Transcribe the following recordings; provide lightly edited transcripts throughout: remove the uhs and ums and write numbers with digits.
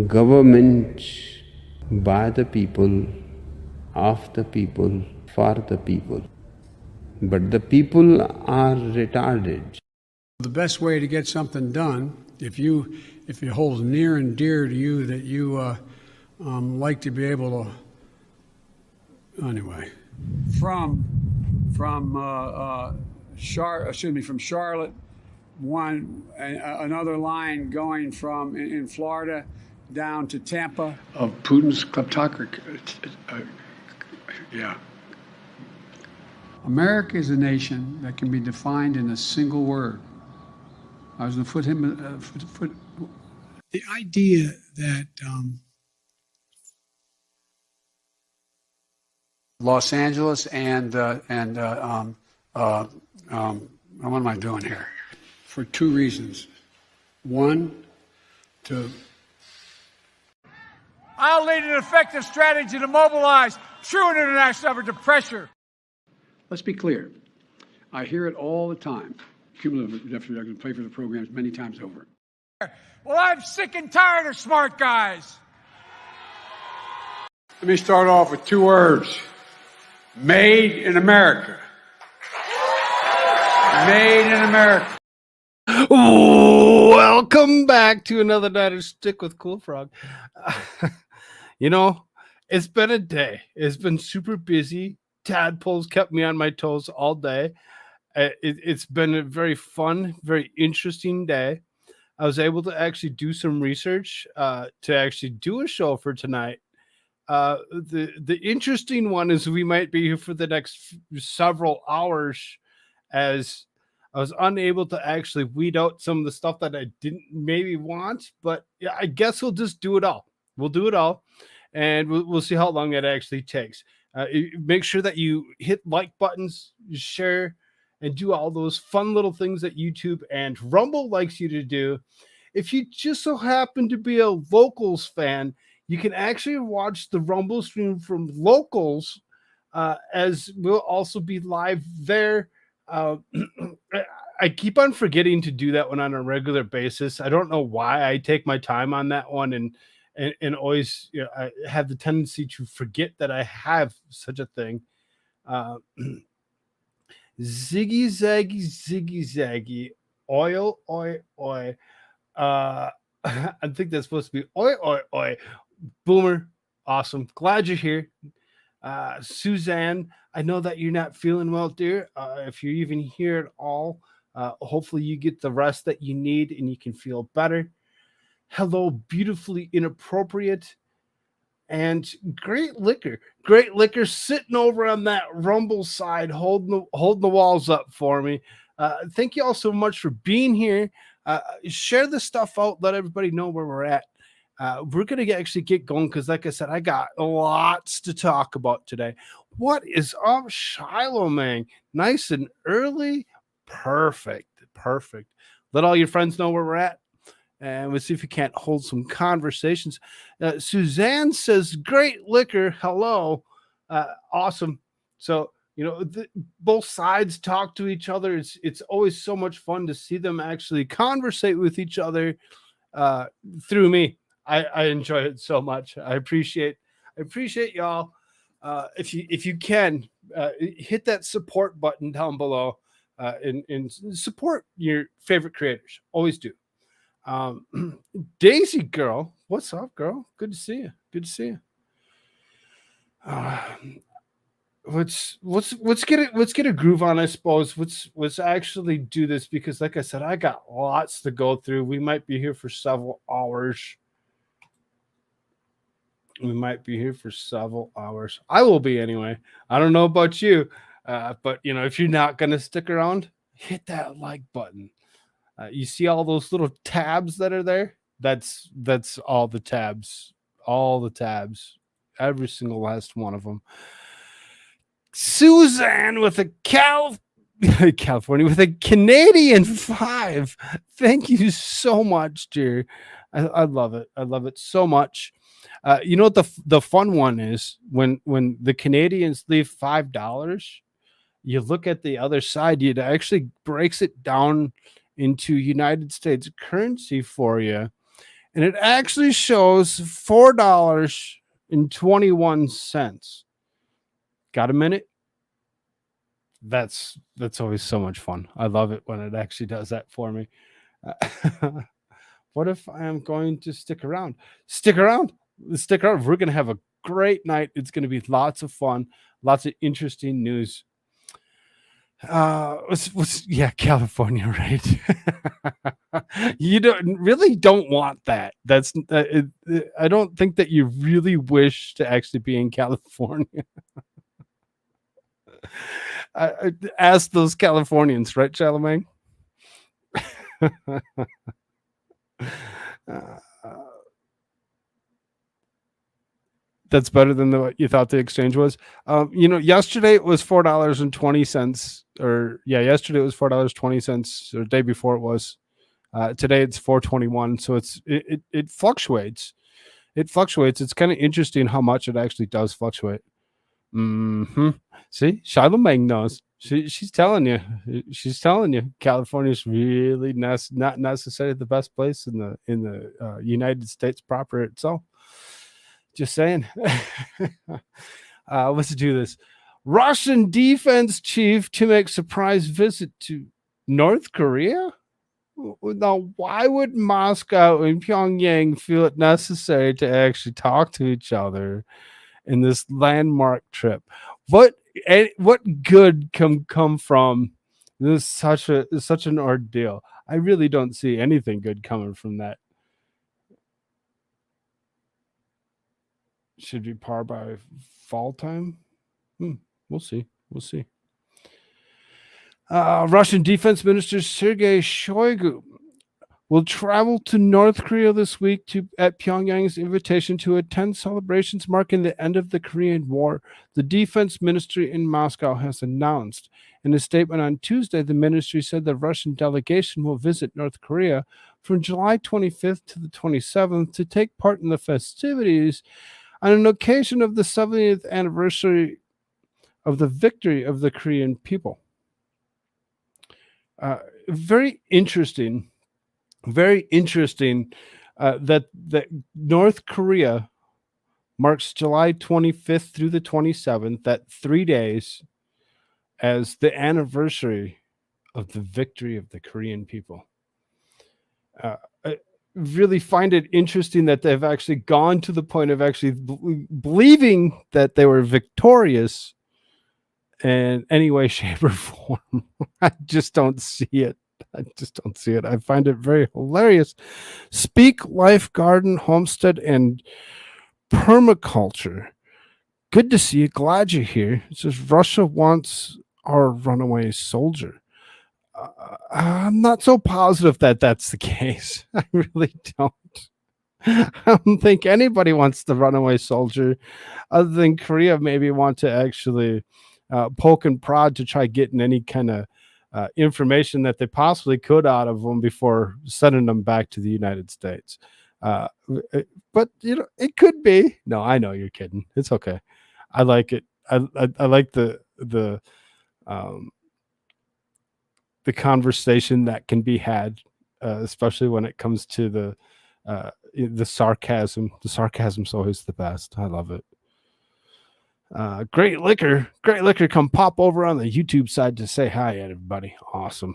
government by the people, of the people, for the people. But the people are retarded. The best way to get something done, if it holds near and dear to you that you like to be able to, anyway, from Charlotte, another line going from in Florida down to Tampa of Putin's kleptocracy. Yeah. America is a nation that can be defined in a single word. I was going to put him. The idea that Los Angeles and what am I doing here? For two reasons. One, I'll lead an effective strategy to mobilize true international effort to pressure. Let's be clear. I hear it all the time. Cumulative deficit, I can pay for the programs many times over. Well, I'm sick and tired of smart guys. Let me start off with two words. Made in America. Made in America. Welcome back to another night of Shtick with Koolfrogg. It's been a day. It's been super busy. Tadpoles kept me on my toes all day. It's been a very fun, very interesting day. I was able to actually do some research to actually do a show for tonight. The interesting one is we might be here for the next several hours, as I was unable to actually weed out some of the stuff that I didn't maybe want, but yeah, I guess we'll just do it all. We'll do it all, and we'll see how long it actually takes. Make sure that you hit like buttons, share, and do all those fun little things that YouTube and Rumble likes you to do. If you just so happen to be a Locals fan, you can actually watch the Rumble stream from Locals, as we'll also be live there. I keep on forgetting to do that one on a regular basis. I don't know why. I take my time on that one and always, I have the tendency to forget that I have such a thing. Ziggy zaggy, oil, oi, oi. I think that's supposed to be oi, oi, oi. Boomer, awesome. Glad you're here. Suzanne, I know that you're not feeling well, dear. If you're even here at all, hopefully you get the rest that you need and you can feel better. Hello, beautifully inappropriate. And great liquor sitting over on that Rumble side, holding the walls up for me. Thank you all so much for being here. Share the stuff out, let everybody know where we're at. We're going to actually get going because, like I said, I got lots to talk about today. What is up, Shiloh, man? Nice and early. Perfect. Let all your friends know where we're at. And we'll see if we can't hold some conversations. Suzanne says, great liquor. Hello. Awesome. So, both sides talk to each other. It's always so much fun to see them actually conversate with each other through me. I enjoy it so much. I appreciate y'all. If you can hit that support button down below and support your favorite creators. Always do. Daisy girl, what's up, girl? Good to see you. Let's get a groove on, I suppose. Let's actually do this because, like I said, I got lots to go through. We might be here for several hours. I will be anyway. I don't know about you, but if you're not gonna stick around, hit that like button. You see all those little tabs that are there? That's all the tabs. Every single last one of them. Suzanne with a California with a Canadian 5. Thank you so much, dear. I love it. I love it so much. You know what the fun one is when the Canadians leave $5, you look at the other side, it actually breaks it down into United States currency for you. and it actually shows $4.21. Got a minute? That's always so much fun. I love it when it actually does that for me. What if I am going to stick around? Stick around. Stick around. We're going to have a great night. It's going to be lots of fun, lots of interesting news. Yeah, California, right? You don't want that. That's I don't think that you really wish to actually be in California. Ask those Californians, right, Charlemagne? That's better than what you thought the exchange was. Yesterday it was $4.20, or yesterday it was $4.20, or the day before it was. Today it's $4.21, so it fluctuates. It fluctuates. It's kind of interesting how much it actually does fluctuate. See, Charlemagne knows. She's telling you. She's telling you. California's really not necessarily the best place in the United States proper itself. Just saying. Let's do this. Russian defense chief to make surprise visit to North Korea. Now, why would Moscow and Pyongyang feel it necessary to actually talk to each other in this landmark trip? What good can come from this? Such an ordeal. I really don't see anything good coming from that. Should be par by fall time. We'll see. We'll see. Russian Defense Minister Sergei Shoigu will travel to North Korea this week at Pyongyang's invitation to attend celebrations marking the end of the Korean War, the defense ministry in Moscow has announced. In a statement on Tuesday, the ministry said the Russian delegation will visit North Korea from July 25th to the 27th to take part in the festivities on an occasion of the 70th anniversary of the victory of the Korean people. Very interesting that North Korea marks July 25th through the 27th, that 3 days, as the anniversary of the victory of the Korean people. I really find it interesting that they've actually gone to the point of actually believing that they were victorious in any way, shape, or form. I just don't see it. I find it very hilarious. Speak Life Garden, Homestead, and Permaculture. Good to see you. Glad you're here. It says Russia wants our runaway soldier. I'm not so positive that that's the case. I really don't. I don't think anybody wants the runaway soldier, other than Korea maybe want to actually poke and prod to try getting any kind of information that they possibly could out of them before sending them back to the United States. But it could be. No, I know you're kidding. It's okay. I like it. I like the conversation that can be had, especially when it comes to the sarcasm. The sarcasm's always the best. I love it. Great liquor. Come pop over on the YouTube side to say hi, everybody. Awesome.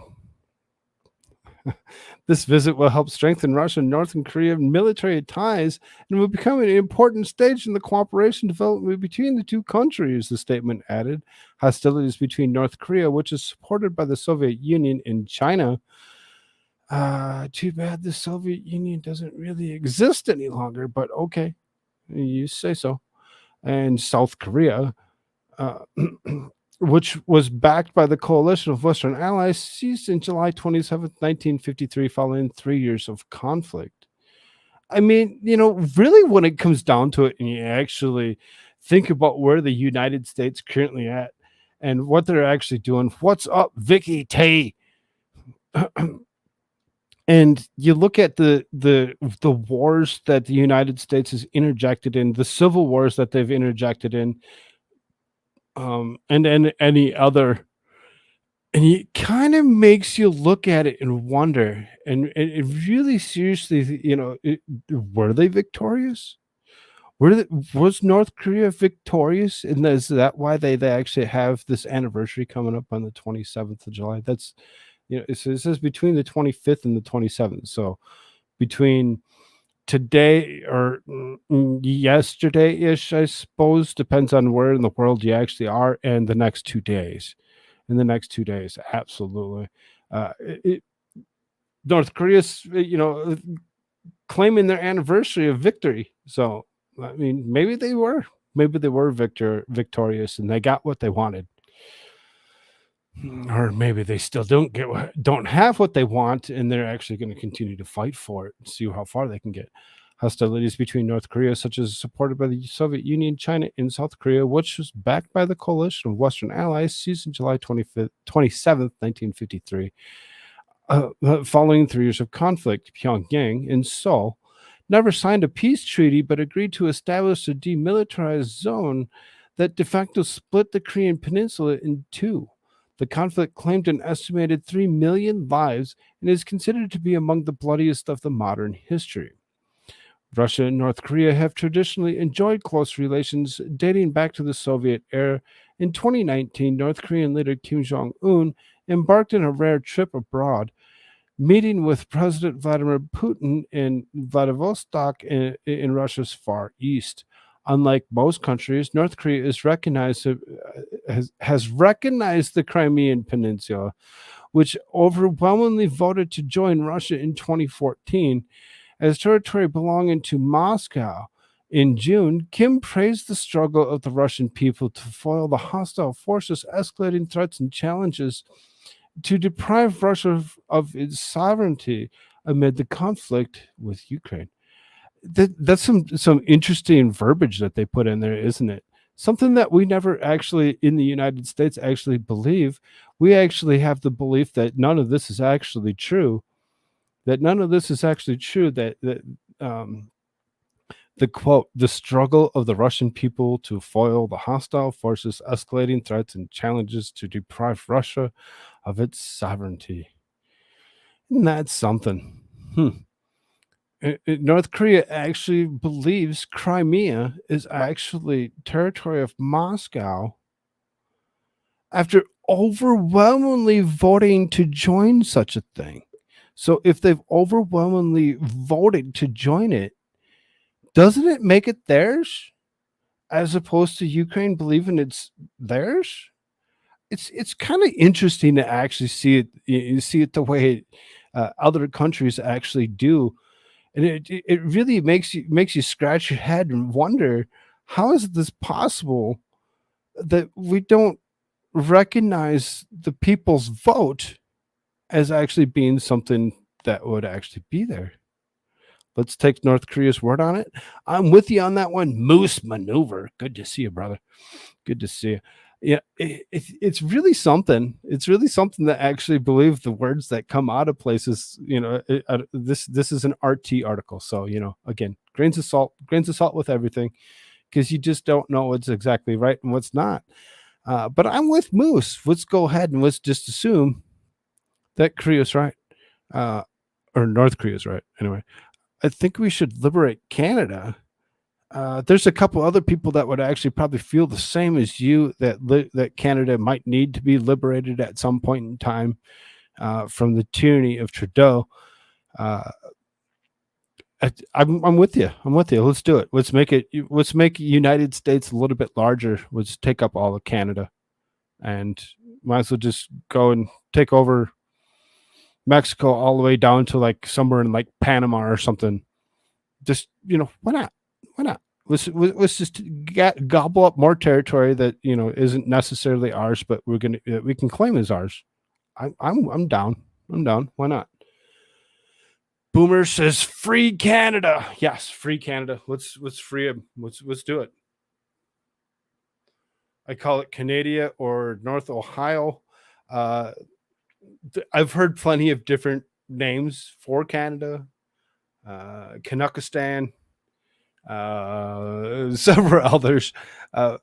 This visit will help strengthen Russia and North Korean military ties and will become an important stage in the cooperation development between the two countries, the statement added. Hostilities between North Korea, which is supported by the Soviet Union, and China. Too bad the Soviet Union doesn't really exist any longer, but okay, you say so. And South Korea, which was backed by the coalition of Western allies, ceased in July 27, 1953, following 3 years of conflict. I mean, really when it comes down to it and you actually think about where the United States currently at and what they're actually doing, what's up, Vicky Tay? And you look at the wars that the United States has interjected in, the civil wars that they've interjected in, and any other And it kind of makes you look at it and wonder, and it really seriously, were they victorious? Was North Korea victorious? And is that why they actually have this anniversary coming up on the 27th of July? That's, it says between the 25th and the 27th. So between today or yesterday-ish, I suppose, depends on where in the world you actually are, and the next 2 days. In the next 2 days, absolutely. North Korea's, claiming their anniversary of victory. So, I mean, maybe they were victorious, and they got what they wanted. Or maybe they still don't have what they want, and they're actually going to continue to fight for it and see how far they can get. Hostilities between North Korea, such as supported by the Soviet Union, China, and South Korea, which was backed by the coalition of Western allies, ceased on July 27th, 1953. Following 3 years of conflict, Pyongyang and Seoul never signed a peace treaty but agreed to establish a demilitarized zone that de facto split the Korean peninsula in two. The conflict claimed an estimated 3 million lives and is considered to be among the bloodiest of the modern history. Russia and North Korea have traditionally enjoyed close relations dating back to the Soviet era. In 2019, North Korean leader Kim Jong-un embarked on a rare trip abroad, meeting with President Vladimir Putin in Vladivostok in Russia's Far East. Unlike most countries, North Korea has recognized the Crimean Peninsula, which overwhelmingly voted to join Russia in 2014 as territory belonging to Moscow. In June, Kim praised the struggle of the Russian people to foil the hostile forces' escalating threats and challenges to deprive Russia of its sovereignty amid the conflict with Ukraine. That's some interesting verbiage that they put in there, isn't it? Something that we never actually in the United States actually believe. We actually have the belief that none of this is actually true. That the quote, the struggle of the Russian people to foil the hostile forces' escalating threats and challenges to deprive Russia of its sovereignty. And that's something. North Korea actually believes Crimea is actually territory of Moscow after overwhelmingly voting to join such a thing. So if they've overwhelmingly voted to join it, doesn't it make it theirs as opposed to Ukraine believing it's theirs? It's kind of interesting to actually see it. You see it the way other countries actually do, and it really makes you scratch your head and wonder, how is this possible that we don't recognize the people's vote as actually being something that would actually be there? Let's take North Korea's word on it. I'm with you on that one. Moose Maneuver. Good to see you, brother. Good to see you. Yeah, it's really something. It's really something to actually believe the words that come out of places. This is an RT article, so again, grains of salt with everything, because you just don't know what's exactly right and what's not. But I'm with Moose. Let's go ahead and let's just assume that Korea's right, or North Korea's right. Anyway, I think we should liberate Canada. There's a couple other people that would actually probably feel the same as you, that Canada might need to be liberated at some point in time from the tyranny of Trudeau. I'm with you. Let's do it. Let's make United States a little bit larger. Let's take up all of Canada, and might as well just go and take over Mexico all the way down to like somewhere in like Panama or something. Just why not? Let's just gobble up more territory that isn't necessarily ours, but we can claim as ours. I'm down. Why not? Boomer says free Canada. Yes, free Canada. Let's free him. Let's do it. I call it Canada or North Ohio. I've heard plenty of different names for Canada. Canuckistan, several others, out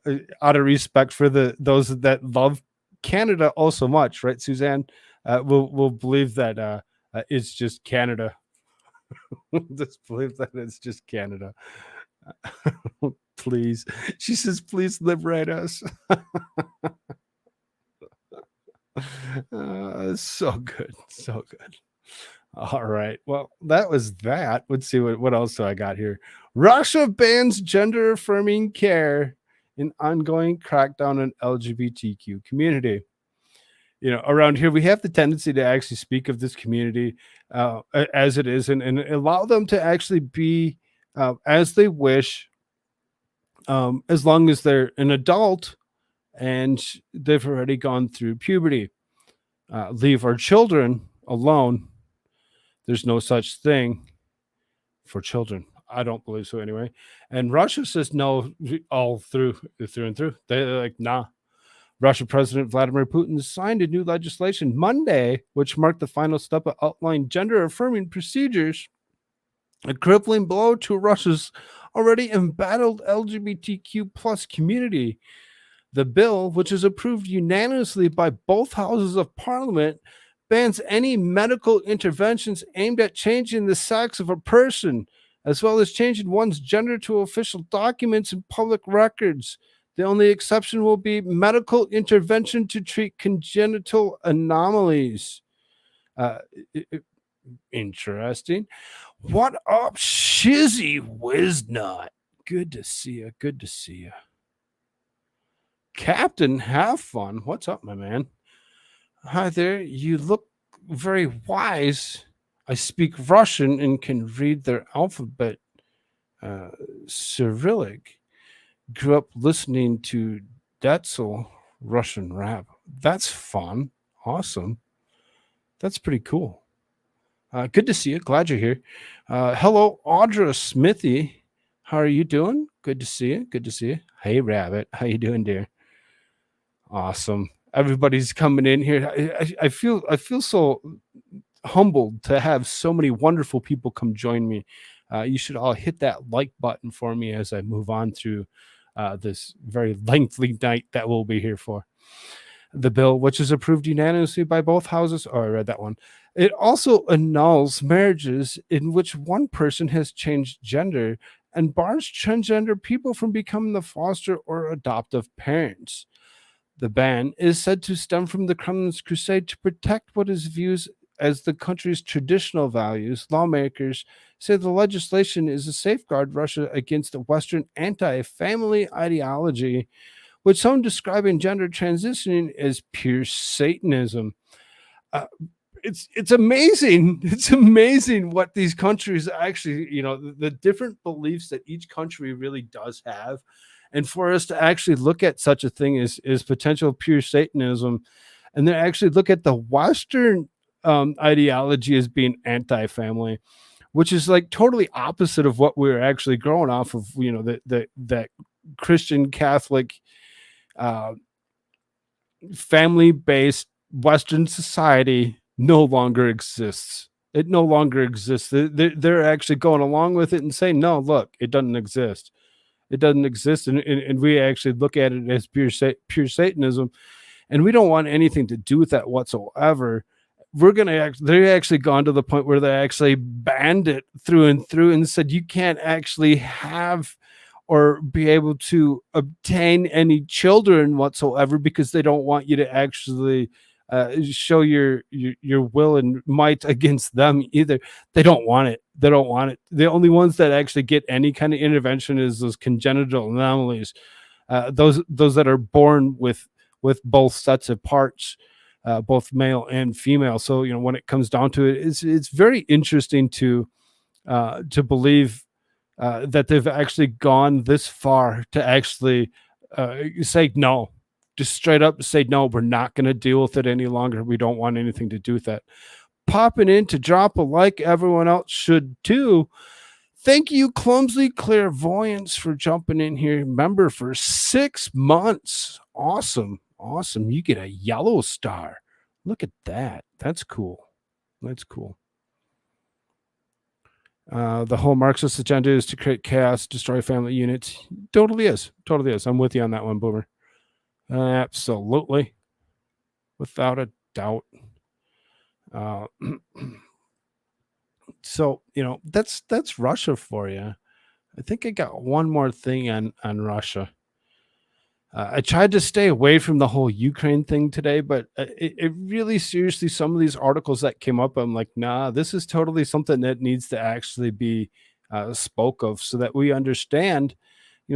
of respect for those that love Canada oh so much, right, Suzanne? We'll believe that it's just Canada. Just believe that it's just Canada. Please. She says, please liberate us. So good. So good. All right. Well, that was that. Let's see what else do I got here. Russia bans gender affirming care in ongoing crackdown on LGBTQ community. Around here we have the tendency to actually speak of this community as it is, and allow them to actually be as they wish, as long as they're an adult and they've already gone through puberty. Leave our children alone. There's no such thing for children. I don't believe so anyway. And Russia says no all through and through. They're like, nah. Russian President Vladimir Putin signed a new legislation Monday, which marked the final step of outlining gender-affirming procedures, a crippling blow to Russia's already embattled LGBTQ plus community. The bill, which is approved unanimously by both houses of parliament, bans any medical interventions aimed at changing the sex of a person, as well as changing one's gender to official documents and public records. The only exception will be medical intervention to treat congenital anomalies. Interesting. What up, Shizzy Wiznut? Good to see you. Good to see you. Captain, have fun. What's up, my man? Hi there. You look very wise. I speak Russian and can read their alphabet, Cyrillic. Grew up listening to Detzel Russian rap. That's fun. Awesome. That's pretty cool. Good to see you. Glad you're here. Hello, Audra Smithy. How are you doing? Good to see you. Good to see you. Hey, Rabbit. How you doing, dear? Awesome. Everybody's coming in here. I feel so humbled to have so many wonderful people come join me. You should all hit that like button for me as I move on through this very lengthy night that we'll be here for. The bill, which is approved unanimously by both houses. Oh, I read that one. It also annuls marriages in which one person has changed gender and bars transgender people from becoming the foster or adoptive parents. The ban is said to stem from the Kremlin's crusade to protect what is viewed as the country's traditional values. Lawmakers say the legislation is a safeguard Russia against the Western anti-family ideology, which some describing gender transitioning as pure Satanism. It's amazing. It's amazing what these countries actually, the different beliefs that each country really does have. And for us to actually look at such a thing as potential pure Satanism, and then actually look at the Western ideology as being anti-family, which is like totally opposite of what we're actually growing off of, that Christian Catholic family-based Western society no longer exists. It no longer exists. They're actually going along with it and saying, no, look, it doesn't exist. It doesn't exist. And we actually look at it as pure Satanism. And we don't want anything to do with that whatsoever. They're actually gone to the point where they actually banned it through and through and said you can't actually have or be able to obtain any children whatsoever because they don't want you to actually show your will and might against them either. They don't want it. They don't want it. The only ones that actually get any kind of intervention is those congenital anomalies, those that are born with both sets of parts, both male and female. So when it comes down to it, it's very interesting to believe that they've actually gone this far to actually say no. Just straight up say, no, we're not going to deal with it any longer. We don't want anything to do with that. Popping in to drop a like, everyone else should too. Thank you, Clumsy Clairvoyance, for jumping in here. Member for 6 months. Awesome. Awesome. You get a yellow star. Look at that. That's cool. That's cool. The whole Marxist agenda is to create chaos, destroy family units. Totally is. Totally is. I'm with you on that one, Boomer. Absolutely. without a doubt. Uh, so that's Russia for you. I think I got one more thing on Russia. I tried to stay away from the whole Ukraine thing today, but it really seriously, some of these articles that came up, I'm like, nah, this is totally something that needs to actually be spoke of so that we understand,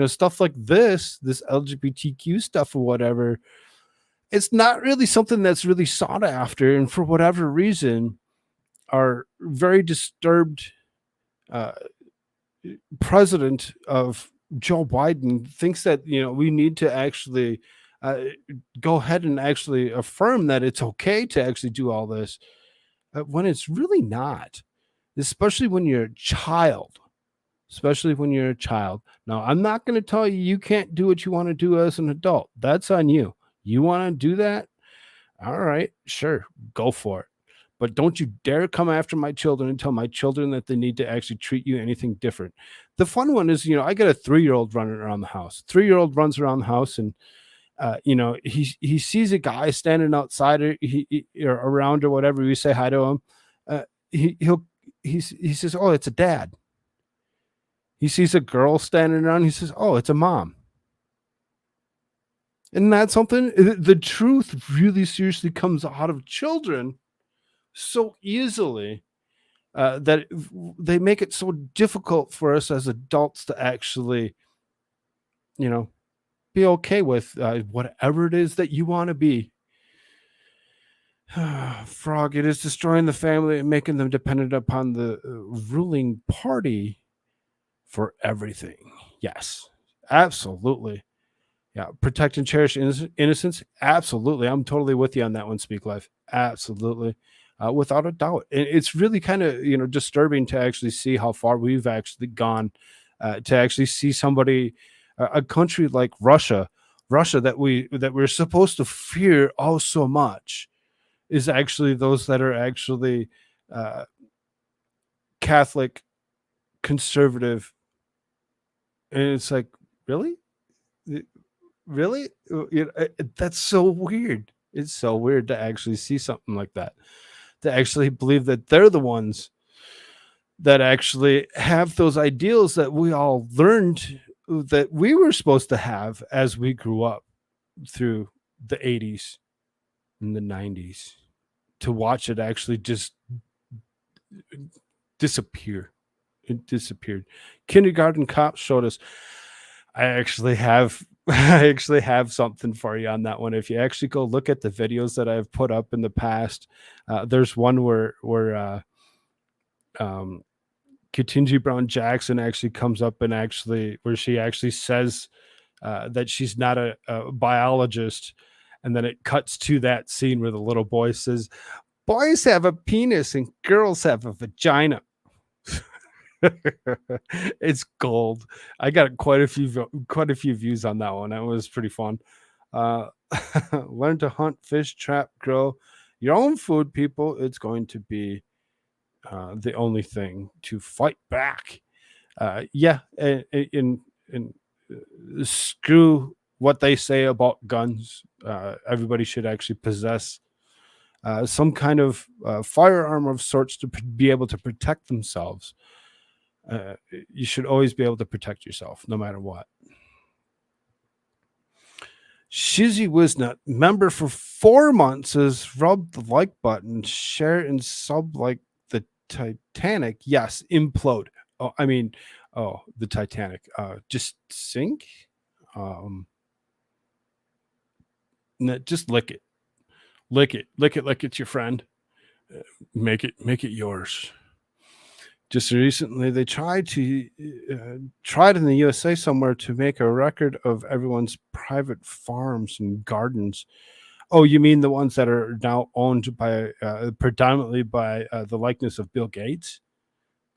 stuff like this LGBTQ stuff or whatever. It's not really something that's really sought after. And for whatever reason, our very disturbed uh, president of Joe Biden thinks that we need to actually uh, go ahead and actually affirm that it's okay to actually do all this when it's really not, especially when you're a child. Especially when you're a child. Now, I'm not going to tell you you can't do what you want to do as an adult. That's on you. You want to do that? All right, sure, go for it. But don't you dare come after my children and tell my children that they need to actually treat you anything different. The fun one is, I got a 3-year-old running around the house. 3-year-old runs around the house and he sees a guy standing outside or around or whatever. We say hi to him. He says, "Oh, it's a dad." He sees a girl standing around. He says, "Oh, it's a mom." And that's something, the truth really seriously comes out of children so easily that they make it so difficult for us as adults to actually, be okay with whatever it is that you want to be. Frog, it is destroying the family and making them dependent upon the ruling party for everything. Yes, absolutely. Yeah, protect and cherish innocence. Absolutely, I'm totally with you on that one. Speak Life. Absolutely, without a doubt. And it's really kind of disturbing to actually see how far we've actually gone. To actually see somebody, a country like Russia that we're supposed to fear oh so much, is actually those that are actually uh, Catholic, conservative, and it's like, really. Really? That's so weird. It's so weird to actually see something like that, to actually believe that they're the ones that actually have those ideals that we all learned that we were supposed to have as we grew up through the 80s and the 90s, to watch it actually just disappear. It disappeared. Kindergarten Cop showed us. I actually have I actually have something for you on that one. If you actually go look at the videos that I've put up in the past, there's one where um, Ketanji Brown Jackson actually comes up and actually where she actually says that she's not a biologist, and then it cuts to that scene where the little boy says, "Boys have a penis and girls have a vagina." It's gold. I got quite a few views on that one. That was pretty fun. Uh, learn to hunt, fish, trap, grow your own food, people. It's going to be the only thing to fight back. Yeah, and screw what they say about guns. Everybody should actually possess some kind of firearm of sorts to be able to protect themselves. You should always be able to protect yourself no matter what. Shizzy Wisnut, member for 4 months, says rub the like button, share and sub like the Titanic. Yes, implode. The Titanic. Just sink. Just lick it. Lick it like it's your friend. Make it yours. Just recently, they tried in the USA somewhere to make a record of everyone's private farms and gardens. Oh, you mean the ones that are now owned by predominantly by the likeness of Bill Gates?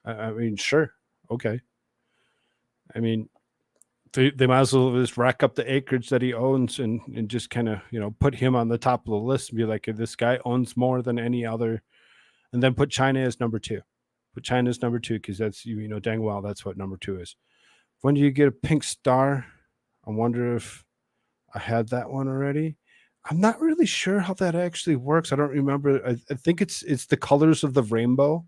I mean, sure, okay. I mean, they might as well just rack up the acreage that he owns and just kind of put him on the top of the list and be like, this guy owns more than any other, and then put China as number 2. But China's number 2 because that's dang well that's what number 2 is. When do you get a pink star? I wonder if I had that one already. I'm not really sure how that actually works. I don't remember. I think it's the colors of the rainbow.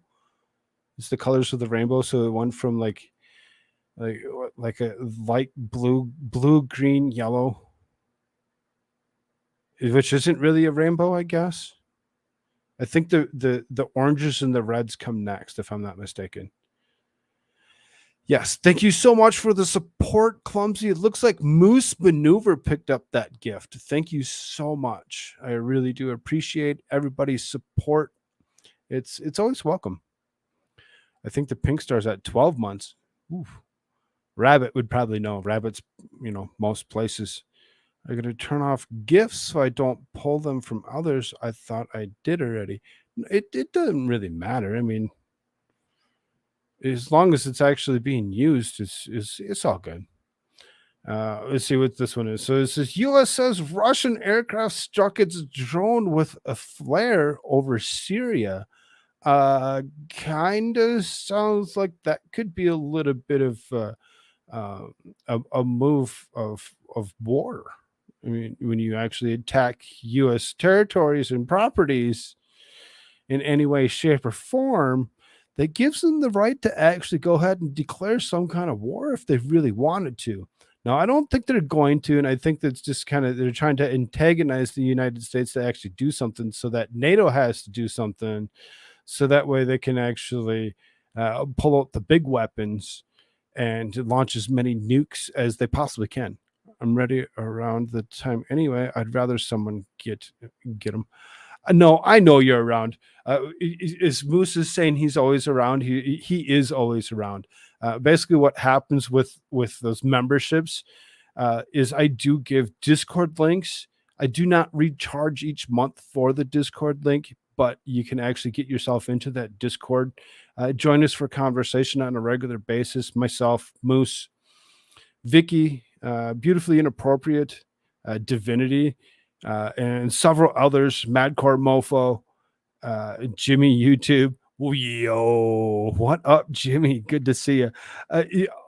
It's the colors of the rainbow. So it went from like a light blue, green, yellow, which isn't really a rainbow, I guess. I think the oranges and the reds come next, if I'm not mistaken. Yes, thank you so much for the support, Clumsy. It looks like Moose Maneuver picked up that gift. Thank you so much. I really do appreciate everybody's support. It's always welcome. I think the Pink Star's at 12 months. Oof. Rabbit would probably know. Rabbit's, most places. I'm going to turn off gifts so I don't pull them from others. I thought I did already. It doesn't really matter. I mean, as long as it's actually being used, it's all good. Let's see what this one is. So it says U.S. says Russian aircraft struck its drone with a flare over Syria. Kind of sounds like that could be a little bit of a move of war. I mean, when you actually attack U.S. territories and properties in any way, shape, or form, that gives them the right to actually go ahead and declare some kind of war if they really wanted to. Now, I don't think they're going to, and I think that's just kind of they're trying to antagonize the United States to actually do something so that NATO has to do something, so that way they can actually pull out the big weapons and launch as many nukes as they possibly can. I'm ready around the time anyway. I'd rather someone get them. No, I know you're around. Is Moose is saying he's always around. He is always around. Basically, what happens with those memberships is I do give Discord links. I do not recharge each month for the Discord link, but you can actually get yourself into that Discord. Join us for conversation on a regular basis. Myself, Moose, Vicky, Beautifully Inappropriate, Divinity, and several others, Madcore Mofo, Jimmy YouTube. Yo, what up, Jimmy? Good to see you.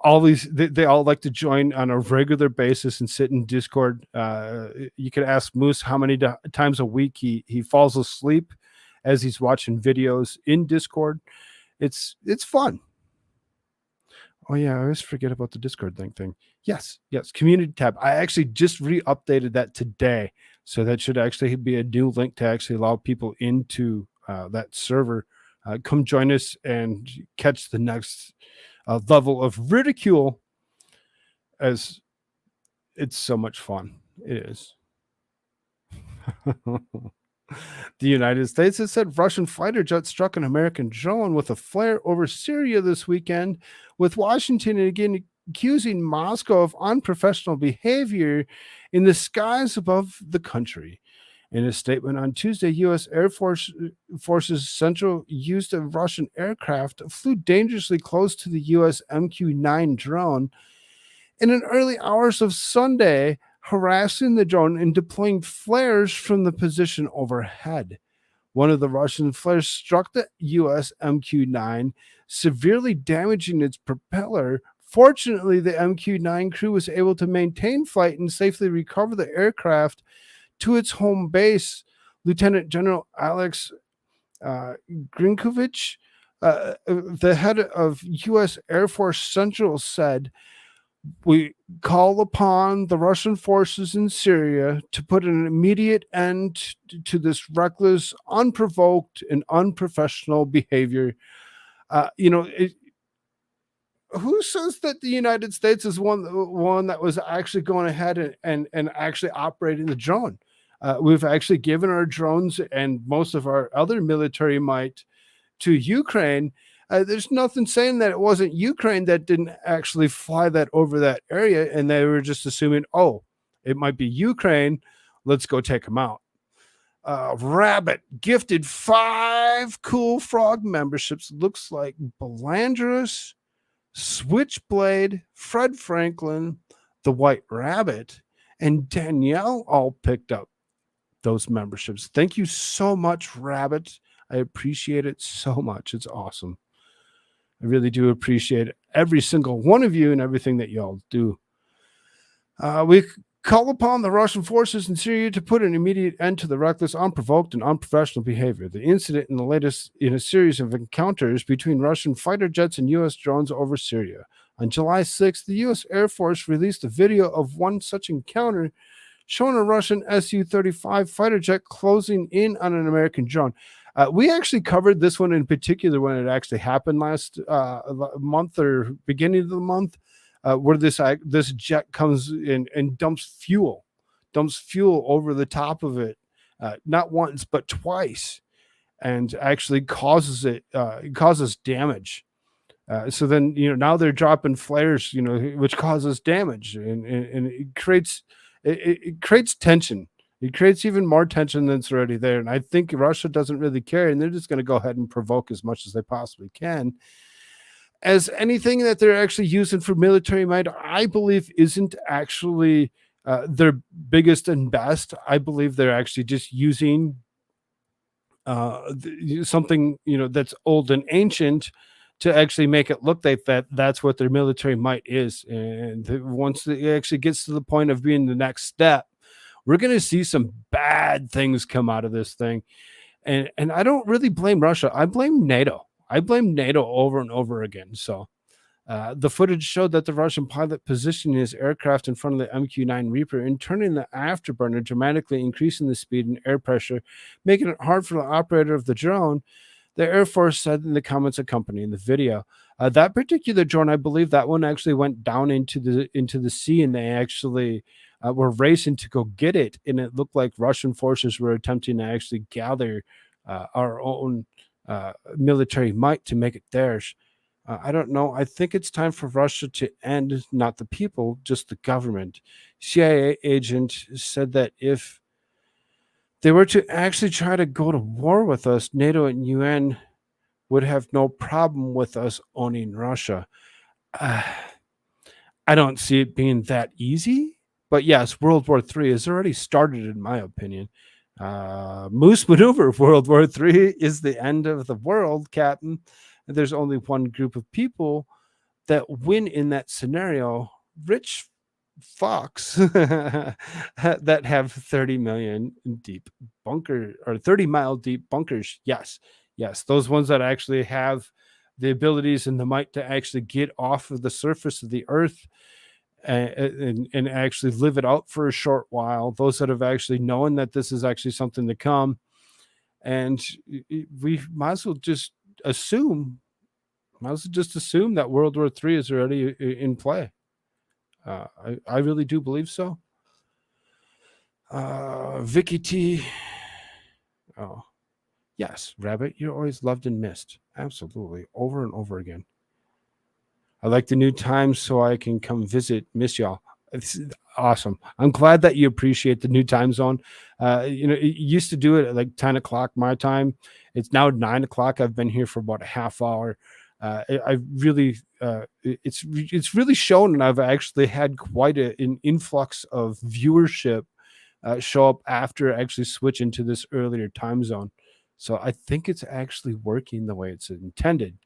All these, they all like to join on a regular basis and sit in Discord. You can ask Moose how many times a week he falls asleep as he's watching videos in Discord. It's fun. Oh yeah, I always forget about the Discord thing. Yes, community tab. I actually just re-updated that today, so that should actually be a new link to actually allow people into that server. Come join us and catch the next level of ridicule, as it's so much fun. It is. The United States has said Russian fighter jet struck an American drone with a flare over Syria this weekend, with Washington again accusing Moscow of unprofessional behavior in the skies above the country. In a statement on Tuesday, U.S. Air Force's Central used a Russian aircraft flew dangerously close to the U.S. MQ-9 drone in the early hours of Sunday, harassing the drone and deploying flares from the position overhead. One of the Russian flares struck the U.S. MQ-9, severely damaging its propeller. Fortunately, the MQ-9 crew was able to maintain flight and safely recover the aircraft to its home base. Lieutenant General Alex Grinkovich, the head of U.S. Air Force Central, said, "We call upon the Russian forces in Syria to put an immediate end to this reckless, unprovoked, and unprofessional behavior." Who says that the United States is one that was actually going ahead and actually operating the drone? We've actually given our drones and most of our other military might to Ukraine. There's nothing saying that it wasn't Ukraine that didn't actually fly that over that area, and they were just assuming, oh, it might be Ukraine. Let's go take them out. Rabbit gifted 5 Koolfrogg memberships. Looks like Belandris, Switchblade, Fred Franklin, the White Rabbit, and Danielle all picked up those memberships. Thank you so much, Rabbit. I appreciate it so much. It's awesome. I really do appreciate every single one of you and everything that y'all do. We call upon the Russian forces in Syria to put an immediate end to the reckless, unprovoked, and unprofessional behavior. The incident in the latest in a series of encounters between Russian fighter jets and U.S. drones over Syria. On July 6th, the U.S. Air Force released a video of one such encounter showing a Russian Su-35 fighter jet closing in on an American drone. We actually covered this one in particular when it actually happened last month or beginning of the month, where this jet comes in and dumps fuel over the top of it, not once but twice, and actually causes damage. So then, now they're dropping flares, which causes damage, and it creates tension. It creates even more tension than's already there. And I think Russia doesn't really care, and they're just going to go ahead and provoke as much as they possibly can. As anything that they're actually using for military might, I believe, isn't actually their biggest and best. I believe they're actually just using something that's old and ancient to actually make it look like that's what their military might is. And once it actually gets to the point of being the next step, we're going to see some bad things come out of this thing. And I don't really blame Russia. I blame NATO. I blame NATO over and over again. So the footage showed that the Russian pilot positioned his aircraft in front of the MQ-9 Reaper and turning the afterburner, dramatically increasing the speed and air pressure, making it hard for the operator of the drone, the Air Force said in the comments accompanying the video. That particular drone, I believe that one actually went down into the sea, and they actually were racing to go get it. And it looked like Russian forces were attempting to actually gather our own military might to make it theirs. I don't know. I think it's time for Russia to end, not the people, just the government. CIA agent said that if they were to actually try to go to war with us, NATO and UN would have no problem with us owning Russia. I don't see it being that easy. But yes, World War III has already started, in my opinion. Moose Maneuver World War III is the end of the world, Captain. There's only one group of people that win in that scenario: rich fucks that have 30 million deep bunker or 30-mile deep bunkers. Yes, those ones that actually have the abilities and the might to actually get off of the surface of the earth and actually live it out for a short while. Those that have actually known that this is actually something to come, and we might as well just assume that World War III is already in play. I really do believe so. Vicky T. Oh, yes, Rabbit, you're always loved and missed. Absolutely. Over and over again. I like the new times so I can come visit. Miss y'all. It's awesome. I'm glad that you appreciate the new time zone. It used to do it at like 10 o'clock my time. It's now 9 o'clock. I've been here for about a half hour. I really, it's really shown, and I've actually had quite an influx of viewership show up after actually switching to this earlier time zone. So I think it's actually working the way it's intended.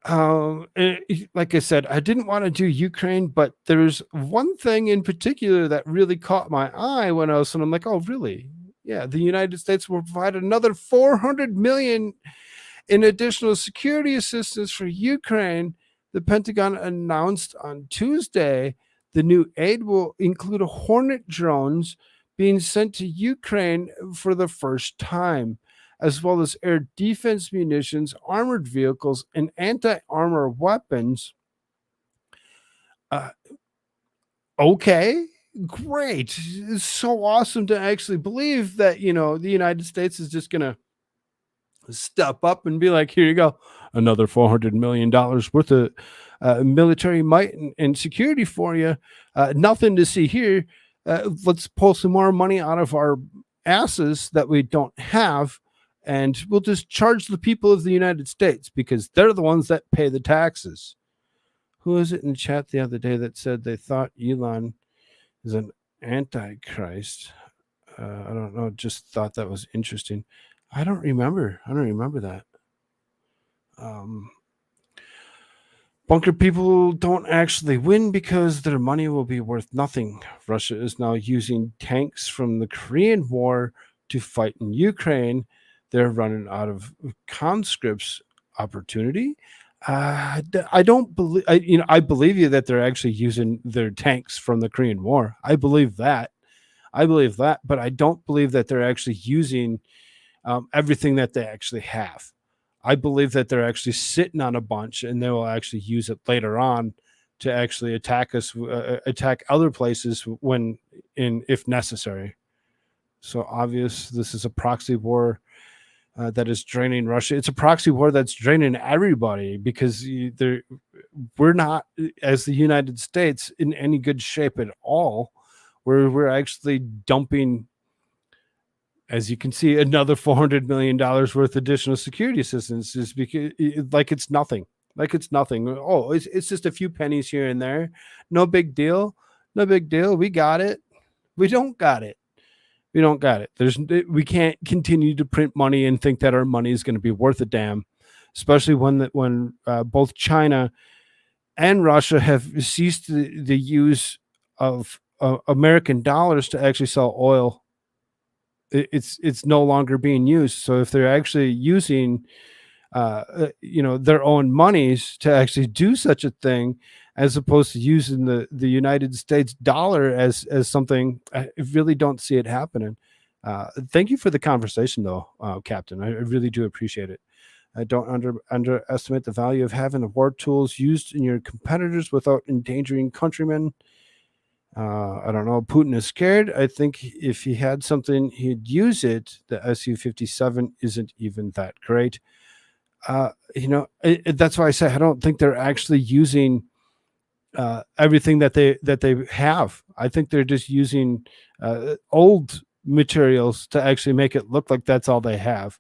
Like I said, I didn't want to do Ukraine, but there's one thing in particular that really caught my eye when I'm like, oh, really? Yeah, the United States will provide another $400 million in additional security assistance for Ukraine. The Pentagon announced on Tuesday the new aid will include Hornet drones being sent to Ukraine for the first time, as well as air defense munitions, armored vehicles, and anti-armor weapons. Okay, great. It's so awesome to actually believe that, the United States is just going to step up and be like, here you go, another $400 million worth of military might and security for you. Nothing to see here. Let's pull some more money out of our asses that we don't have, and we'll just charge the people of the United States because they're the ones that pay the taxes. Who was it in chat the other day that said they thought Elon is an antichrist? I don't know. Just thought that was interesting. I don't remember that. Bunker people don't actually win because their money will be worth nothing. Russia is now using tanks from the Korean War to fight in Ukraine. They're running out of conscripts opportunity. I don't believe I believe you that they're actually using their tanks from the Korean War. I believe that. But I don't believe that they're actually using everything that they actually have. I believe that they're actually sitting on a bunch, and they will actually use it later on to actually attack us, attack other places when, in if necessary. So obvious, this is a proxy war that is draining Russia. It's a proxy war that's draining everybody because we're not, as the United States, in any good shape at all. We're actually dumping, as you can see, another $400 million worth of additional security assistance is because like it's nothing. Like it's nothing. Oh, it's just a few pennies here and there. No big deal. No big deal. We got it. We don't got it. We don't got it. We can't continue to print money and think that our money is going to be worth a damn, especially when both China and Russia have ceased the use of American dollars to actually sell oil. It's no longer being used. So if they're actually using their own monies to actually do such a thing, as opposed to using the United States dollar as something, I really don't see it happening. Thank you for the conversation, though, Captain. I really do appreciate it. I don't underestimate the value of having the war tools used in your competitors without endangering countrymen. I don't know. Putin is scared. I think if he had something, he'd use it. The Su-57 isn't even that great. That's why I say I don't think they're actually using everything that they have. I think they're just using old materials to actually make it look like that's all they have.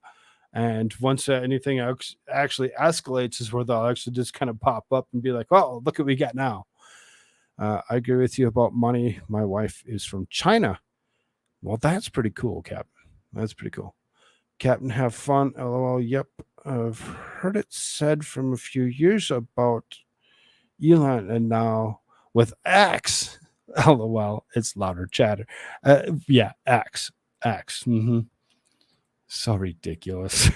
And once anything actually escalates is where they'll actually just kind of pop up and be like, oh, look what we got now. I agree with you about money. My wife is from China. Well, that's pretty cool, Captain. That's pretty cool. Captain, have fun. LOL. Yep. I've heard it said from a few years about Elon, and now with X. LOL. It's louder chatter. Yeah, X. Mm-hmm. So ridiculous.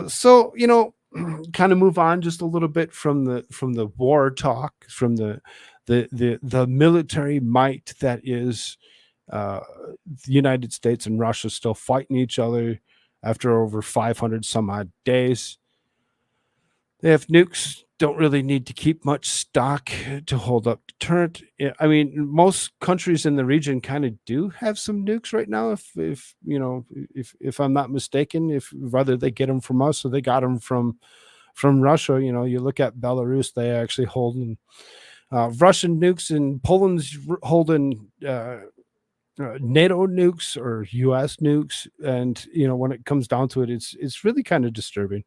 So kind of move on just a little bit from the war talk, from the military might that is the United States and Russia still fighting each other after over 500 some odd days. They have nukes, don't really need to keep much stock to hold up deterrent. I mean, most countries in the region kind of do have some nukes right now. If I'm not mistaken, if whether they get them from us or they got them from Russia, you look at Belarus, they actually holding Russian nukes, and Poland's holding NATO nukes or U.S. nukes. And when it comes down to it, it's really kind of disturbing.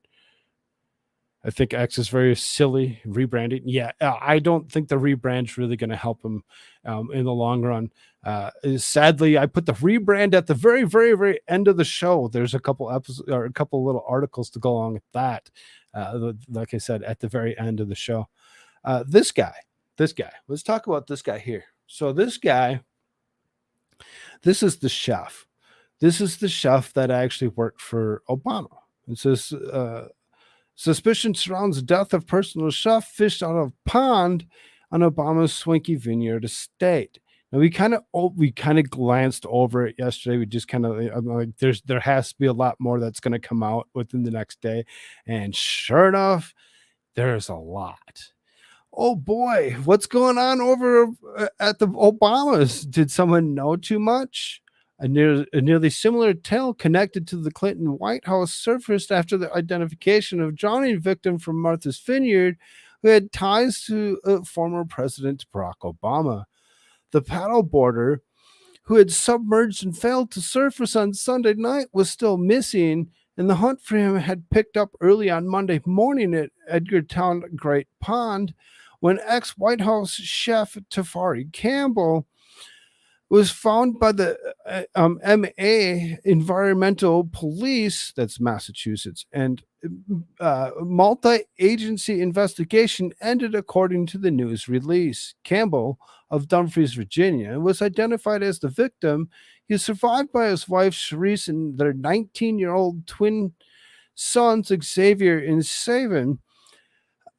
I think X is very silly rebranding. Yeah, I don't think the rebrand's really going to help him in the long run. Sadly, I put the rebrand at the very, very, very end of the show. There's a couple episodes or a couple little articles to go along with that. Like I said, at the very end of the show. This guy. Let's talk about this guy here. So this guy, this is the chef. This is the chef that actually worked for Obama. It says, suspicion surrounds the death of personal chef fished out of pond on Obama's Swanky Vineyard estate. Now we kind of glanced over it yesterday. We just kind of like there has to be a lot more that's going to come out within the next day, and sure enough, there's a lot. Oh boy, what's going on over at the Obamas? Did someone know too much? A nearly similar tale connected to the Clinton White House surfaced after the identification of drowning victim from Martha's Vineyard who had ties to former President Barack Obama. The paddleboarder, who had submerged and failed to surface on Sunday night, was still missing, and the hunt for him had picked up early on Monday morning at Edgartown Great Pond when ex-White House chef Tafari Campbell was found by the MA Environmental Police, that's Massachusetts, and multi-agency investigation ended according to the news release. Campbell of Dumfries, Virginia, was identified as the victim. He is survived by his wife, Sharice, and their 19-year-old twin sons, Xavier and Savin.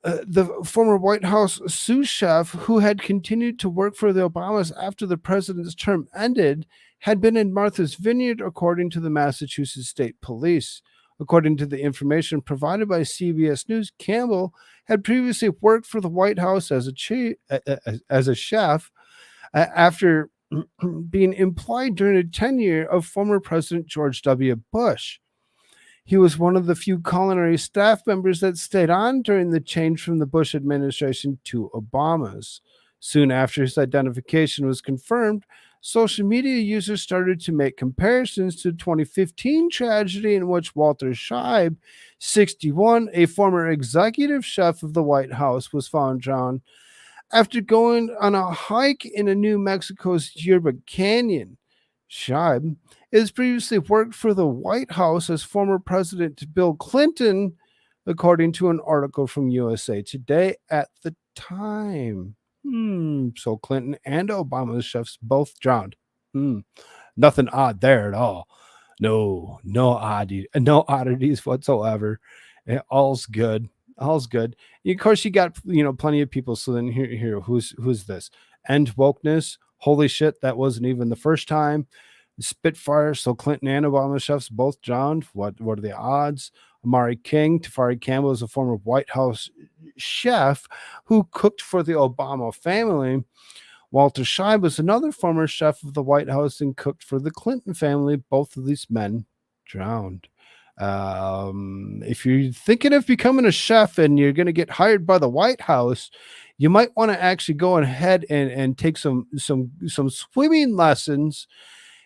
The former White House sous chef, who had continued to work for the Obamas after the president's term ended, had been in Martha's Vineyard, according to the Massachusetts State Police. According to the information provided by CBS News, Campbell had previously worked for the White House as a chef after being employed during a tenure of former President George W. Bush. He was one of the few culinary staff members that stayed on during the change from the Bush administration to Obama's. Soon after his identification was confirmed, social media users started to make comparisons to the 2015 tragedy in which Walter Scheib, 61, a former executive chef of the White House, was found drowned after going on a hike in a New Mexico's Yerba Canyon. Scheib has previously worked for the White House as former President Bill Clinton, according to an article from USA Today at the time. So Clinton and Obama's chefs both drowned. Nothing odd there at all. No oddities whatsoever. All's good. All's good. Of course, you got plenty of people. So then here, who's this? End wokeness. Holy shit, that wasn't even the first time. Spitfire. So Clinton and Obama chefs both drowned. What are the odds? Amari King, Tafari Campbell, is a former White House chef who cooked for the Obama family. Walter Scheib was another former chef of the White House and cooked for the Clinton family. Both of these men drowned. If you're thinking of becoming a chef and you're going to get hired by the White House, you might want to actually go ahead and take some swimming lessons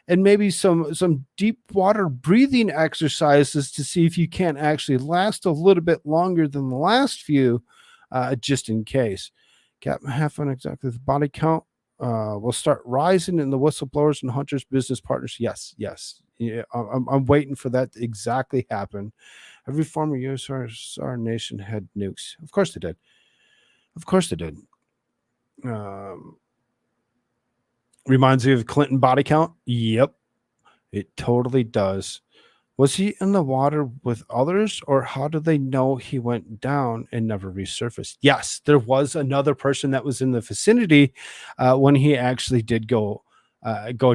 and maybe some deep water breathing exercises to see if you can actually last a little bit longer than the last few, just in case. Captain Half on exactly the body count will start rising in the whistleblowers and hunters business partners. Yes. Yeah, I'm waiting for that to exactly happen. Every former USSR nation had nukes. Of course they did. Reminds you of Clinton body count? Yep, it totally does. Was he in the water with others, or how do they know he went down and never resurfaced? Yes, there was another person that was in the vicinity when he actually did go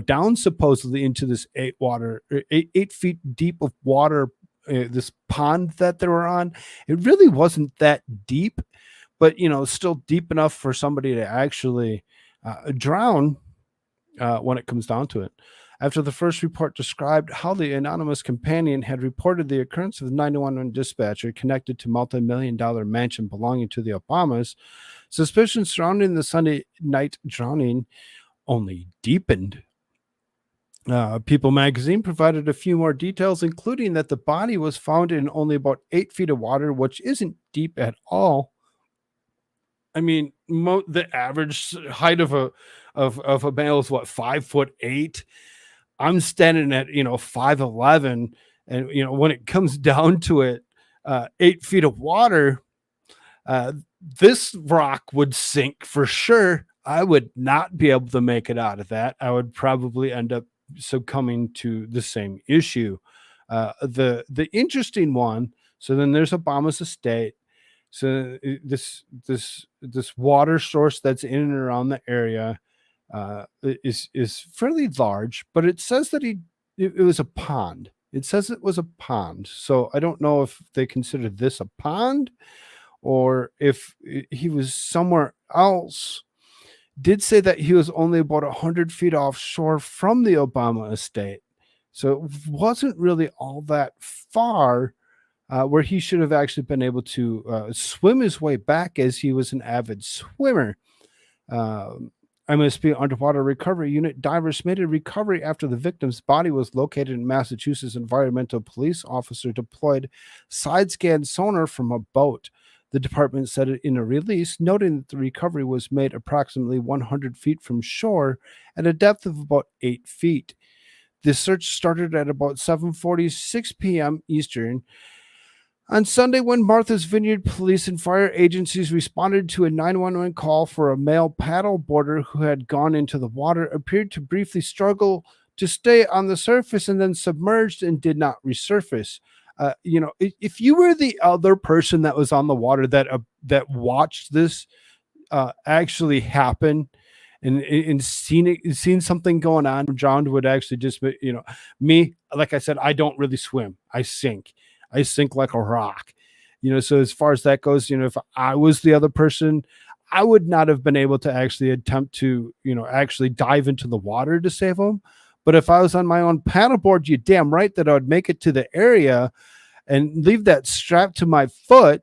down, supposedly into this 8 feet deep of water, this pond that they were on. It really wasn't that deep, but still deep enough for somebody to actually drown. When it comes down to it. After the first report described how the anonymous companion had reported the occurrence of the 911 dispatcher connected to multi-million-dollar mansion belonging to the Obamas, suspicions surrounding the Sunday night drowning only deepened. People magazine provided a few more details, including that the body was found in only about 8 feet of water, which isn't deep at all. I mean, the average height of a male is what, 5'8". I'm standing at 5'11", and when it comes down to it, 8 feet of water, this rock would sink for sure. I would not be able to make it out of that. I would probably end up succumbing to the same issue. The interesting one. So then there's Obama's estate. So this water source that's in and around the area is fairly large, but it says that it was a pond. It says it was a pond. So I don't know if they consider this a pond or if he was somewhere else. Did say that he was only about 100 feet offshore from the Obama estate. So it wasn't really all that far. Where he should have actually been able to swim his way back, as he was an avid swimmer. MSP Underwater Recovery Unit divers made a recovery after the victim's body was located in Massachusetts. Environmental police officer deployed side scan sonar from a boat. The department said it in a release, noting that the recovery was made approximately 100 feet from shore at a depth of about 8 feet. The search started at about 7:46 p.m. Eastern. On Sunday, when Martha's Vineyard police and fire agencies responded to a 911 call for a male paddleboarder who had gone into the water, appeared to briefly struggle to stay on the surface and then submerged and did not resurface. If you were the other person that was on the water that watched this actually happen and seen something going on, drowned, would actually just be, me, like I said, I don't really swim. I sink like a rock. So as far as that goes, if I was the other person, I would not have been able to actually attempt to, actually dive into the water to save them. But if I was on my own paddleboard, you damn right that I would make it to the area and leave that strap to my foot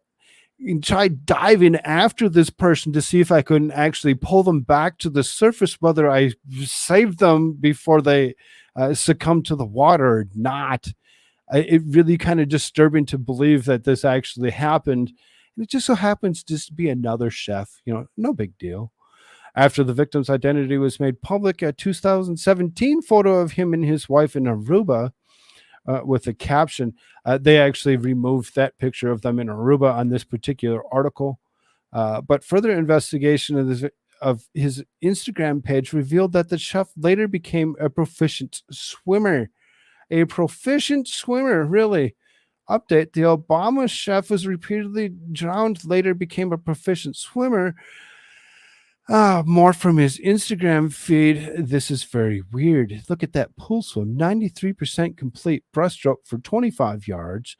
and try diving after this person to see if I couldn't actually pull them back to the surface, whether I saved them before they succumb to the water or not. It really kind of disturbing to believe that this actually happened. And it just so happens just to be another chef, no big deal. After the victim's identity was made public, a 2017 photo of him and his wife in Aruba with a caption. They actually removed that picture of them in Aruba on this particular article. But further investigation of his Instagram page revealed that the chef later became a proficient swimmer. A proficient swimmer, really. Update: the Obama chef was repeatedly drowned, later became a proficient swimmer. More from his Instagram feed. This is very weird. Look at that pool swim. 93% complete. Breaststroke for 25 yards.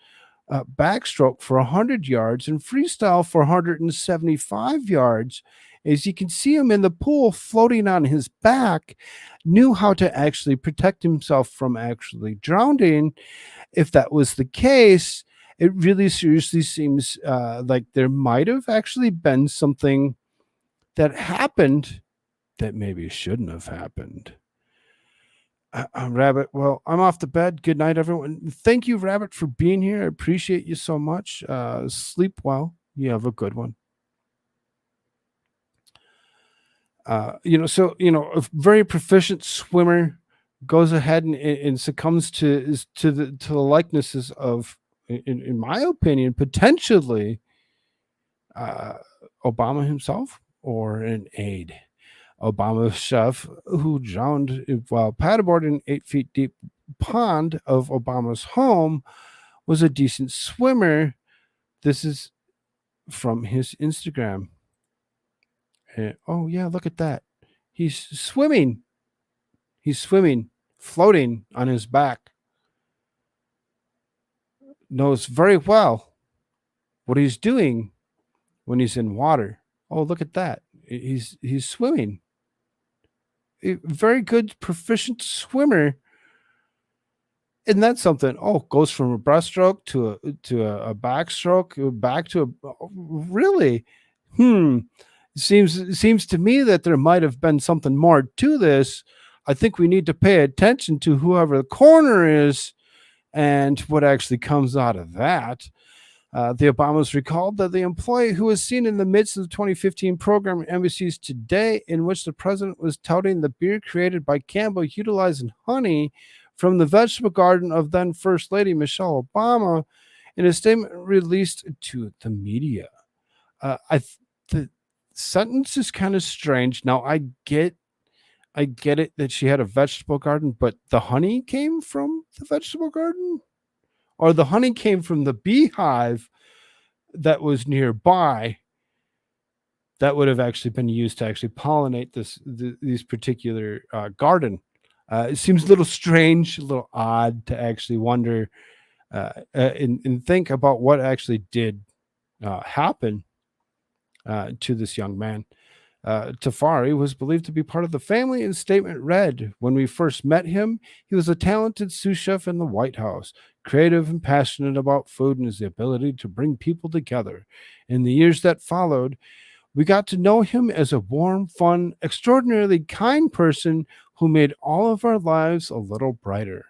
Backstroke for 100 yards. And freestyle for 175 yards. As you can see him in the pool floating on his back, knew how to actually protect himself from actually drowning. If that was the case, it really seriously seems like there might have actually been something that happened that maybe shouldn't have happened. Rabbit, well, I'm off to bed. Good night, everyone. Thank you, Rabbit, for being here. I appreciate you so much. Sleep well. You have a good one. A very proficient swimmer goes ahead and succumbs to the likenesses of, in my opinion, potentially Obama himself or an aide. Obama's chef, who drowned while paddleboarding in 8 feet deep pond of Obama's home, was a decent swimmer. This is from his Instagram. Oh yeah, look at that. He's swimming. Floating on his back. Knows very well what he's doing when he's in water. Oh, look at that. He's swimming. A very good, proficient swimmer. Isn't that something? Oh, goes from a breaststroke to a backstroke, back to a really. It seems to me that there might have been something more to this. I think we need to pay attention to whoever the coroner is and what actually comes out of that. The Obamas recalled that the employee who was seen in the midst of the 2015 program Embassies Today, in which the president was touting the beer created by Campbell utilizing honey from the vegetable garden of then First Lady Michelle Obama, in a statement released to the media. The sentence is kind of strange. Now, I get it that she had a vegetable garden, but the honey came from the vegetable garden? Or the honey came from the beehive that was nearby that would have actually been used to actually pollinate these particular garden. It seems a little strange, a little odd to actually wonder and think about what actually did happen to this young man. Tafari was believed to be part of the family, and statement read, "When we first met him, he was a talented sous chef in the White House, creative and passionate about food and his ability to bring people together. In the years that followed, we got to know him as a warm, fun, extraordinarily kind person who made all of our lives a little brighter.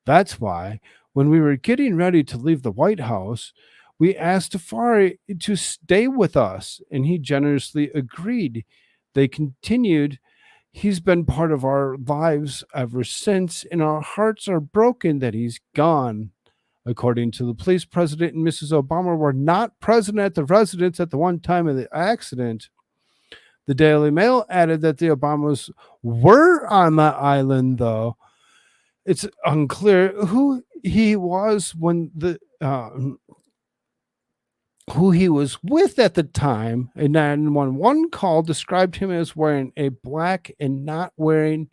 That's why, when we were getting ready to leave the White House, we asked Tafari to stay with us, and he generously agreed." They continued, "He's been part of our lives ever since, and our hearts are broken that he's gone. According to the police, President and Mrs. Obama were not present at the residence at the one time of the accident. The Daily Mail added that the Obamas were on the island, though. It's unclear who he was who he was with at the time. A 911 call described him as wearing a black and not wearing,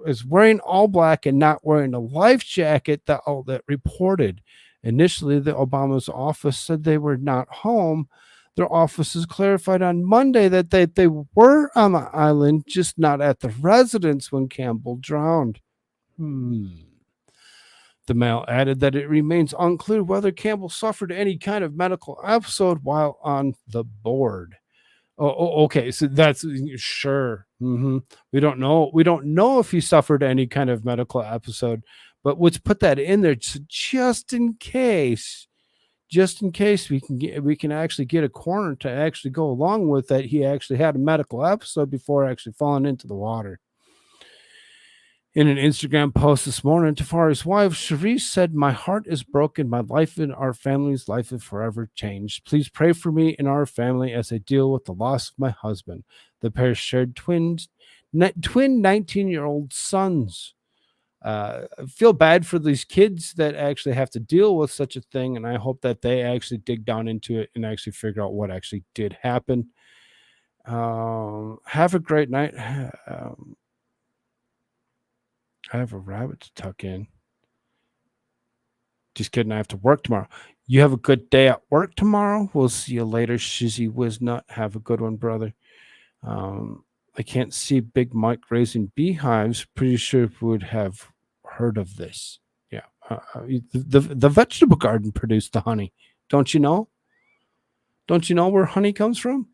as wearing all black and not wearing a life jacket. That reported. Initially, the Obama's office said they were not home. Their offices clarified on Monday that they were on the island, just not at the residence when Campbell drowned. The Mail added that it remains unclear whether Campbell suffered any kind of medical episode while on the board. Okay, so that's sure. We don't know. We don't know if he suffered any kind of medical episode, but let's put that in there just in case. Just in case we can actually get a coroner to actually go along with that he actually had a medical episode before actually falling into the water. In an Instagram post this morning, Tafari's wife, Cherise, said, "My heart is broken. My life and our family's life is forever changed. Please pray for me and our family as I deal with the loss of my husband." The pair shared twin 19-year-old sons. I feel bad for these kids that actually have to deal with such a thing, and I hope that they actually dig down into it and actually figure out what actually did happen. Have a great night. I have a rabbit to tuck in. Just kidding. I have to work tomorrow. You have a good day at work tomorrow. We'll see you later, Shizzy Wiznut. Have a good one, brother. I can't see Big Mike raising beehives. Pretty sure we would have heard of this. Yeah. The vegetable garden produced the honey. Don't you know? Don't you know where honey comes from?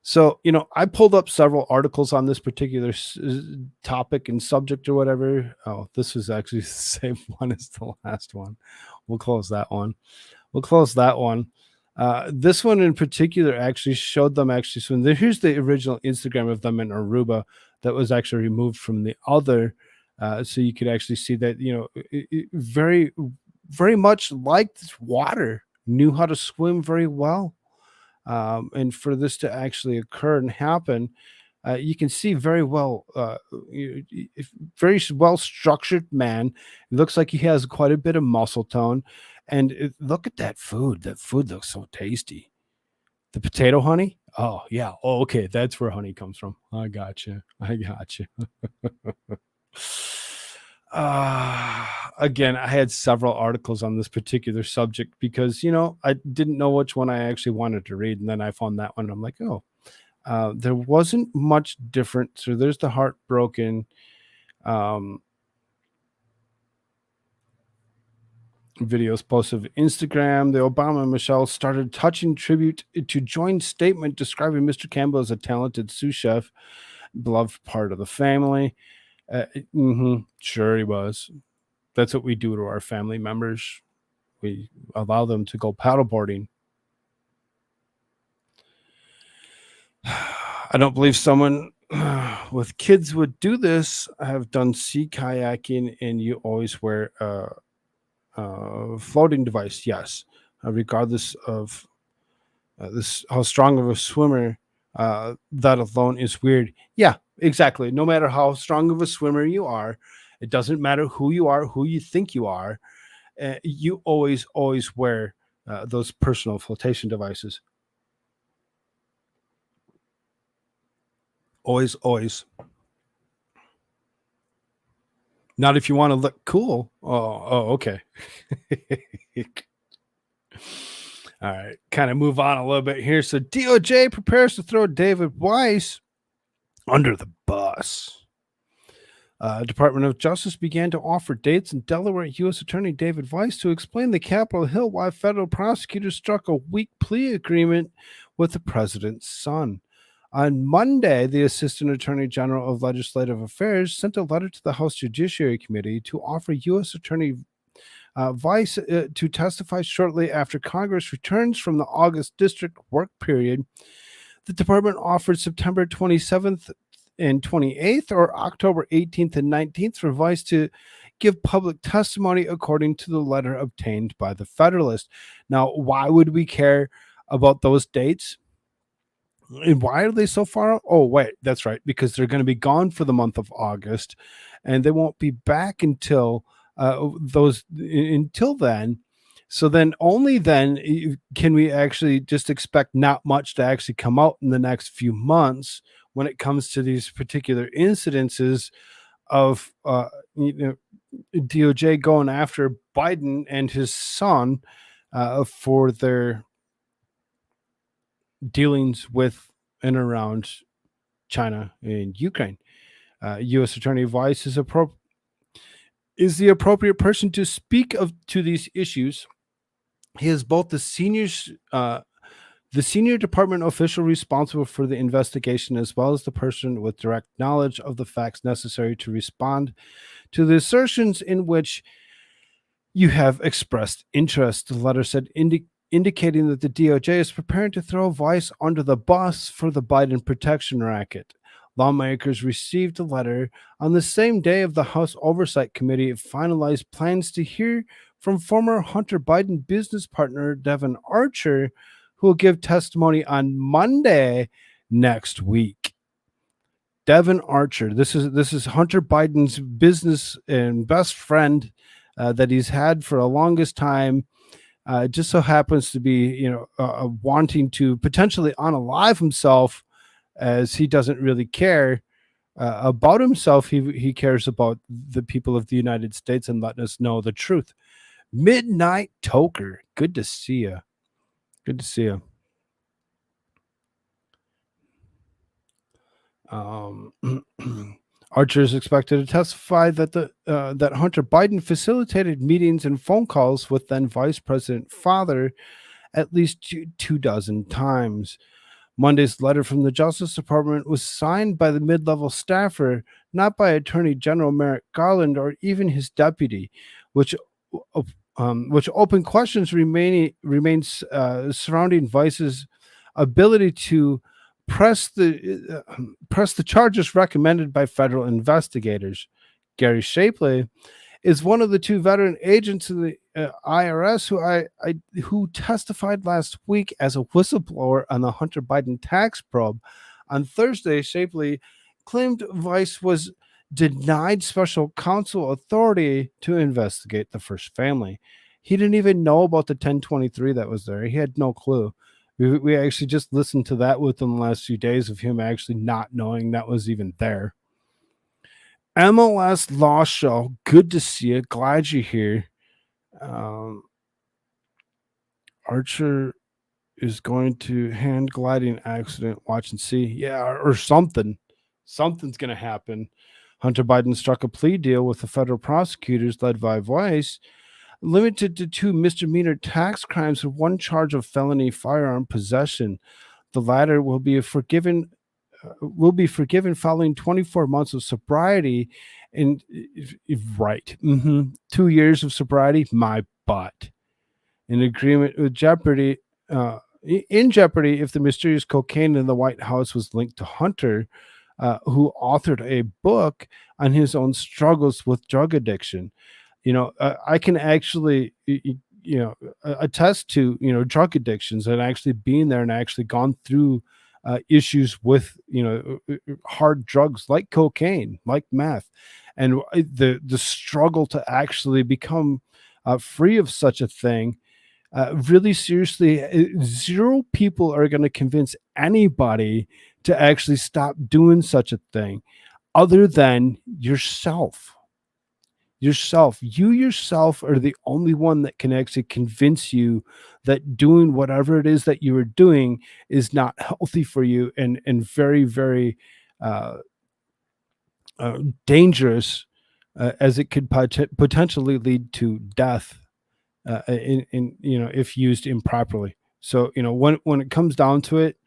So, I pulled up several articles on this particular topic and subject or whatever. Oh, this was actually the same one as the last one. We'll close that one. This one in particular actually showed them actually. So here's the original Instagram of them in Aruba that was actually removed from the other. So you could actually see that, it very, very much liked water, knew how to swim very well. And for this to actually occur and happen, you can see very well, very well structured man. It looks like he has quite a bit of muscle tone. And look at that food. That food looks so tasty. The potato honey? Oh, yeah. Oh, okay. That's where honey comes from. I got you. Again, I had several articles on this particular subject because, I didn't know which one I actually wanted to read. And then I found that one. And I'm like, oh, there wasn't much different. So there's the heartbroken videos posted of Instagram. The Obama and Michelle started touching tribute to joint statement describing Mr. Campbell as a talented sous chef, beloved part of the family. Sure he was. That's what we do to our family members. We allow them to go paddleboarding. I don't believe someone with kids would do this. I have done sea kayaking, and you always wear floating device. Yes, regardless of this, how strong of a swimmer, that alone is weird. Yeah, exactly. No matter how strong of a swimmer you are, it doesn't matter who you are, who you think you are. You always wear those personal flotation devices. Always. Not if you want to look cool. Oh, okay. All right, kind of move on a little bit here. So DOJ prepares to throw David Weiss under the bus. Department of Justice began to offer dates in Delaware U.S. Attorney David Weiss to explain the Capitol Hill why federal prosecutors struck a weak plea agreement with the president's son. On Monday, the Assistant Attorney General of Legislative Affairs sent a letter to the House Judiciary Committee to offer U.S. Attorney Weiss to testify shortly after Congress returns from the August district work period. The department offered September 27th and 28th or October 18th and 19th for Vice to give public testimony according to the letter obtained by the Federalist. Now, why would we care about those dates? And why are they so far? Oh, wait, that's right, because they're going to be gone for the month of August, and they won't be back until until then. So then, only then can we actually just expect not much to actually come out in the next few months when it comes to these particular incidences of DOJ going after Biden and his son for their dealings with and around China and Ukraine. U.S. Attorney Weiss is the appropriate person to speak to these issues. He is both the senior department official responsible for the investigation, as well as the person with direct knowledge of the facts necessary to respond to the assertions in which you have expressed interest. The letter said, indicating that the DOJ is preparing to throw Vice under the bus for the Biden protection racket. Lawmakers received the letter on the same day of the House Oversight Committee finalized plans to hear from former Hunter Biden business partner Devin Archer, who will give testimony on Monday next week. Devin Archer, this is Hunter Biden's business and best friend that he's had for the longest time. Just so happens to be, wanting to potentially unalive himself, as he doesn't really care about himself. He cares about the people of the United States and letting us know the truth. Midnight Toker, good to see you. Good to see you. Archer is expected to testify that that Hunter Biden facilitated meetings and phone calls with then Vice President father at least two dozen times. Monday's letter from the Justice Department was signed by the mid-level staffer, not by Attorney General Merrick Garland or even his deputy, which open questions remains surrounding Vice's ability to press the charges recommended by federal investigators. Gary Shapley is one of the two veteran agents in the IRS who testified last week as a whistleblower on the Hunter Biden tax probe. On Thursday, Shapley claimed Vice was denied special counsel authority to investigate the first family. He didn't even know about the 1023 that was there. He had no clue. We actually just listened to that with him the last few days of him actually not knowing that was even there. MLS Law Show, good to see you. Glad you're here. Archer is going to hand gliding accident. Watch and see. Yeah, or something. Something's going to happen. Hunter Biden struck a plea deal with the federal prosecutors led by Weiss, limited to 2 misdemeanor tax crimes and 1 charge of felony firearm possession. The latter will be forgiven following 24 months of sobriety. And right, 2 years of sobriety, my butt. In agreement with Jeopardy, in jeopardy if the mysterious cocaine in the White House was linked to Hunter, who authored a book on his own struggles with drug addiction. I can actually, attest to, drug addictions and actually being there and actually gone through issues with, hard drugs like cocaine, like meth, and the struggle to actually become free of such a thing. Really seriously, 0 people are going to convince anybody to actually stop doing such a thing other than yourself. You yourself are the only one that can actually convince you that doing whatever it is that you are doing is not healthy for you and very, very dangerous, as it could potentially lead to death if used improperly. So when it comes down to it,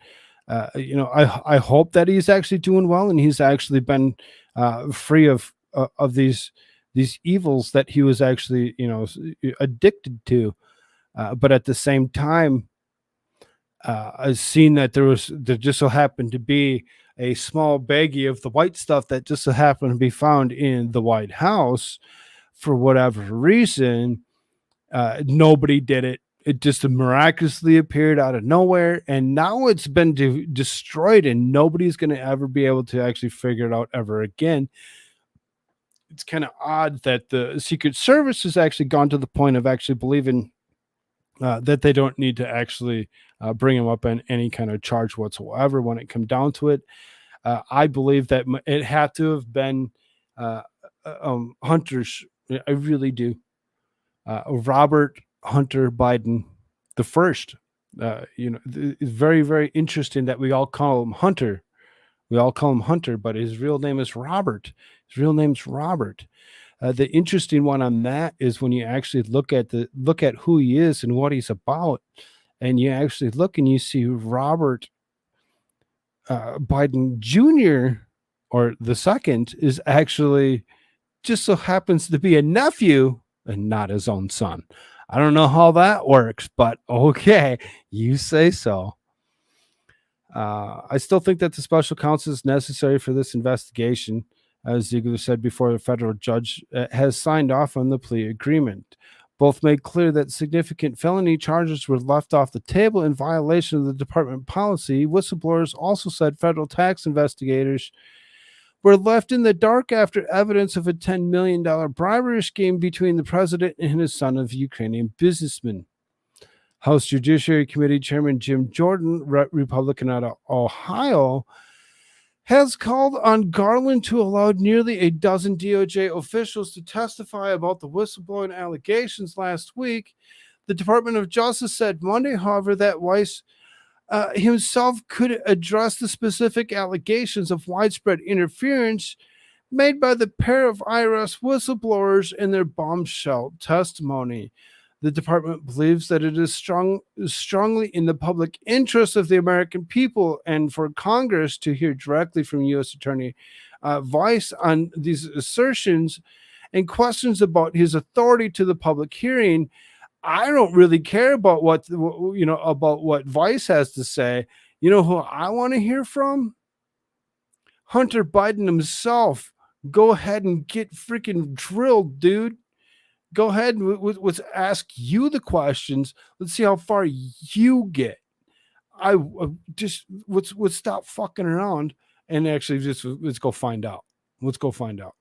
I hope that he's actually doing well and he's actually been free of these evils that he was actually addicted to, but at the same time, seen that there just so happened to be a small baggie of the white stuff that just so happened to be found in the White House for whatever reason. Nobody did it. It just miraculously appeared out of nowhere, and now it's been destroyed, and nobody's going to ever be able to actually figure it out ever again. It's kind of odd that the Secret Service has actually gone to the point of actually believing that they don't need to actually bring him up in any kind of charge whatsoever when it comes down to it. I believe that it had to have been Hunter's. I really do. Robert Hunter Biden the first. It's very, very interesting that we all call him Hunter. We all call him Hunter, but his real name is Robert. His real name's Robert. The interesting one on that is when you actually look at who he is and what he's about, and you actually look and you see Robert Biden Jr. or the second is actually just so happens to be a nephew and not his own son. I don't know how that works, but okay, you say so. I still think that the special counsel is necessary for this investigation. As Ziegler said before, the federal judge has signed off on the plea agreement. Both made clear that significant felony charges were left off the table in violation of the department policy. Whistleblowers also said federal tax investigators were left in the dark after evidence of a $10 million bribery scheme between the president and his son of Ukrainian businessman. House Judiciary Committee Chairman Jim Jordan, Republican out of Ohio, has called on Garland to allow nearly a dozen DOJ officials to testify about the whistleblowing allegations last week. The Department of Justice said Monday, however, that Weiss himself could address the specific allegations of widespread interference made by the pair of IRS whistleblowers in their bombshell testimony. The department believes that it is strongly in the public interest of the American people and for Congress to hear directly from U.S. Attorney Weiss on these assertions and questions about his authority to the public hearing. I don't really care about what Weiss has to say. You know who I want to hear from? Hunter Biden himself. Go ahead and get freaking drilled, dude. Go ahead and let's ask you the questions. Let's see how far you get. Just let's stop fucking around and actually just let's go find out. Let's go find out.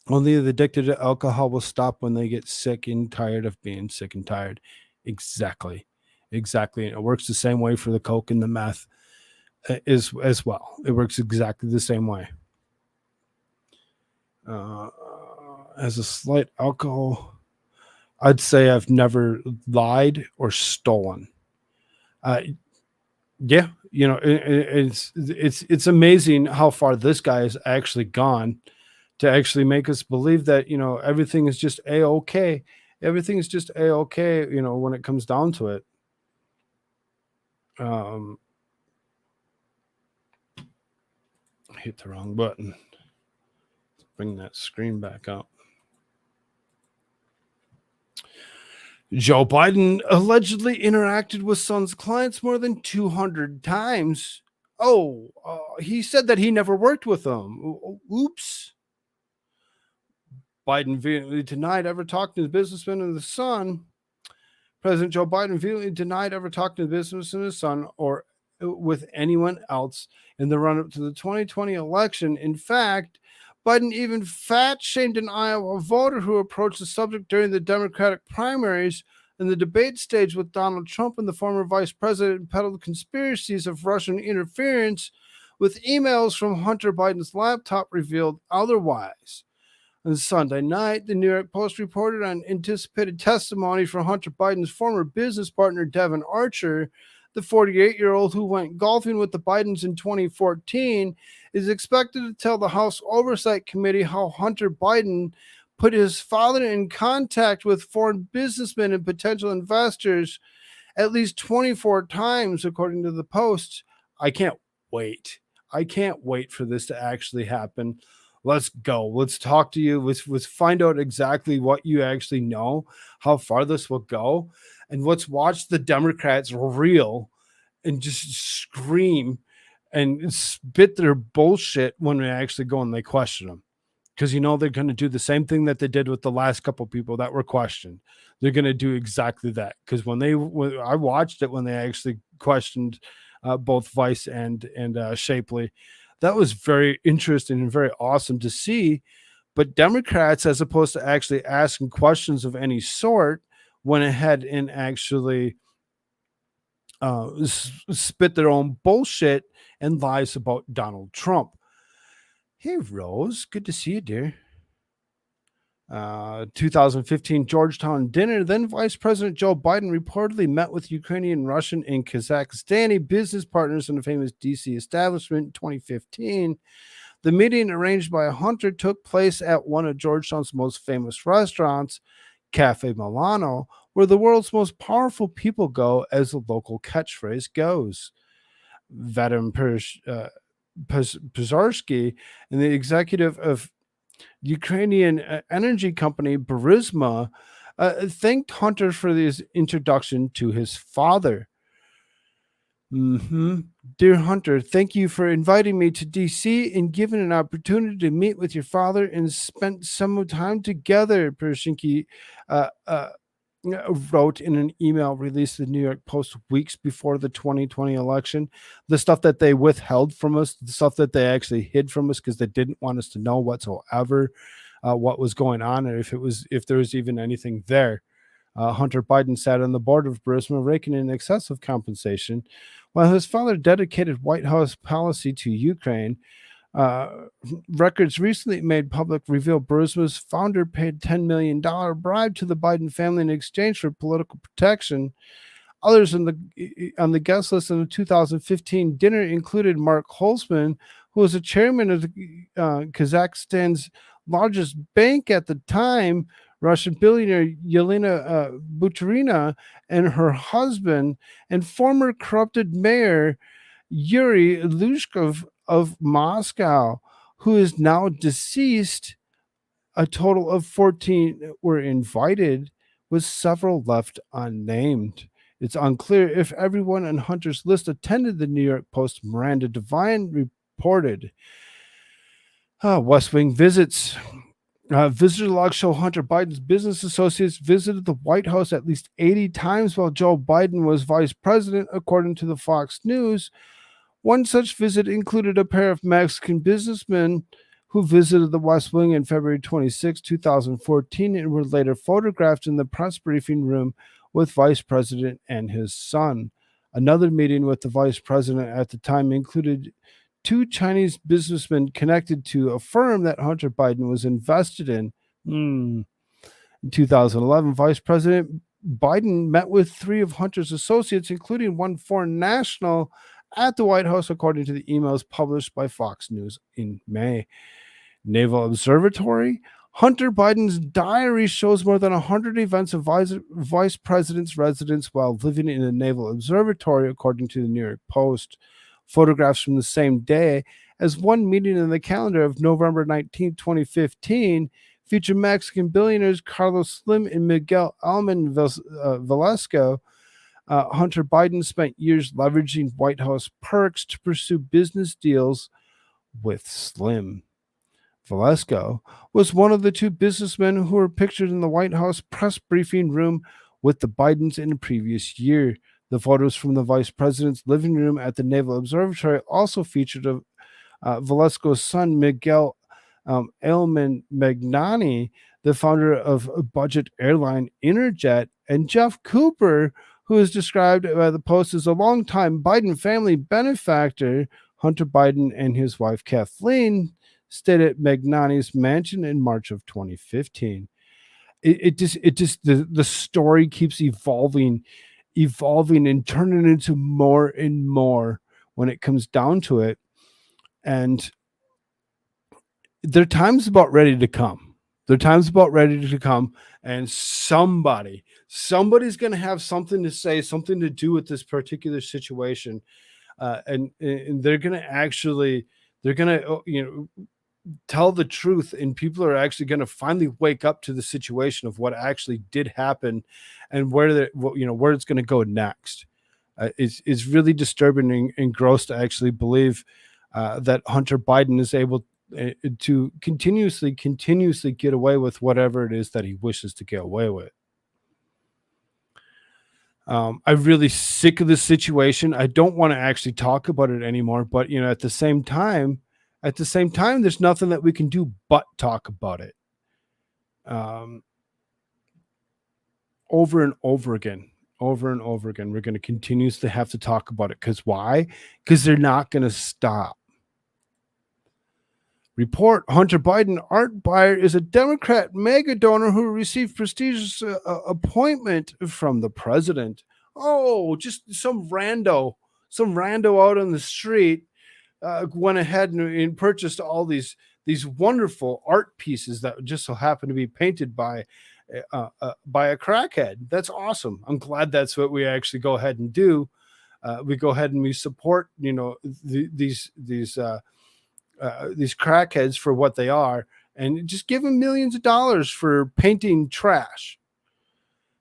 Only the addicted to alcohol will stop when they get sick and tired of being sick and tired. Exactly. And it works the same way for the coke and the meth as well. It works exactly the same way. As a slight alcohol, I'd say I've never lied or stolen. Yeah, it's amazing how far this guy has actually gone to actually make us believe that everything is just a-okay. Everything is just a-okay. When it comes down to it. I hit the wrong button. Let's bring that screen back up. Joe Biden allegedly interacted with son's clients more than 200 times. He said that he never worked with them. Oops. Biden vehemently denied ever talking to the businessman and the son. President Joe Biden vehemently denied ever talking to the businessman and his son or with anyone else in the run-up to the 2020 election. In fact, Biden even fat-shamed an Iowa voter who approached the subject during the Democratic primaries and the debate stage with Donald Trump and the former vice president peddled conspiracies of Russian interference with emails from Hunter Biden's laptop revealed otherwise. On Sunday night, the New York Post reported on anticipated testimony from Hunter Biden's former business partner, Devin Archer. The 48-year-old who went golfing with the Bidens in 2014 is expected to tell the House Oversight Committee how Hunter Biden put his father in contact with foreign businessmen and potential investors at least 24 times, according to the Post. I can't wait. I can't wait for this to actually happen. Let's go. Let's talk to you. Let's find out exactly what you actually know, how far this will go. and let's watch the Democrats reel and just scream and spit their bullshit when they actually go and they question them. Because they're going to do the same thing that they did with the last couple people that were questioned. They're going to do exactly that. Because when I watched it when they actually questioned both Vice and Shapley, that was very interesting and very awesome to see. But Democrats, as opposed to actually asking questions of any sort, went ahead and actually spit their own bullshit and lies about Donald Trump. Hey, Rose, good to see you, dear. 2015 Georgetown dinner. Then Vice President Joe Biden reportedly met with Ukrainian, Russian, and Kazakhstani business partners in a famous DC establishment in 2015. The meeting, arranged by Hunter, took place at one of Georgetown's most famous restaurants, Cafe Milano, where the world's most powerful people go, as the local catchphrase goes. Vadim Pizarski, and the executive of Ukrainian energy company Burisma, thanked Hunter for his introduction to his father. Dear Hunter, thank you for inviting me to DC and giving an opportunity to meet with your father and spent some time together, Pershinki wrote in an email released to the New York Post weeks before the 2020 election. The stuff that they withheld from us, the stuff that they actually hid from us because they didn't want us to know whatsoever what was going on, or if there was even anything there. Hunter Biden sat on the board of Burisma, raking in excessive compensation, while his father dedicated White House policy to Ukraine. Records recently made public reveal Burisma's founder paid $10 million bribe to the Biden family in exchange for political protection. Others on the guest list in the 2015 dinner included Mark Holzman, who was the chairman of Kazakhstan's largest bank at the time, Russian billionaire Yelena Buturina, and her husband, and former corrupted mayor Yuri Lushkov of Moscow, who is now deceased. A total of 14 were invited, with several left unnamed. It's unclear if everyone on Hunter's list attended, the New York Post Miranda Devine reported. West Wing visits. Visitor logs show Hunter Biden's business associates visited the White House at least 80 times while Joe Biden was vice president, according to the Fox News. One such visit included a pair of Mexican businessmen who visited the West Wing in February 26, 2014, and were later photographed in the press briefing room with Vice President and his son. Another meeting with the Vice President at the time included two Chinese businessmen connected to a firm that Hunter Biden was invested in. In 2011, Vice President Biden met with three of Hunter's associates, including one foreign national, at the White House, according to the emails published by Fox News in May. Naval Observatory. Hunter Biden's diary shows more than 100 events of Vice President's residence while living in a naval observatory, according to the New York Post. Photographs from the same day as one meeting in the calendar of November 19, 2015, feature Mexican billionaires Carlos Slim and Miguel Alman Velasco. Hunter Biden spent years leveraging White House perks to pursue business deals with Slim. Velasco was one of the two businessmen who were pictured in the White House press briefing room with the Bidens in the previous year. The photos from the vice president's living room at the Naval Observatory also featured Velasco's son, Miguel Ailman Magnani, the founder of a budget airline Interjet, and Jeff Cooper, who is described by the Post as a longtime Biden family benefactor. Hunter Biden and his wife Kathleen stayed at Magnani's mansion in March of 2015. The story keeps evolving and turning into more and more when it comes down to it. And their time's about ready to come. And somebody's going to have something to say, something to do with this particular situation. And they're going to tell the truth, and people are actually going to finally wake up to the situation of what actually did happen and where it's going to go next. It's really disturbing and gross to actually believe that Hunter Biden is able to continuously get away with whatever it is that he wishes to get away with. I'm really sick of this situation. I don't want to actually talk about it anymore, but at the same time, there's nothing that we can do but talk about it. Over and over again, we're going to continuously have to talk about it. Because why? Because they're not going to stop. Report: Hunter Biden art buyer is a Democrat mega donor who received prestigious appointment from the president. Oh, just some rando out on the street went ahead and purchased all these wonderful art pieces that just so happen to be painted by a crackhead. That's awesome. I'm glad that's what we actually go ahead and do. We go ahead and we support these crackheads for what they are, and just give them millions of dollars for painting trash.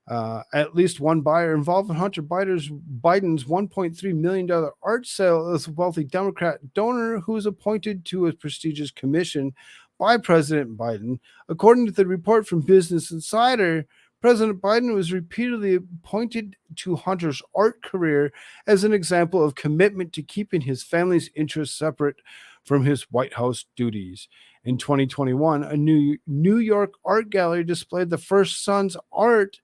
At least one buyer involved in Hunter Biden's $1.3 million art sale is a wealthy Democrat donor who was appointed to a prestigious commission by President Biden. According to the report from Business Insider, President Biden was repeatedly pointed to Hunter's art career as an example of commitment to keeping his family's interests separate from his White House duties. In 2021, a New York art gallery displayed the first son's art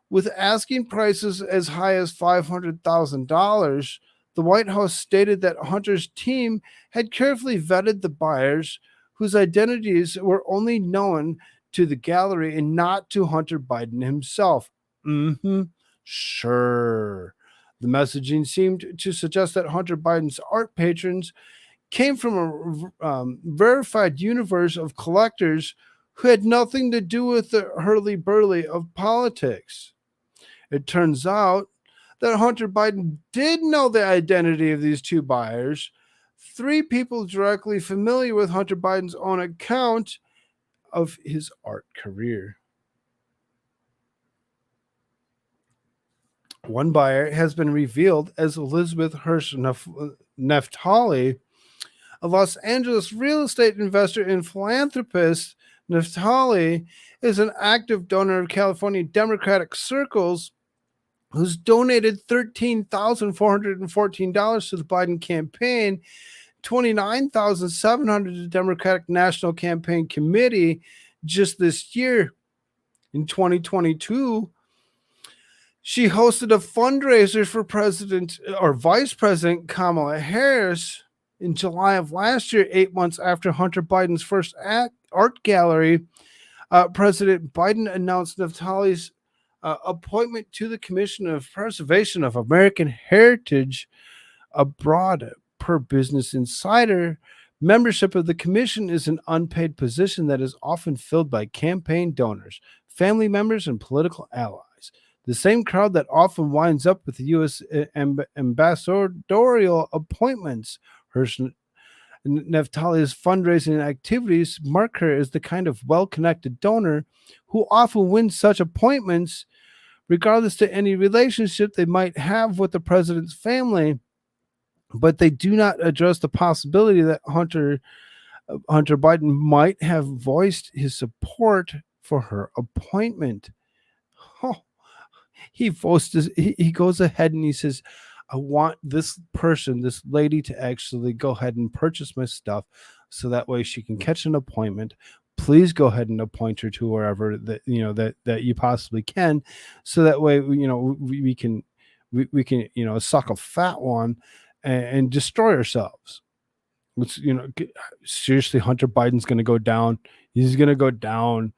with asking prices as high as $500,000. The White House stated that Hunter's team had carefully vetted the buyers whose identities were only known to the gallery and not to Hunter Biden himself. Sure. The messaging seemed to suggest that Hunter Biden's art patrons came from a verified universe of collectors who had nothing to do with the hurly-burly of politics. It turns out that Hunter Biden did know the identity of these two buyers, three people directly familiar with Hunter Biden's own account of his art career. One buyer has been revealed as Elizabeth Hirsch Naftali, a Los Angeles real estate investor and philanthropist. Naftali is an active donor of California Democratic circles who's donated $13,414 to the Biden campaign, $29,700 to the Democratic National Campaign Committee just this year. In 2022, she hosted a fundraiser for Vice President Kamala Harris in July of last year, 8 months after Hunter Biden's first art gallery. President Biden announced Naftali's appointment to the Commission of Preservation of American Heritage abroad. Per Business Insider, membership of the commission is an unpaid position that is often filled by campaign donors, family members, and political allies. The same crowd that often winds up with the U.S. ambassadorial appointments. Naftali's fundraising activities mark her as the kind of well-connected donor who often wins such appointments, regardless to any relationship they might have with the president's family. But they do not address the possibility that Hunter Biden might have voiced his support for her appointment. Oh, he goes ahead and he says, I want this lady to actually go ahead and purchase my stuff so that way she can catch an appointment. Please go ahead and appoint her to wherever that you possibly can, so that way we can suck a fat one and destroy ourselves. Seriously, Hunter Biden's going to go down. He's going to go down,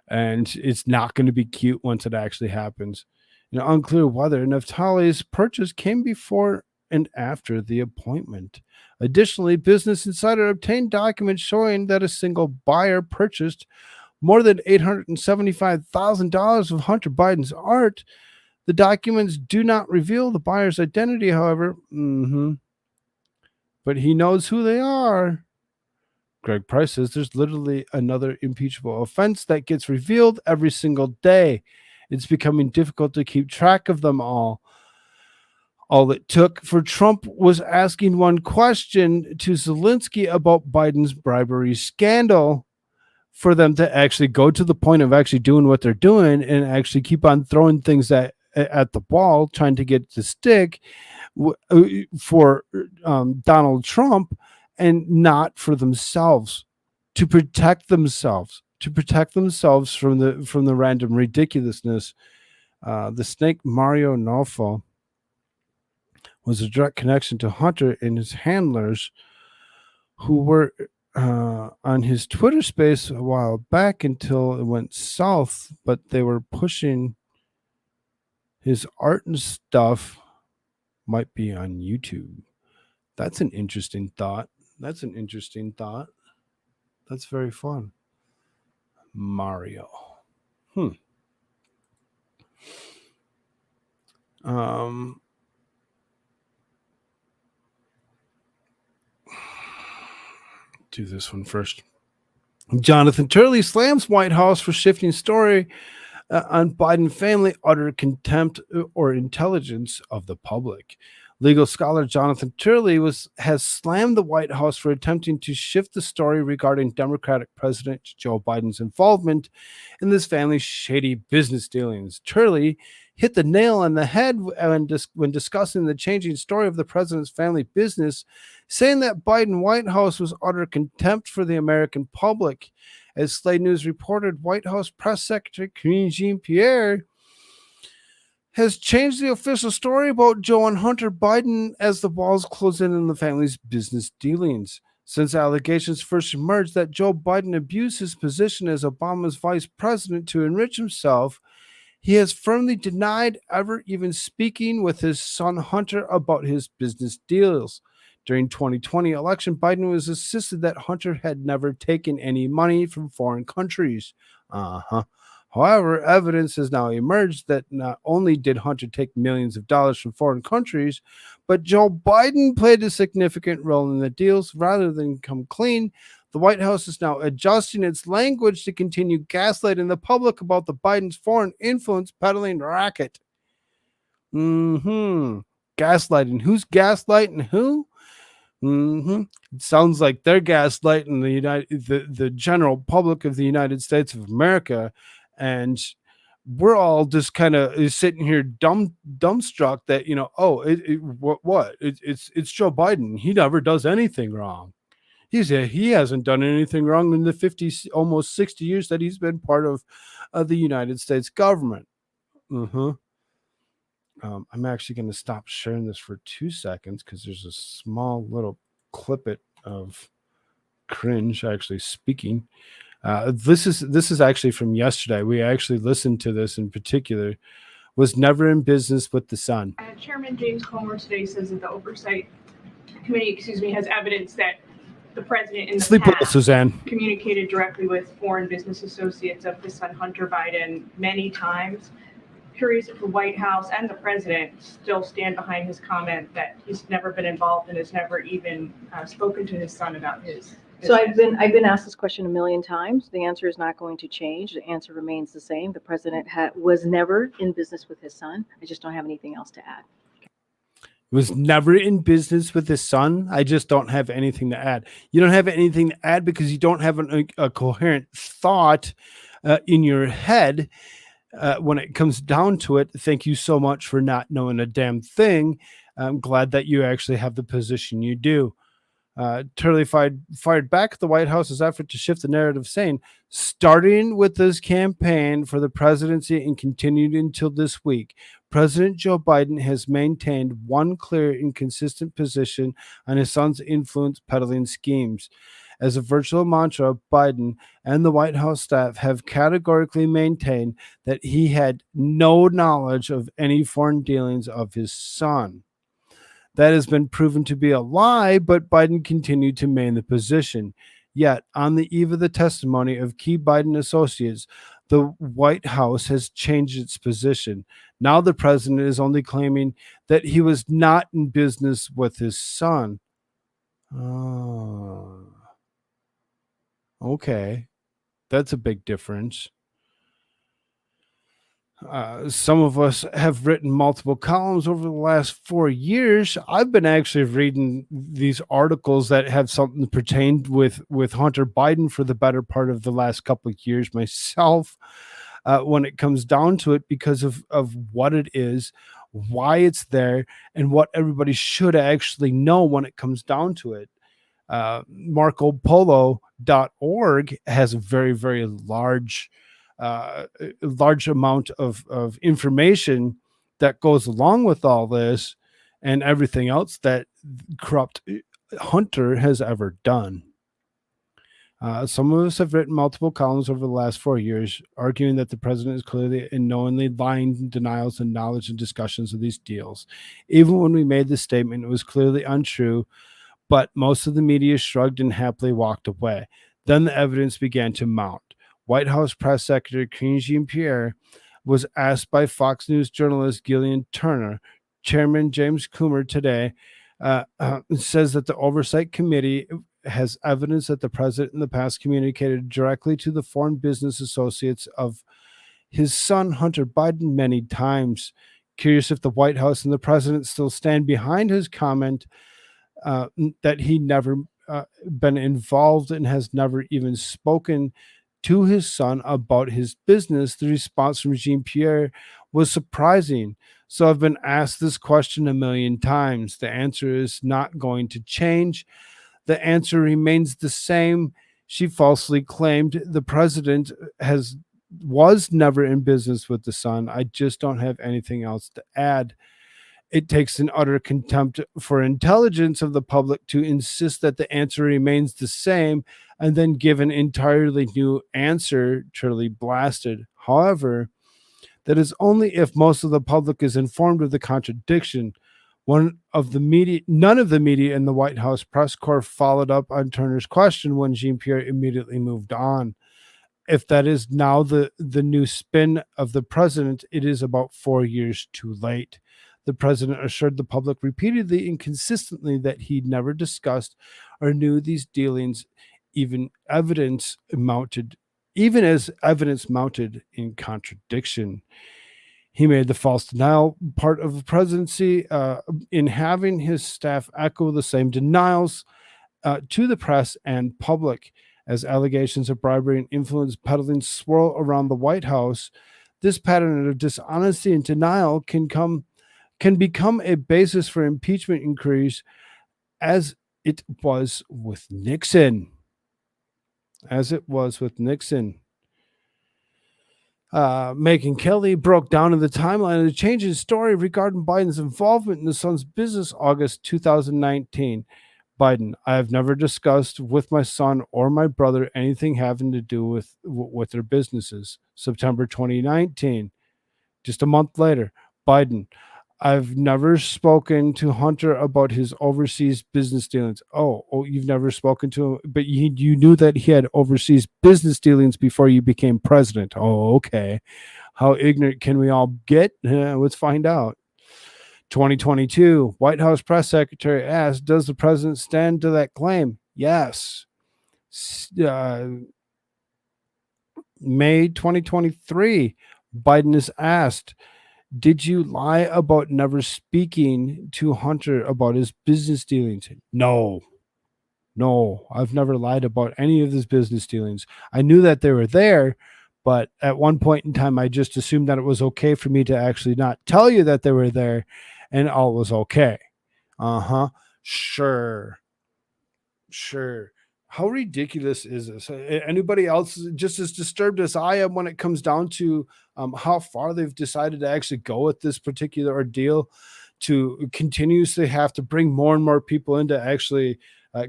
and it's not going to be cute once it actually happens. Unclear whether Naftali's purchase came before and after the appointment. Additionally, Business Insider obtained documents showing that a single buyer purchased more than $875,000 of Hunter Biden's art. The documents do not reveal the buyer's identity, however. But he knows who they are. Greg Price says there's literally another impeachable offense that gets revealed every single day. It's becoming difficult to keep track of them all. All it took for Trump was asking one question to Zelensky about Biden's bribery scandal for them to actually go to the point of actually doing what they're doing and actually keep on throwing things at the wall, trying to get it to stick for Donald Trump and not for themselves, to protect themselves from the random ridiculousness. The snake Mario Nofo was a direct connection to Hunter and his handlers, who were on his Twitter space a while back until it went south, but they were pushing his art and stuff. Might be on YouTube. That's an interesting thought. That's very fun. Mario. Do this one first. Jonathan Turley slams White House for shifting story on Biden family, utter contempt or intelligence of the public. Legal scholar Jonathan Turley has slammed the White House for attempting to shift the story regarding Democratic President Joe Biden's involvement in this family's shady business dealings. Turley hit the nail on the head when discussing the changing story of the president's family business, saying that Biden White House was utter contempt for the American public. As Slate News reported, White House Press Secretary Karine Jean-Pierre has changed the official story about Joe and Hunter Biden as the walls close in on the family's business dealings. Since allegations first emerged that Joe Biden abused his position as Obama's vice president to enrich himself, he has firmly denied ever even speaking with his son Hunter about his business deals. During 2020 election, Biden was insisted that Hunter had never taken any money from foreign countries. However, evidence has now emerged that not only did Hunter take millions of dollars from foreign countries, but Joe Biden played a significant role in the deals. Rather than come clean, the White House is now adjusting its language to continue gaslighting the public about the Biden's foreign influence peddling racket. Gaslighting. Who's gaslighting who? It sounds like they're gaslighting the general public of the United States of America, and we're all just kind of sitting here dumbstruck that it's Joe Biden. He never does anything wrong. He hasn't done anything wrong in the 50, almost 60 years that he's been part of the United States government. I'm actually going to stop sharing this for 2 seconds because there's a small little clippet of cringe actually speaking. This is actually from yesterday. We actually listened to this in particular. Was never in business with the sun. Chairman James Comer today says that the Oversight Committee, has evidence that the president in the past Suzanne communicated directly with foreign business associates of his son Hunter Biden many times. Curious if the White House and the president still stand behind his comment that he's never been involved and has never even spoken to his son about his business. So I've been asked this question a million times. The answer is not going to change. The answer remains the same. The president was never in business with his son. I just don't have anything else to add. Was never in business with his son. I just don't have anything to add. You don't have anything to add because you don't have a coherent thought in your head. When it comes down to it, thank you so much for not knowing a damn thing. I'm glad that you actually have the position you do. Turley fired back at the White House's effort to shift the narrative, saying, starting with this campaign for the presidency and continued until this week, President Joe Biden has maintained one clear and consistent position on his son's influence peddling schemes. As a virtual mantra, Biden and the White House staff have categorically maintained that he had no knowledge of any foreign dealings of his son. That has been proven to be a lie, but Biden continued to maintain the position. Yet, on the eve of the testimony of key Biden associates, the White House has changed its position. Now the president is only claiming that he was not in business with his son. Okay, that's a big difference. Some of us have written multiple columns over the last 4 years. I've been actually reading these articles that have something pertained with Hunter Biden for the better part of the last couple of years myself. When it comes down to it, because of what it is, why it's there, and what everybody should actually know when it comes down to it. MarcoPolo.org has a very, very large amount of information that goes along with all this and everything else that corrupt Hunter has ever done. Some of us have written multiple columns over the last 4 years, arguing that the president is clearly and knowingly lying, denials, and knowledge and discussions of these deals. Even when we made this statement, it was clearly untrue, but most of the media shrugged and happily walked away. Then the evidence began to mount. White House Press Secretary Karine Jean-Pierre was asked by Fox News journalist Gillian Turner. Chairman James Coomer today says that the Oversight Committee has evidence that the president in the past communicated directly to the foreign business associates of his son, Hunter Biden, many times. Curious if the White House and the president still stand behind his comment that he never been involved and has never even spoken to his son about his business. The response from Jean Pierre was surprising. So I've been asked this question a million times. The answer is not going to change. The answer remains the same. She falsely claimed the president was never in business with the son. I just don't have anything else to add. It takes an utter contempt for intelligence of the public to insist that the answer remains the same and then give an entirely new answer, truly blasted. However, that is only if most of the public is informed of the contradiction. None of the media in the White House press corps followed up on Turner's question when Jean-Pierre immediately moved on. If that is now the new spin of the president, it is about 4 years too late. The president assured the public repeatedly and consistently that he never discussed or knew these dealings, even as evidence mounted in contradiction. He made the false denial part of the presidency in having his staff echo the same denials to the press and public. As allegations of bribery and influence peddling swirl around the White House, this pattern of dishonesty and denial can become a basis for impeachment inquiries, as it was with Nixon. Megyn Kelly broke down in the timeline of the change in story regarding Biden's involvement in the son's business August 2019. Biden, I have never discussed with my son or my brother anything having to do with their businesses. September 2019, just a month later. Biden, I've never spoken to Hunter about his overseas business dealings. Oh, you've never spoken to him, but you knew that he had overseas business dealings before you became president. Oh, okay. How ignorant can we all get? Let's find out. 2022, White House press secretary asked, does the president stand to that claim? Yes. May 2023, Biden is asked, did you lie about never speaking to Hunter about his business dealings? No, I've never lied about any of his business dealings. I knew that they were there, but at one point in time, I just assumed that it was okay for me to actually not tell you that they were there, and all was okay. Sure. How ridiculous is this? Anybody else just as disturbed as I am when it comes down to how far they've decided to actually go with this particular ordeal, to continuously have to bring more and more people in to actually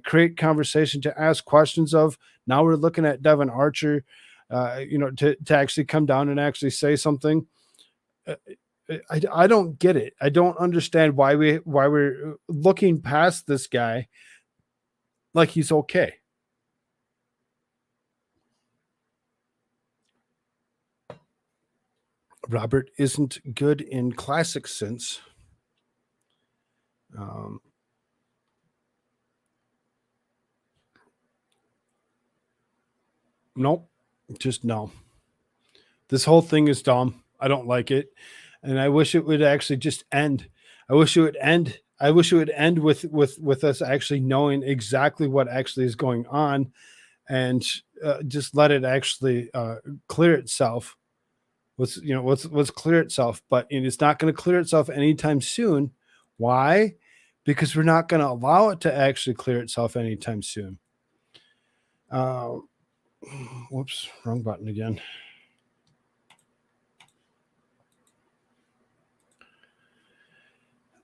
create conversation, to ask questions of. Now we're looking at Devin Archer, to actually come down and actually say something. I don't get it. I don't understand why we're looking past this guy like he's okay. Robert isn't good in classic sense. Nope. Just no. This whole thing is dumb. I don't like it. And I wish it would actually just end. I wish it would end. I wish it would end with us actually knowing exactly what actually is going on, and just let it actually clear itself. Let's clear itself, but it's not going to clear itself anytime soon. Why? Because we're not going to allow it to actually clear itself anytime soon. Whoops, wrong button again.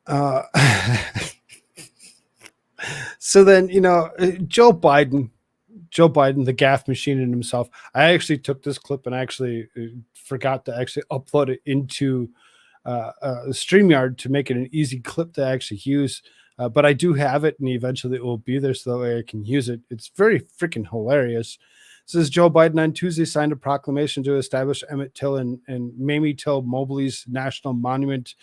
Uh, so then, Joe Biden, the gaff machine in himself. I actually took this clip and actually forgot to actually upload it into StreamYard to make it an easy clip to actually use. But I do have it, and eventually it will be there so that way I can use it. It's very freaking hilarious. It says Joe Biden on Tuesday signed a proclamation to establish Emmett Till and Mamie Till Mobley's National Monument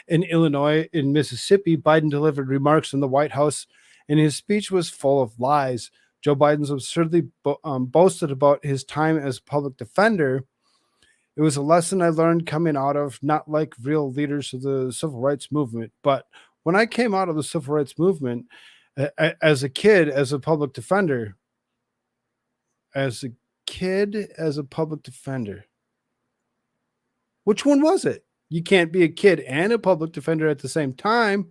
in Illinois. In Mississippi, Biden delivered remarks in the White House, and his speech was full of lies. Joe Biden's absurdly boasted about his time as a public defender. It was a lesson I learned coming out of not like real leaders of the civil rights movement, but when I came out of the civil rights movement as a kid, as a public defender, as a public defender. Which one was it? You can't be a kid and a public defender at the same time.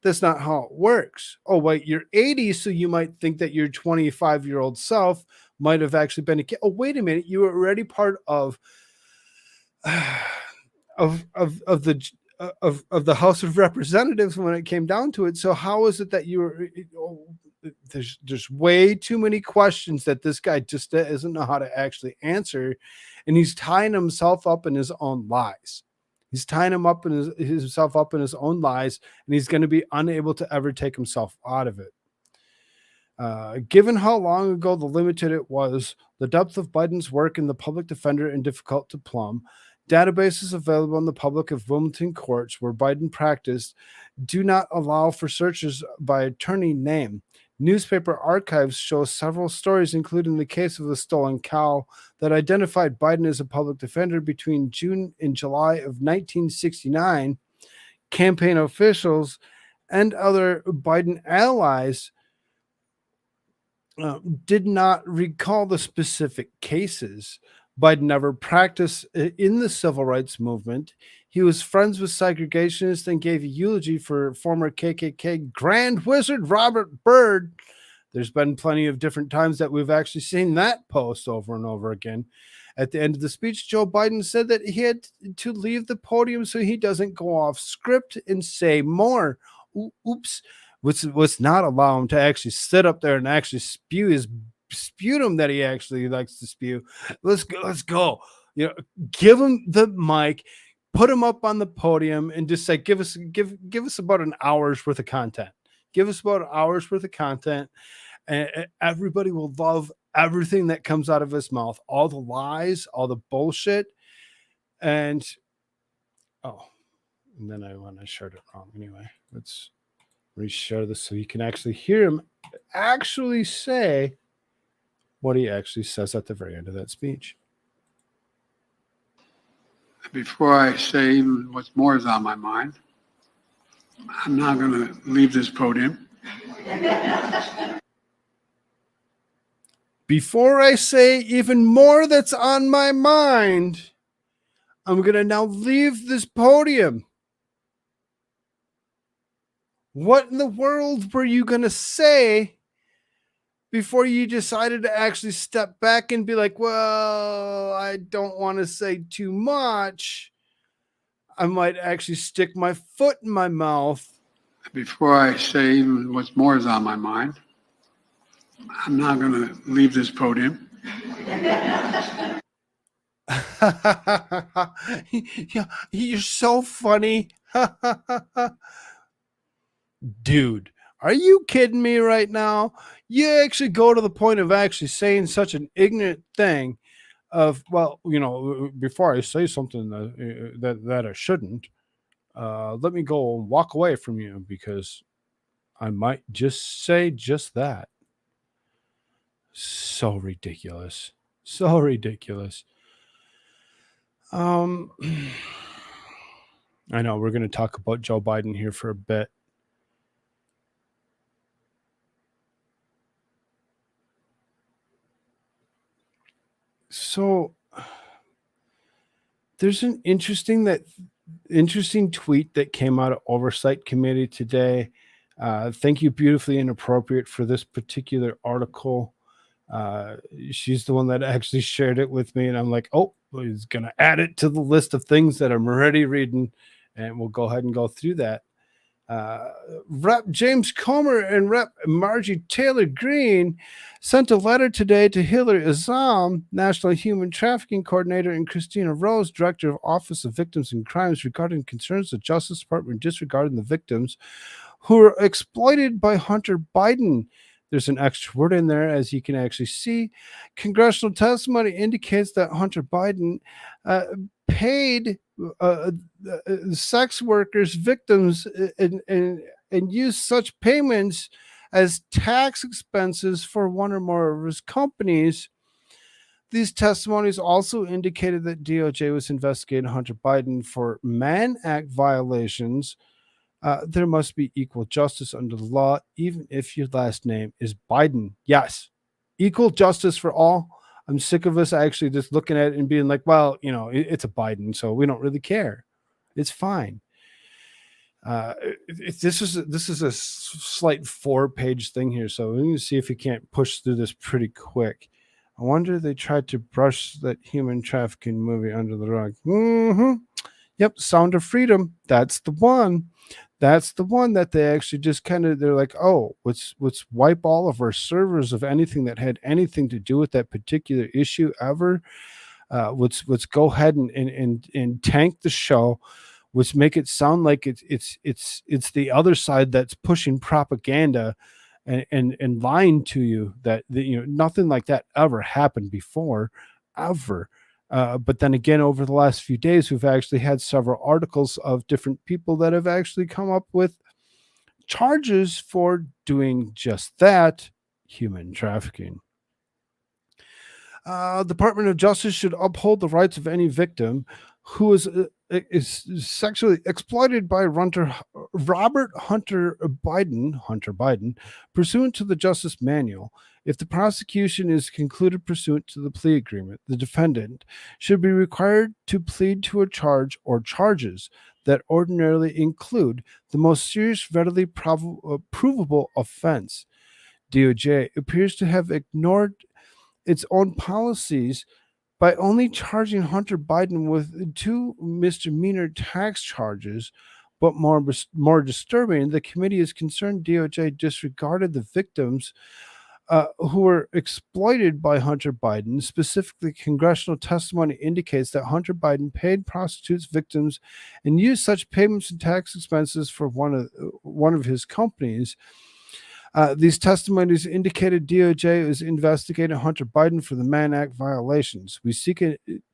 That's not how it works. Oh, wait, you're 80, so you might think that your 25-year-old self might have actually been a kid. Oh, wait a minute, you were already part of the House of Representatives when it came down to it. So how is it that you were? There's way too many questions that this guy just doesn't know how to actually answer, and he's tying himself up in his own lies. He's tying himself up in his own lies, and he's going to be unable to ever take himself out of it. Given how long ago the limited it was, the depth of Biden's work in the public defender and difficult to plumb, databases available in the public of Wilmington courts where Biden practiced do not allow for searches by attorney name. Newspaper archives show several stories, including the case of the stolen cow, that identified Biden as a public defender between June and July of 1969. Campaign officials and other Biden allies did not recall the specific cases. Biden never practiced in the civil rights movement. He was friends with segregationists and gave a eulogy for former KKK Grand Wizard Robert Byrd. There's been plenty of different times that we've actually seen that post over and over again. At the end of the speech, Joe Biden said that he had to leave the podium so he doesn't go off script and say more. Oops. Let's not allow him to actually sit up there and actually spew his sputum that he actually likes to spew. Let's go. Give him the mic, put him up on the podium, and just say, give us about an hour's worth of content. Give us about an hour's worth of content, and everybody will love everything that comes out of his mouth, all the lies, all the bullshit, and then I want to share it wrong anyway. Let's reshare this so you can actually hear him actually say what he actually says at the very end of that speech. Before I say even what more is on my mind, I'm not going to leave this podium. Before I say even more that's on my mind, I'm going to now leave this podium. What in the world were you going to say before you decided to actually step back and be like, well, I don't want to say too much. I might actually stick my foot in my mouth. Before I say even what more is on my mind, I'm not going to leave this podium. You're so funny. Dude, are you kidding me right now? You actually go to the point of actually saying such an ignorant thing of, well, before I say something that I shouldn't, let me go and walk away from you because I might just say just that. So ridiculous. So ridiculous. I know we're going to talk about Joe Biden here for a bit. So there's an interesting tweet that came out of Oversight Committee today. Thank you, Beautifully Inappropriate, for this particular article. She's the one that actually shared it with me, and I'm like, oh, he's gonna add it to the list of things that I'm already reading, and we'll go ahead and go through that. Rep James Comer and Rep Margie Taylor Greene sent a letter today to Hillary Azam, National Human Trafficking Coordinator, and Christina Rose, Director of Office of Victims and Crimes, regarding concerns the Justice Department disregarding the victims who were exploited by Hunter Biden. There's an extra word in there, as you can actually see. Congressional testimony indicates that Hunter Biden paid sex workers, victims, and used such payments as tax expenses for one or more of his companies. These testimonies also indicated that DOJ was investigating Hunter Biden for Mann Act violations. There must be equal justice under the law, even if your last name is Biden. Yes, equal justice for all. I'm sick of us actually just looking at it and being like, well, it's a Biden, so we don't really care. It's fine. This is a slight 4-page thing here, so we're going to see if we can't push through this pretty quick. I wonder they tried to brush that human trafficking movie under the rug. Yep, Sound of Freedom. That's the one. That's the one that they actually just they're like, oh, let's wipe all of our servers of anything that had anything to do with that particular issue ever. Let's go ahead and tank the show. Let's make it sound like it's the other side that's pushing propaganda and lying to you that nothing like that ever happened before, ever. But then again, over the last few days, we've actually had several articles of different people that have actually come up with charges for doing just that, human trafficking. Department of Justice should uphold the rights of any victim who is sexually exploited by Robert Hunter Biden, pursuant to the Justice Manual. If the prosecution is concluded pursuant to the plea agreement, the defendant should be required to plead to a charge or charges that ordinarily include the most serious, readily provable offense. DOJ appears to have ignored its own policies by only charging Hunter Biden with 2 misdemeanor tax charges. But more disturbing, the committee is concerned DOJ disregarded the victims who were exploited by Hunter Biden. Specifically, congressional testimony indicates that Hunter Biden paid prostitutes, victims, and used such payments and tax expenses for one of his companies. These testimonies indicated DOJ is investigating Hunter Biden for the Mann Act violations. We seek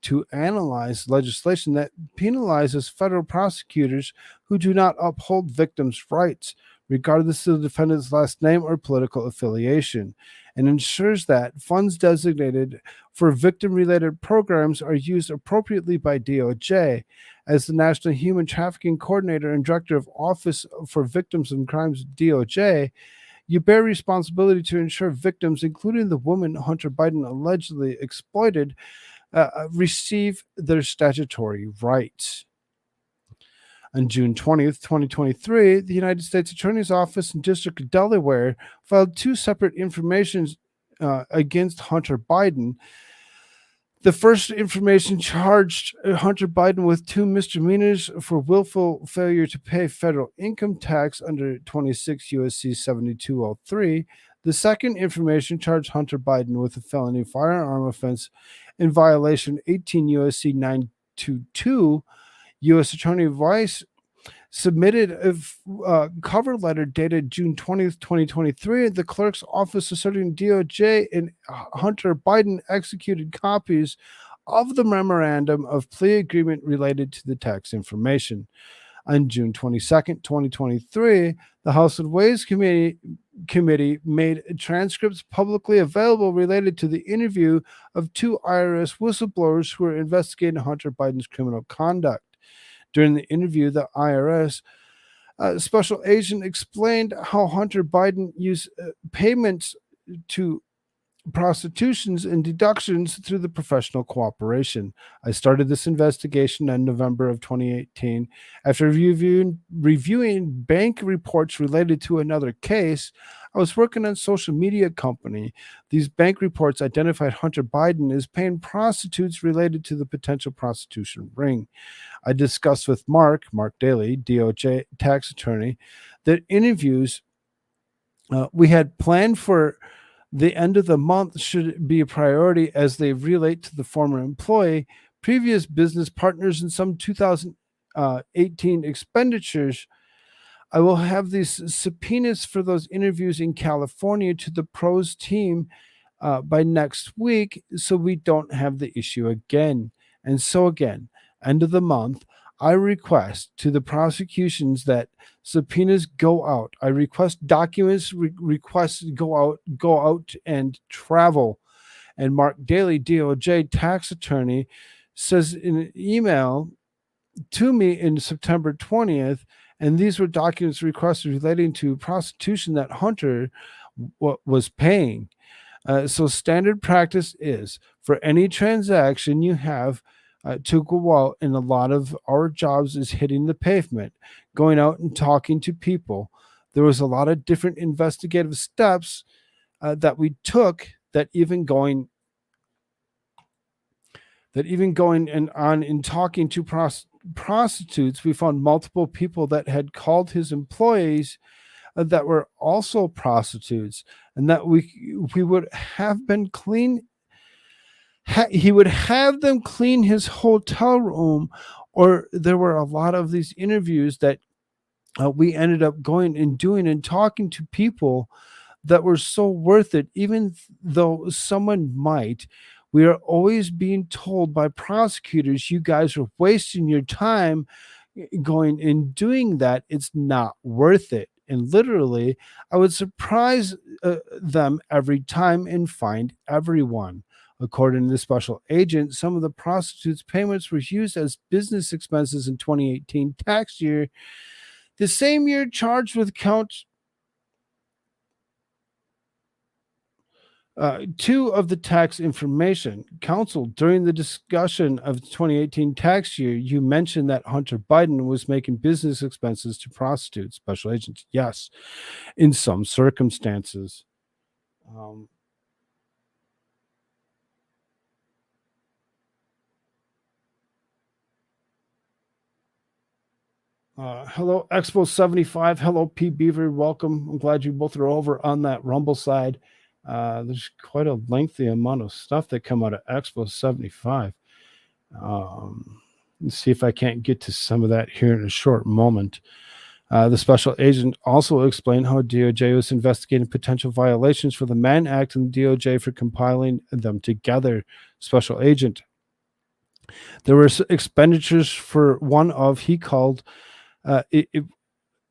to analyze legislation that penalizes federal prosecutors who do not uphold victims' rights, regardless of the defendant's last name or political affiliation, and ensures that funds designated for victim-related programs are used appropriately by DOJ. As the National Human Trafficking Coordinator and Director of Office for Victims and Crimes DOJ, you bear responsibility to ensure victims, including the woman Hunter Biden allegedly exploited, receive their statutory rights. On June 20th, 2023, the United States Attorney's Office in District of Delaware filed 2 separate informations against Hunter Biden. The first information charged Hunter Biden with 2 misdemeanors for willful failure to pay federal income tax under 26 U.S.C. 7203. The second information charged Hunter Biden with a felony firearm offense in violation 18 U.S.C. 922. U.S. Attorney Weiss submitted a cover letter dated June 20th, 2023, the clerk's office asserting DOJ and Hunter Biden executed copies of the memorandum of plea agreement related to the tax information. On June 22nd, 2023, the House and Ways Committee made transcripts publicly available related to the interview of two IRS whistleblowers who were investigating Hunter Biden's criminal conduct. During the interview, the IRS special agent explained how Hunter Biden used payments to prostitutions and deductions through the professional cooperation. I started this investigation in November of 2018 after reviewing bank reports related to another case. I was working on social media company. These bank reports identified Hunter Biden as paying prostitutes related to the potential prostitution ring. I discussed with Mark Daly, DOJ tax attorney, that interviews we had planned for the end of the month should be a priority as they relate to the former employee, previous business partners, and some 2018 expenditures. I will have these subpoenas for those interviews in California to the pros team by next week so we don't have the issue again. And so again, end of the month, I request to the prosecutions that subpoenas go out. I request documents, requests go out and travel. And Mark Daly, DOJ tax attorney, says in an email to me in September 20th, and these were documents requested relating to prostitution that Hunter was paying. So standard practice is for any transaction you have to go out, and a lot of our jobs is hitting the pavement, going out and talking to people. There was a lot of different investigative steps that we took, that even going and on in talking to prostitutes, we found multiple people that had called his employees that were also prostitutes, and that we would have been clean. He would have them clean his hotel room, or there were a lot of these interviews that we ended up going and doing and talking to people that were so worth it, even though someone might. We are always being told by prosecutors, you guys are wasting your time going and doing that. It's not worth it. And literally, I would surprise them every time and find everyone. According to the special agent, some of the prostitutes' payments were used as business expenses in 2018 tax year, the same year charged with count 2 of the tax information. Counsel, during the discussion of the 2018 tax year, you mentioned that Hunter Biden was making business expenses to prostitutes. Special agents, yes, in some circumstances. Hello, Expo 75. Hello, P. Beaver. Welcome. I'm glad you both are over on that Rumble side. There's quite a lengthy amount of stuff that come out of Expo 75. Let's see if I can't get to some of that here in a short moment. The special agent also explained how DOJ was investigating potential violations for the Mann Act and the DOJ for compiling them together. Special agent. There were expenditures for one of, he called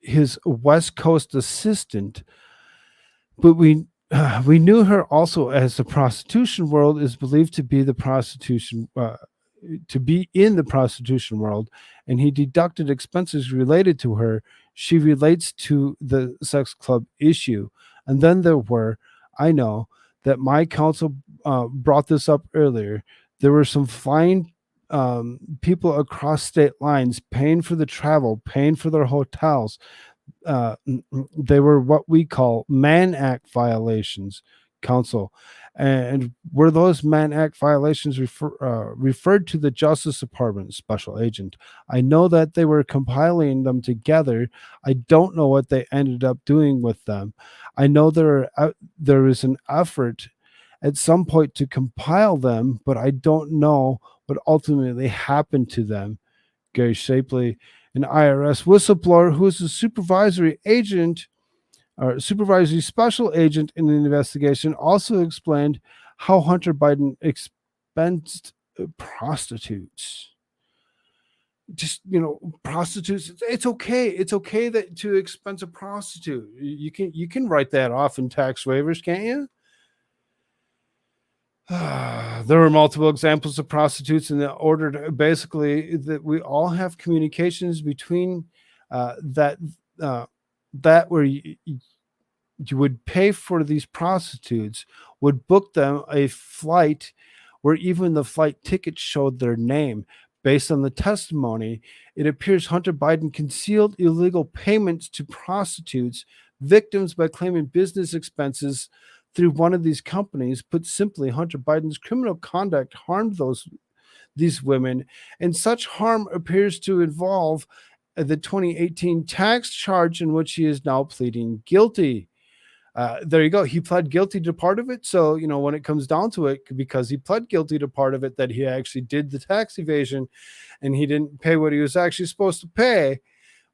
his West Coast assistant, but we knew her also as the prostitution world is believed to be the prostitution to be in the prostitution world, and he deducted expenses related to her. She relates to the sex club issue. And then there were, I know that my counsel brought this up earlier, there were some flying people across state lines paying for the travel, paying for their hotels. They were what we call Mann Act violations, counsel. And were those Mann Act violations referred to the Justice Department special agent? I know that they were compiling them together. I don't know what they ended up doing with them. I know there is an effort at some point to compile them, but I don't know what ultimately happened to them. Gary Shapley, an IRS whistleblower who is a supervisory agent or supervisory special agent in the investigation, also explained how Hunter Biden expensed prostitutes. just prostitutes. It's okay. It's okay that to expense a prostitute. You can write that off in tax waivers, can't you? There were multiple examples of prostitutes in the order to basically that we all have communications between that where you would pay for these prostitutes, would book them a flight where even the flight ticket showed their name. Based on the testimony, it appears Hunter Biden concealed illegal payments to prostitutes victims by claiming business expenses through one of these companies. Put simply, Hunter Biden's criminal conduct harmed these women, and such harm appears to involve the 2018 tax charge in which he is now pleading guilty. There you go. He pled guilty to part of it. So, when it comes down to it, because he pled guilty to part of it, that he actually did the tax evasion and he didn't pay what he was actually supposed to pay.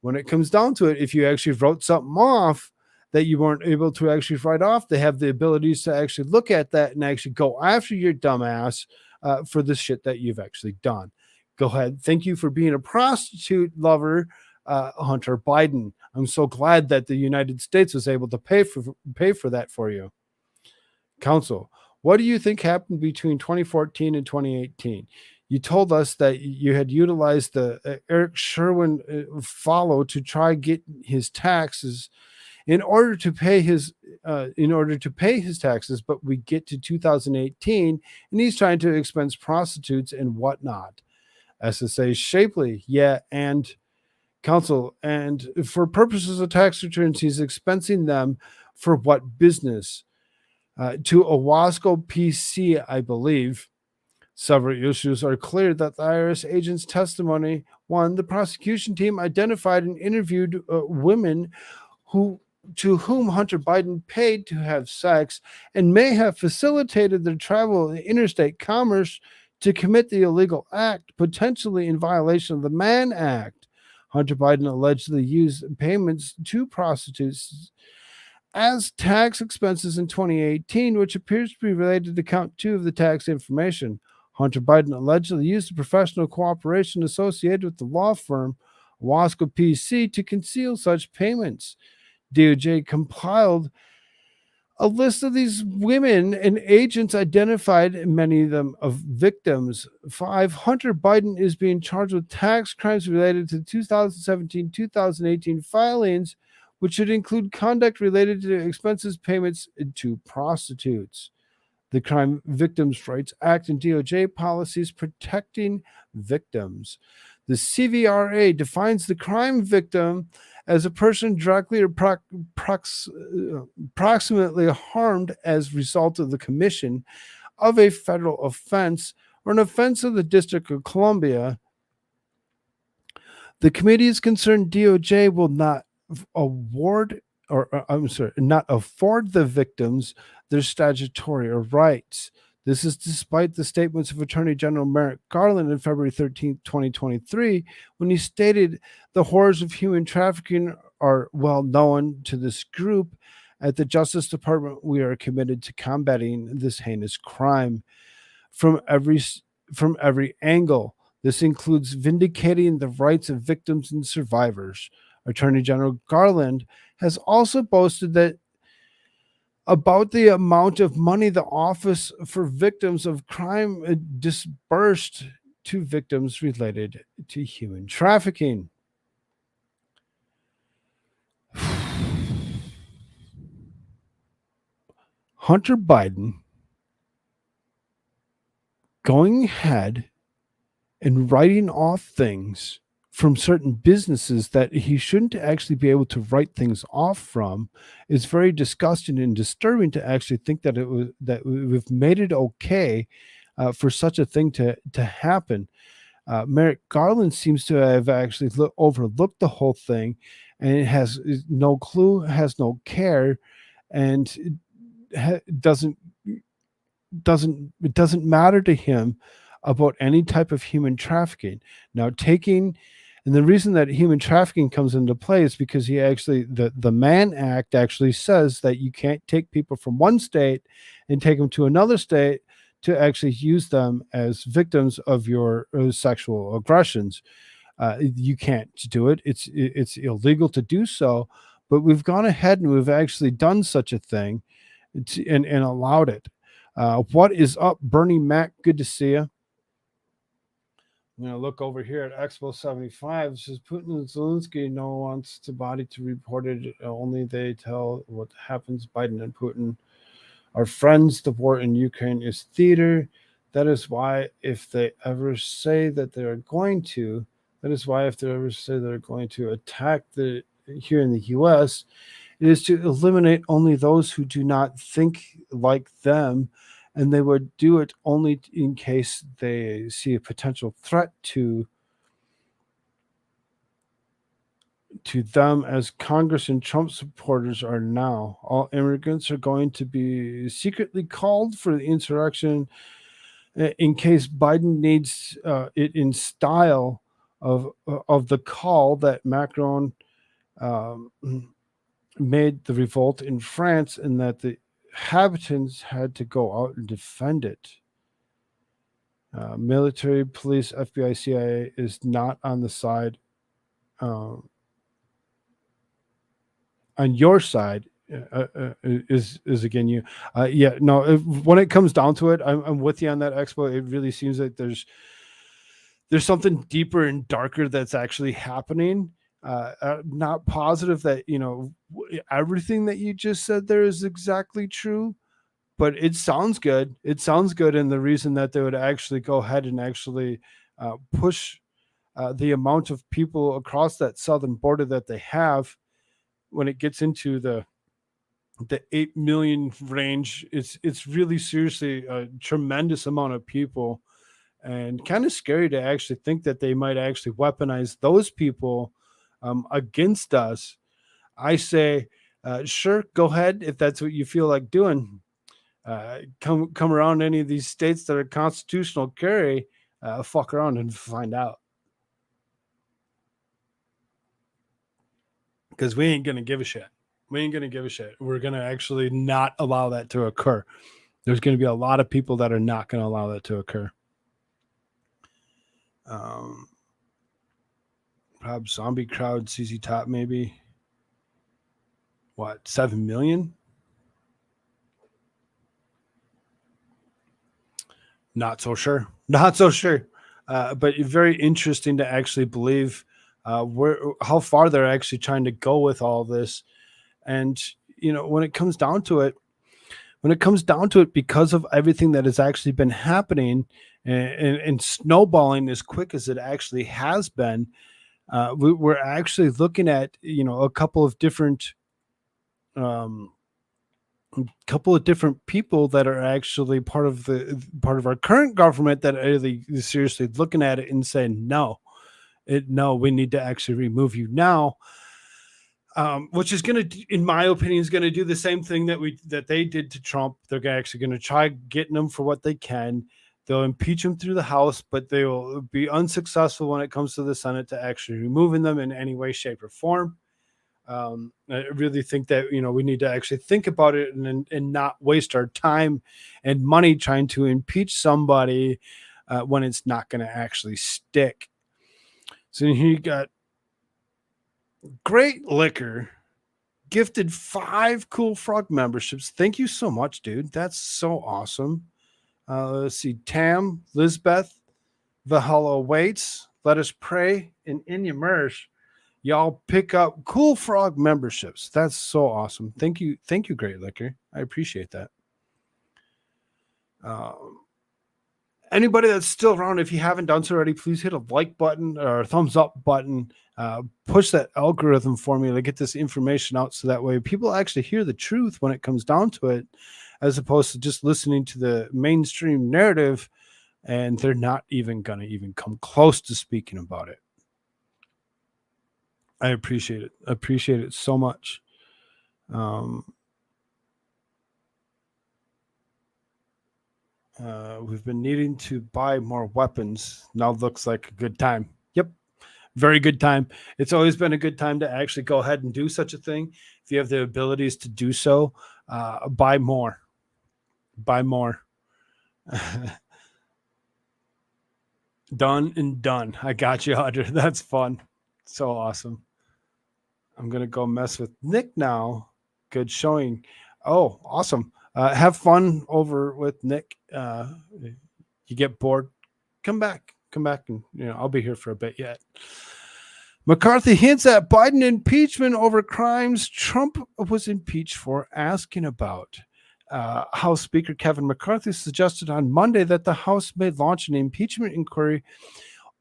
When it comes down to it, if you actually wrote something off that you weren't able to actually write off, they have the abilities to actually look at that and actually go after your dumbass for the shit that you've actually done. Go ahead. Thank you for being a prostitute lover, Hunter Biden. I'm so glad that the United States was able to pay for that for you. Counsel, what do you think happened between 2014 and 2018? You told us that you had utilized the Eric Sherwin follow to try get his taxes in order to pay his taxes, but we get to 2018 and he's trying to expense prostitutes and whatnot. SSA Shapley, yeah, and counsel, and for purposes of tax returns, he's expensing them for what business? To Owasco PC, I believe. Several issues are clear that the IRS agent's testimony. One, the prosecution team identified and interviewed women to whom Hunter Biden paid to have sex and may have facilitated their travel in interstate commerce to commit the illegal act, potentially in violation of the Mann Act. Hunter Biden allegedly used payments to prostitutes as tax expenses in 2018, which appears to be related to count 2 of the tax information. Hunter Biden allegedly used the professional cooperation associated with the law firm Owasco PC to conceal such payments. DOJ compiled a list of these women and agents, identified many of them of victims. 5, Hunter Biden is being charged with tax crimes related to 2017-2018 filings, which should include conduct related to expenses payments to prostitutes. The Crime Victims' Rights Act and DOJ policies protecting victims. The CVRA defines the crime victim as a person directly or approximately harmed as a result of the commission of a federal offense or an offense of the District of Columbia. The committee is concerned DOJ will not afford the victims their statutory rights. This is despite the statements of Attorney General Merrick Garland on February 13, 2023, when he stated the horrors of human trafficking are well known to this group. At the Justice Department, we are committed to combating this heinous crime from every angle. This includes vindicating the rights of victims and survivors. Attorney General Garland has also boasted that about the amount of money the Office for Victims of Crime disbursed to victims related to human trafficking. Hunter Biden going ahead and writing off things from certain businesses that he shouldn't actually be able to write things off from is very disgusting and disturbing to actually think that we've made it okay for such a thing to happen. Merrick Garland seems to have actually overlooked the whole thing and has no clue, has no care, and it doesn't matter to him about any type of human trafficking. Now, and the reason that human trafficking comes into play is because the Mann Act actually says that you can't take people from one state and take them to another state to actually use them as victims of your sexual aggressions. You can't do it. It's illegal to do so. But we've gone ahead and we've actually done such a thing, and allowed it. What is up, Bernie Mac? Good to see you. I'm going to look over here at Expo 75. It says Putin and Zelensky no one wants the body to report it. Only they tell what happens. Biden and Putin are friends. The war in Ukraine is theater. That is why if they ever say that they're going to, attack here in the U.S., it is to eliminate only those who do not think like them, and they would do it only in case they see a potential threat to them, as Congress and Trump supporters are now. All immigrants are going to be secretly called for the insurrection in case Biden needs it, in style of the call that Macron made the revolt in France, and that the inhabitants had to go out and defend it. Military, police, FBI, CIA is not on the side, on your side. Is again you. When it comes down to it, I'm with you on that, Expo. It really seems like there's something deeper and darker that's actually happening. Not positive that everything that you just said there is exactly true, but it sounds good. And the reason that they would actually go ahead and actually push the amount of people across that southern border that they have, when it gets into the 8 million range, it's really seriously a tremendous amount of people, and kind of scary to actually think that they might actually weaponize those people against us. I say, sure, go ahead if that's what you feel like doing. Come around any of these states that are constitutional carry, fuck around and find out. Because we ain't gonna give a shit. We're gonna actually not allow that to occur. There's gonna be a lot of people that are not gonna allow that to occur. Perhaps zombie crowd, CZ Top, maybe. What, 7 million? Not so sure. But very interesting to actually believe how far they're actually trying to go with all this. And when it comes down to it, because of everything that has actually been happening and snowballing as quick as it actually has been, we're actually looking at a couple of different people that are actually part of our current government that are really seriously looking at it and saying no, we need to actually remove you now. Which is going to, in my opinion, is going to do the same thing that they did to Trump. They're actually going to try getting him for what they can. They'll impeach him through the House, but they will be unsuccessful when it comes to the Senate to actually removing them in any way, shape, or form. I really think that we need to actually think about it and not waste our time and money trying to impeach somebody when it's not going to actually stick. So here you got Great Liquor gifted 5 Koolfrogg memberships. Thank you so much, dude. That's so awesome. Let's see. Tam, Lizbeth, Valhalla waits. Let us pray. And Inyamers, y'all pick up Koolfrogg memberships. That's so awesome. Thank you, Great Liquor. I appreciate that. Anybody that's still around, if you haven't done so already, please hit a like button or a thumbs up button. Push that algorithm for me to get this information out, so that way people actually hear the truth when it comes down to it, as opposed to just listening to the mainstream narrative, and they're not even going to even come close to speaking about it. I appreciate it. So much. We've been needing to buy more weapons. Now looks like a good time. Yep. Very good time. It's always been a good time to actually go ahead and do such a thing. If you have the abilities to do so, buy more. Done and done. I got you, Audrey. That's fun. So awesome. I'm going to go mess with Nick now. Good showing. Oh, awesome. Have fun over with Nick. You get bored, come back. Come back, and I'll be here for a bit yet. McCarthy hints at Biden impeachment over crimes Trump was impeached for asking about. House Speaker Kevin McCarthy suggested on Monday that the House may launch an impeachment inquiry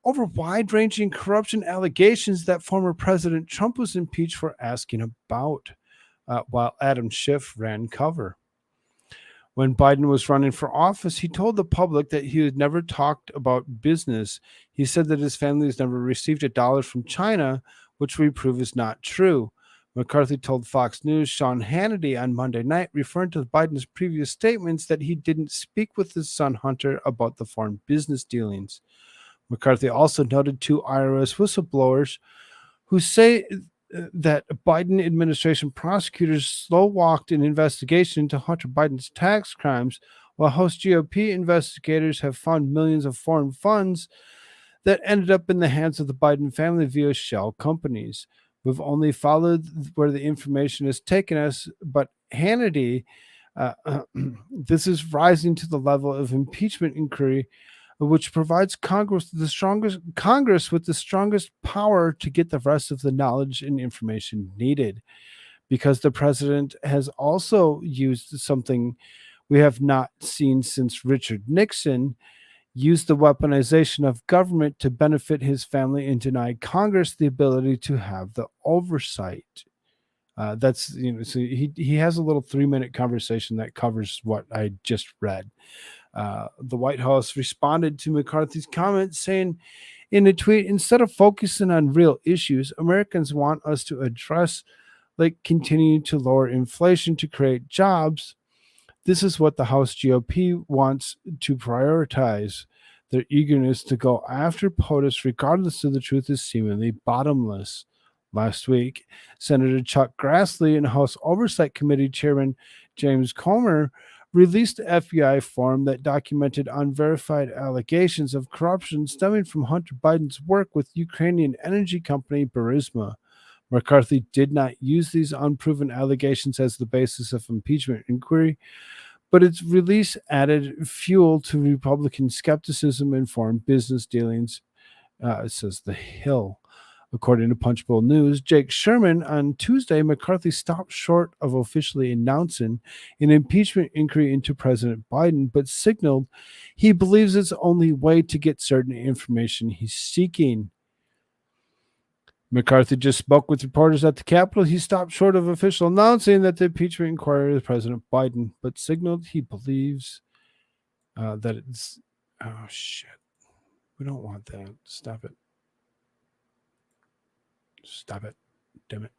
over wide-ranging corruption allegations that former President Trump was impeached for asking about, while Adam Schiff ran cover. When Biden was running for office, he told the public that he had never talked about business. He said that his family has never received $1 from China, which we prove is not true. McCarthy told Fox News' Sean Hannity on Monday night, referring to Biden's previous statements, that he didn't speak with his son Hunter about the foreign business dealings. McCarthy also noted 2 IRS whistleblowers who say that Biden administration prosecutors slow-walked an investigation into Hunter Biden's tax crimes, while House GOP investigators have found millions of foreign funds that ended up in the hands of the Biden family via shell companies. We've only followed where the information has taken us, but Hannity, this is rising to the level of impeachment inquiry, which provides Congress with the strongest power to get the rest of the knowledge and information needed, because the president has also used something we have not seen since Richard Nixon, used the weaponization of government to benefit his family and deny Congress the ability to have the oversight. So he has a little 3-minute conversation that covers what I just read. The White House responded to McCarthy's comments, saying in a tweet, instead of focusing on real issues Americans want us to address, like continuing to lower inflation to create jobs, this is what the House GOP wants to prioritize. Their eagerness to go after POTUS, regardless of the truth, is seemingly bottomless. Last week, Senator Chuck Grassley and House Oversight Committee Chairman James Comer released an FBI form that documented unverified allegations of corruption stemming from Hunter Biden's work with Ukrainian energy company Burisma. McCarthy did not use these unproven allegations as the basis of impeachment inquiry, but its release added fuel to Republican skepticism in foreign business dealings, says The Hill. According to Punchbowl News, Jake Sherman, on Tuesday, McCarthy stopped short of officially announcing an impeachment inquiry into President Biden, but signaled he believes it's the only way to get certain information he's seeking. McCarthy just spoke with reporters at the Capitol. He stopped short of official announcing that the impeachment inquiry is President Biden, but signaled he believes that it's... Oh, shit. We don't want that. Stop it. Stop it. Damn it.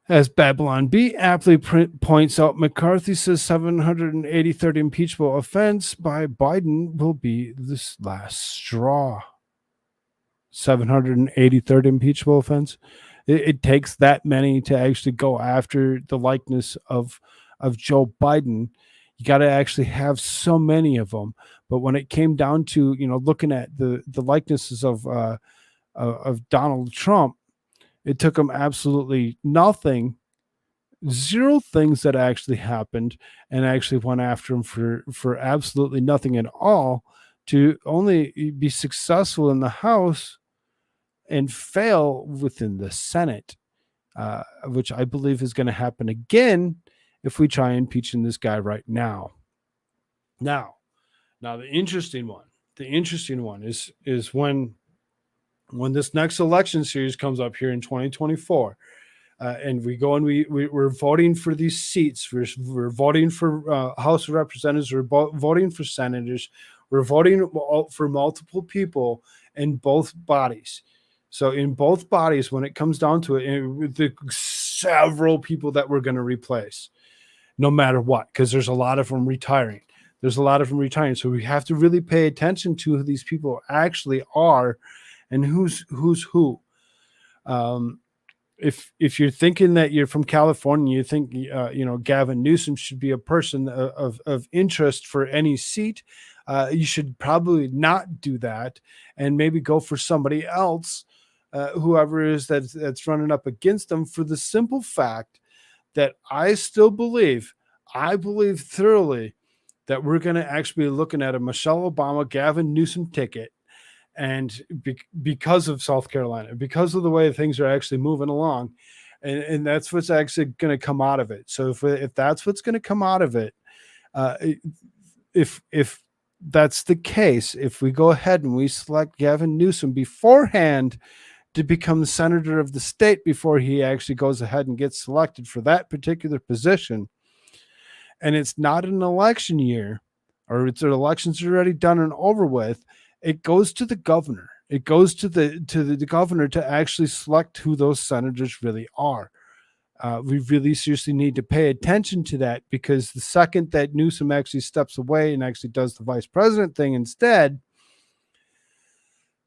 As Babylon Bee aptly points out, McCarthy says 783rd impeachable offense by Biden will be this last straw. 783rd impeachable offense. It takes that many to actually go after the likeness of Joe Biden. You got to actually have so many of them. But when it came down to looking at the likenesses of Donald Trump, it took him absolutely nothing, 0 things that actually happened, and actually went after him for absolutely nothing at all, to only be successful in the House and fail within the Senate, which I believe is going to happen again if we try impeaching this guy right now. Now the interesting one is when this next election series comes up here in 2024, and we go and we're voting for these seats. We're voting for House of Representatives. We're voting for senators. We're voting for multiple people in both bodies. So in both bodies, when it comes down to it, the several people that we're going to replace, no matter what, because there's a lot of them retiring. So we have to really pay attention to who these people actually are and who's who. If you're thinking that you're from California, you think Gavin Newsom should be a person of interest for any seat. You should probably not do that and maybe go for somebody else, whoever it is that's running up against them, for the simple fact that I believe thoroughly that we're going to actually be looking at a Michelle Obama, Gavin Newsom ticket. And because of South Carolina, because of the way things are actually moving along, and that's what's actually going to come out of it. So if that's what's going to come out of it, if that's the case, if we go ahead and we select Gavin Newsom beforehand to become the senator of the state before he actually goes ahead and gets selected for that particular position, and it's not an election year, or it's elections already done and over with, it goes to the governor. It goes to the governor to actually select who those senators really are. We really seriously need to pay attention to that, because the second that Newsom actually steps away and actually does the vice president thing instead,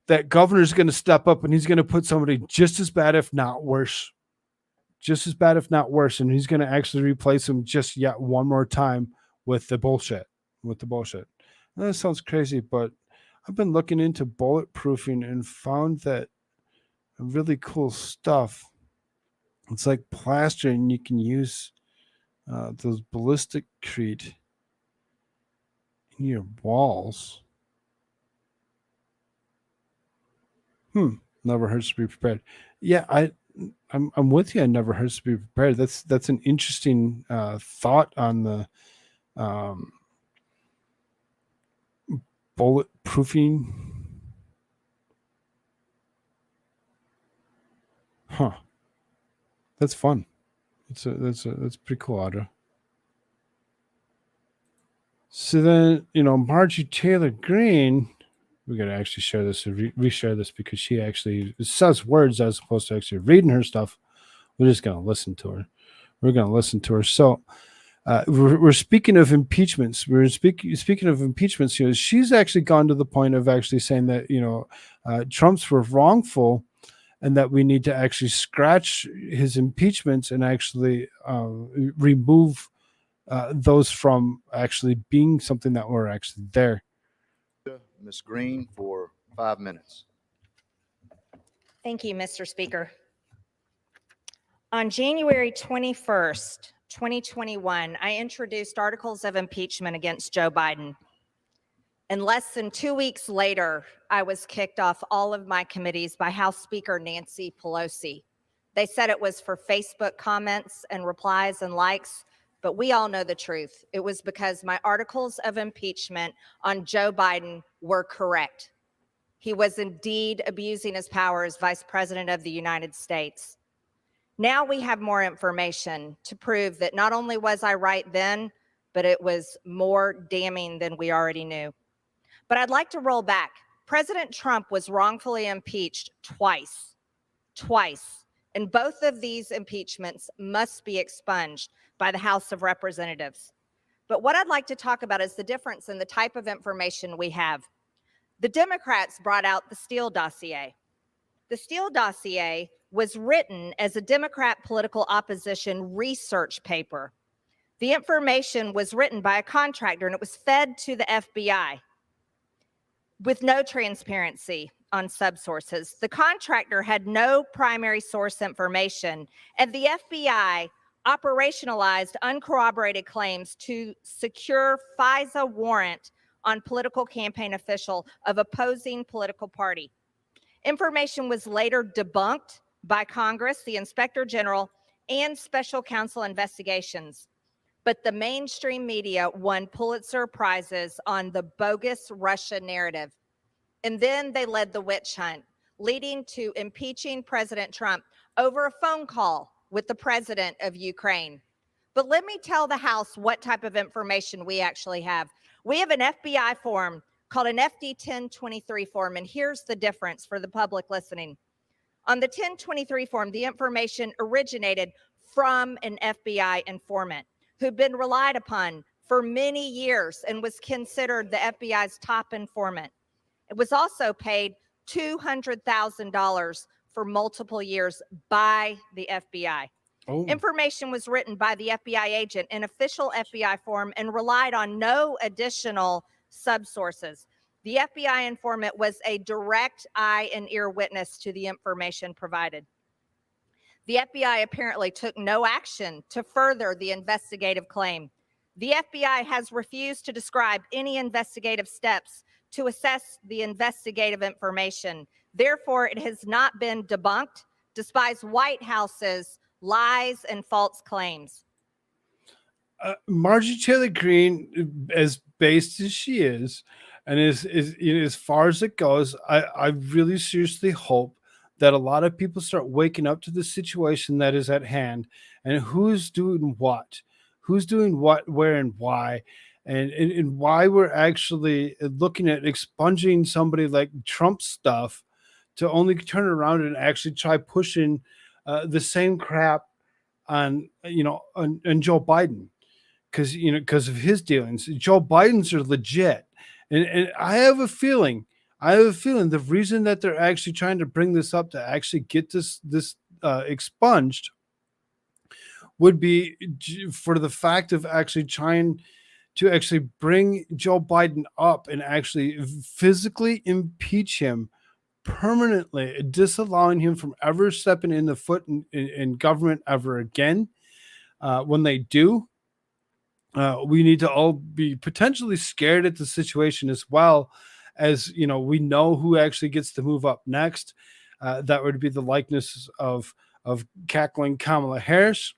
that governor's going to step up and he's going to put somebody just as bad, if not worse. Just as bad, if not worse. And he's going to actually replace him just yet one more time with the bullshit. That sounds crazy, but I've been looking into bulletproofing and found that really cool stuff. It's like plaster, and you can use those ballistic crete in your walls. Never hurts to be prepared. Yeah, I'm with you. It never hurts to be prepared. That's an interesting thought on the bulletproofing. That's fun. That's pretty cool, Audra. So then, Margie Taylor Greene, we got to actually share this, reshare this, because she actually says words as opposed to actually reading her stuff. We're just going to listen to her. So we're speaking of impeachments. Speaking of impeachments, she's actually gone to the point of actually saying that, Trump's were wrongful, and that we need to actually scratch his impeachments and actually remove those from actually being something that were actually there. Ms. Greene for 5 minutes. Thank you, Mr. Speaker. On January 21st, 2021, I introduced articles of impeachment against Joe Biden. And less than 2 weeks later, I was kicked off all of my committees by House Speaker Nancy Pelosi. They said it was for Facebook comments and replies and likes, but we all know the truth. It was because my articles of impeachment on Joe Biden were correct. He was indeed abusing his power as Vice President of the United States. Now we have more information to prove that not only was I right then, but it was more damning than we already knew. But I'd like to roll back. President Trump was wrongfully impeached twice. And both of these impeachments must be expunged by the House of Representatives. But what I'd like to talk about is the difference in the type of information we have. The Democrats brought out the Steele dossier. The Steele dossier was written as a Democrat political opposition research paper. The information was written by a contractor, and it was fed to the FBI with no transparency on subsources. The contractor had no primary source information, and the FBI operationalized uncorroborated claims to secure FISA warrant on political campaign official of opposing political party. Information was later debunked by Congress, the Inspector General, and Special Counsel investigations. But the mainstream media won Pulitzer Prizes on the bogus Russia narrative. And then they led the witch hunt, leading to impeaching President Trump over a phone call with the president of Ukraine. But let me tell the House what type of information we actually have. We have an FBI form called an FD 1023 form, and here's the difference for the public listening. On the 1023 form, the information originated from an FBI informant who'd been relied upon for many years and was considered the FBI's top informant. It was also paid $200,000 for multiple years by the FBI. Oh. Information was written by the FBI agent in official FBI form and relied on no additional subsources. The FBI informant was a direct eye and ear witness to the information provided. The FBI apparently took no action to further the investigative claim. The FBI has refused to describe any investigative steps to assess the investigative information. Therefore, it has not been debunked, despite White House's lies and false claims. Marjorie Taylor Greene, as based as she is, and as far as it goes, I really seriously hope that a lot of people start waking up to the situation that is at hand and who's doing what, where, and why, and why we're actually looking at expunging somebody like Trump stuff to only turn around and actually try pushing the same crap on on Joe Biden, because of his dealings. Joe Biden's are legit, and I have a feeling the reason that they're actually trying to bring this up to actually get this expunged would be for the fact of actually trying to actually bring Joe Biden up and actually physically impeach him permanently, disallowing him from ever stepping in the foot in government ever again. When they do, we need to all be potentially scared at the situation, as well as, we know who actually gets to move up next. That would be the likeness of cackling Kamala Harris.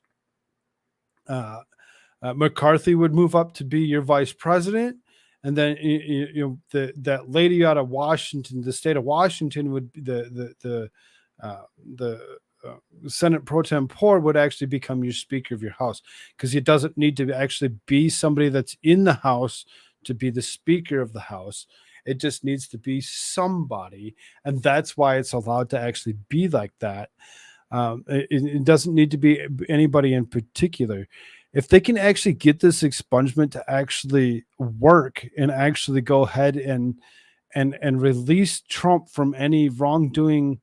McCarthy would move up to be your vice president. And then that lady out of Washington, the state of Washington, would be the Senate pro tempore would actually become your Speaker of your House, because it doesn't need to actually be somebody that's in the House to be the Speaker of the House. It just needs to be somebody, and that's why it's allowed to actually be like that. It doesn't need to be anybody in particular. If they can actually get this expungement to actually work and actually go ahead and release Trump from any wrongdoing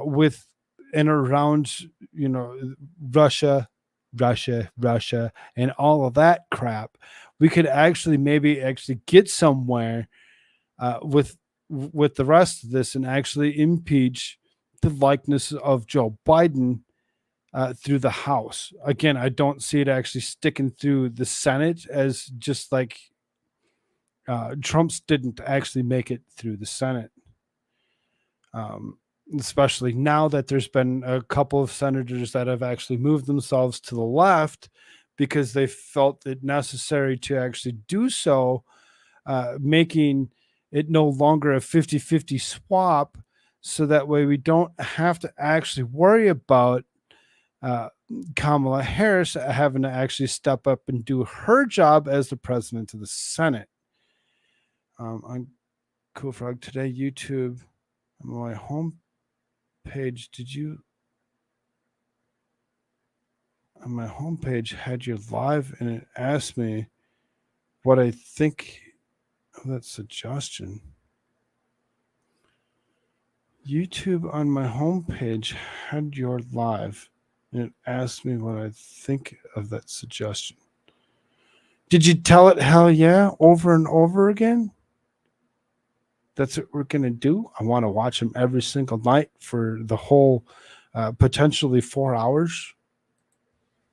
with and around, Russia, and all of that crap, we could actually maybe get somewhere with the rest of this and actually impeach the likeness of Joe Biden through the House. Again, I don't see it actually sticking through the Senate, as just like Trump's didn't actually make it through the Senate. Especially now that there's been a couple of senators that have actually moved themselves to the left because they felt it necessary to actually do so, making it no longer a 50-50 swap, so that way we don't have to actually worry about Kamala Harris having to actually step up and do her job as the president of the Senate. On Koolfrogg today, YouTube, on my home page, on my homepage had your live, and it asked me what I think of that suggestion. YouTube on my homepage had your live, and it asked me what I think of that suggestion. Did you tell it hell yeah over and over again? That's what we're going to do. I want to watch them every single night for the whole potentially 4 hours.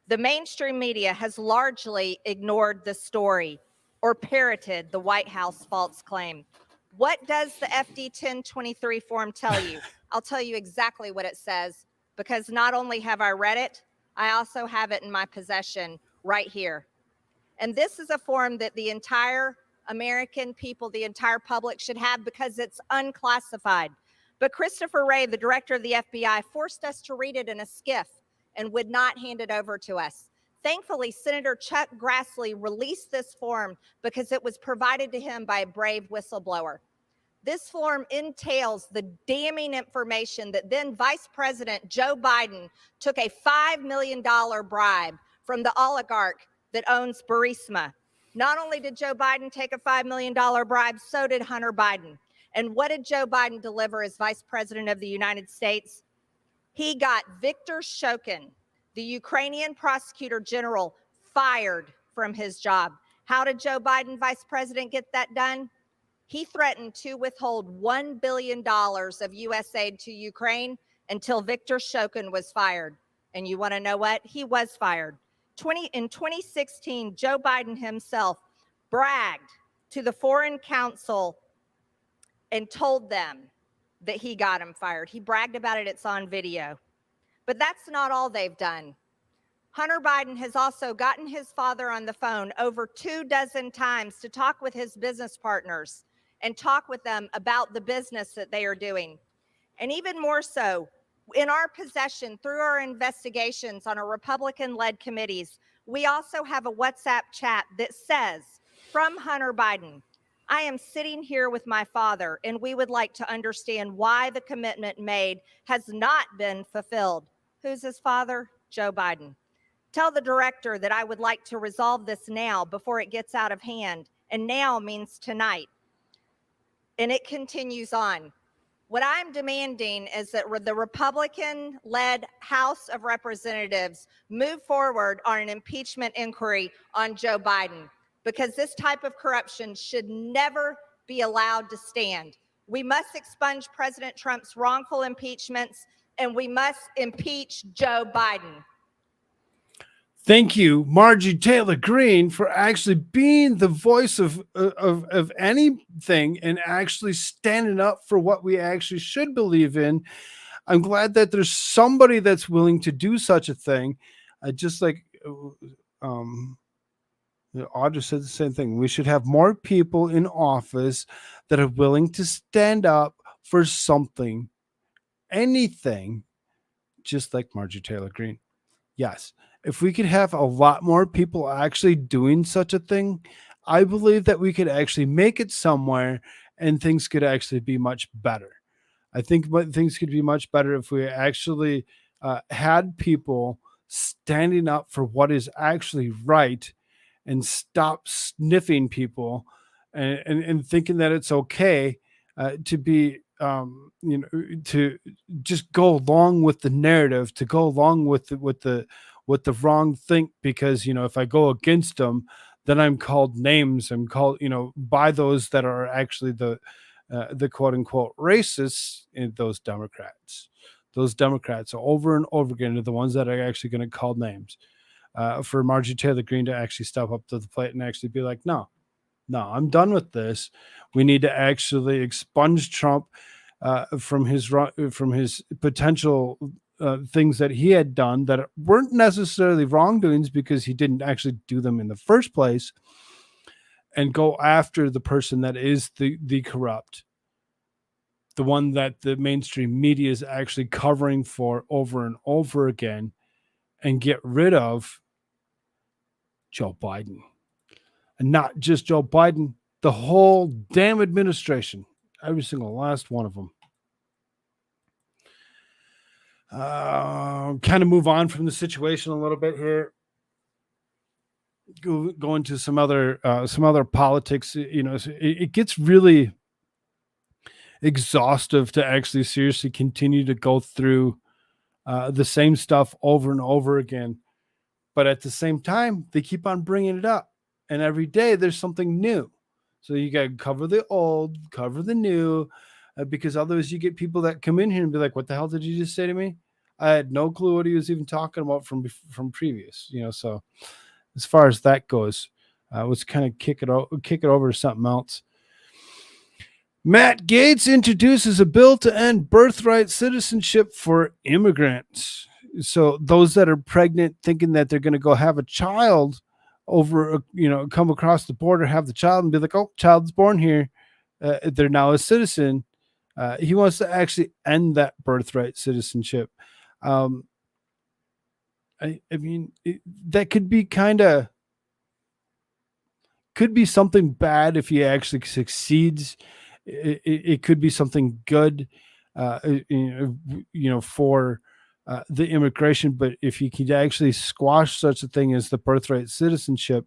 The mainstream media has largely ignored the story or parroted the White House false claim. What does the FD 1023 form tell you? I'll tell you exactly what it says, because not only have I read it, I also have it in my possession right here. And this is a form that the entire American people, the entire public should have, because it's unclassified. But Christopher Wray, the director of the FBI, forced us to read it in a skiff and would not hand it over to us. Thankfully, Senator Chuck Grassley released this form because it was provided to him by a brave whistleblower. This form entails the damning information that then Vice President Joe Biden took a $5 million bribe from the oligarch that owns Burisma. Not only did Joe Biden take a $5 million bribe, so did Hunter Biden. And what did Joe Biden deliver as Vice President of the United States? He got Viktor Shokin, the Ukrainian prosecutor general, fired from his job. How did Joe Biden, Vice President, get that done? He threatened to withhold $1 billion of U.S. aid to Ukraine until Viktor Shokin was fired. And you want to know what? He was fired. In 2016, Joe Biden himself bragged to the Foreign Council and told them that he got him fired. He bragged about it. It's on video. But that's not all they've done. Hunter Biden has also gotten his father on the phone over 24 times to talk with his business partners and talk with them about the business that they are doing. And even more so, in our possession, through our investigations on our Republican-led committees, we also have a WhatsApp chat that says, from Hunter Biden, I am sitting here with my father, and we would like to understand why the commitment made has not been fulfilled. Who's his father? Joe Biden. Tell the director that I would like to resolve this now before it gets out of hand. And now means tonight. And it continues on. What I'm demanding is that the Republican-led House of Representatives move forward on an impeachment inquiry on Joe Biden, because this type of corruption should never be allowed to stand. We must expunge President Trump's wrongful impeachments, and we must impeach Joe Biden. Thank you, Margie Taylor Greene, for actually being the voice of anything and actually standing up for what we actually should believe in. I'm glad that there's somebody that's willing to do such a thing. Just like Audra said the same thing. We should have more people in office that are willing to stand up for something, anything, just like Margie Taylor Greene. Yes. If we could have a lot more people actually doing such a thing, I believe that we could actually make it somewhere and things could actually be much better. I think things could be much better if we actually had people standing up for what is actually right and stop sniffing people and thinking that it's okay to be, to just go along with the narrative, to go along with the wrong thing, because, if I go against them, then I'm called names. I'm called, by those that are actually the quote unquote racists in those Democrats. Those Democrats over and over again are the ones that are actually going to call names. For Margie Taylor Greene to actually step up to the plate and actually be like, no, I'm done with this. We need to actually expunge Trump from his potential things that he had done that weren't necessarily wrongdoings, because he didn't actually do them in the first place, and go after the person that is the corrupt, the one that the mainstream media is actually covering for over and over again, and get rid of Joe Biden. And not just Joe Biden, the whole damn administration, every single last one of them. Kind of move on from the situation a little bit here. Go into some other politics. It gets really exhaustive to actually seriously continue to go through the same stuff over and over again. But at the same time, they keep on bringing it up, and every day there's something new. So you got to cover the old, cover the new, because otherwise you get people that come in here and be like, "What the hell did you just say to me? I had no clue what he was even talking about from previous." So as far as that goes, let's kind of kick it over to something else. Matt Gaetz introduces a bill to end birthright citizenship for immigrants. So those that are pregnant, thinking that they're going to go have a child over, come across the border, have the child, and be like, "Oh, child's born here. They're now a citizen." He wants to actually end that birthright citizenship. I mean, that could be could be something bad if he actually succeeds. It could be something good, for the immigration. But if you could actually squash such a thing as the birthright citizenship,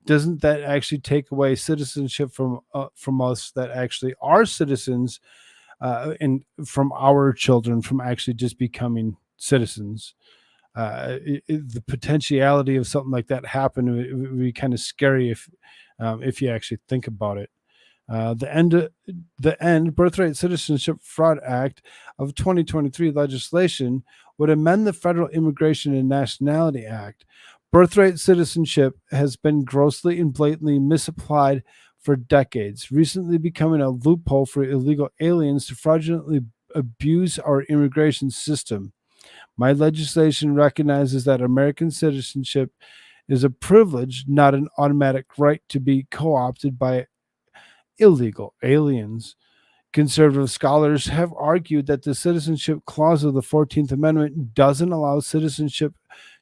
doesn't that actually take away citizenship from us that actually are citizens, and from our children from actually just becoming citizens? the potentiality of something like that happen would be kind of scary if you actually think about it. The End Birthright Citizenship Fraud Act of 2023 legislation would amend the Federal Immigration and Nationality Act. Birthright citizenship has been grossly and blatantly misapplied for decades, recently becoming a loophole for illegal aliens to fraudulently abuse our immigration system. My legislation recognizes that American citizenship is a privilege, not an automatic right to be co-opted by illegal aliens. Conservative scholars have argued that the citizenship clause of the 14th Amendment doesn't allow citizenship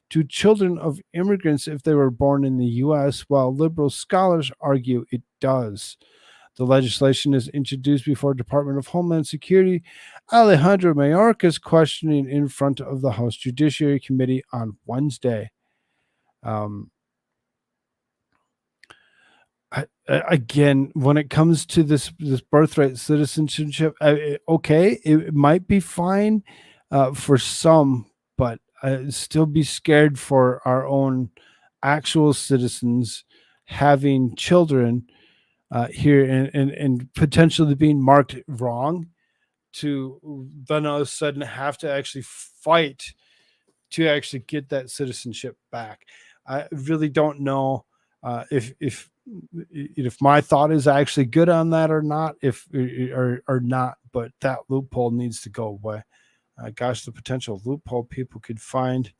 to children of immigrants if they were born in the U.S., while liberal scholars argue it does. The legislation is introduced before Department of Homeland Security Alejandro Mayorkas questioning in front of the House Judiciary Committee on Wednesday. Again, when it comes to this birthright citizenship, okay, it might be fine for some, but still be scared for our own actual citizens having children here and potentially being marked wrong, to then all of a sudden have to actually fight to actually get that citizenship back. I really don't know if my thought is actually good on that or not, or not, but that loophole needs to go away. Gosh, the potential loophole people could find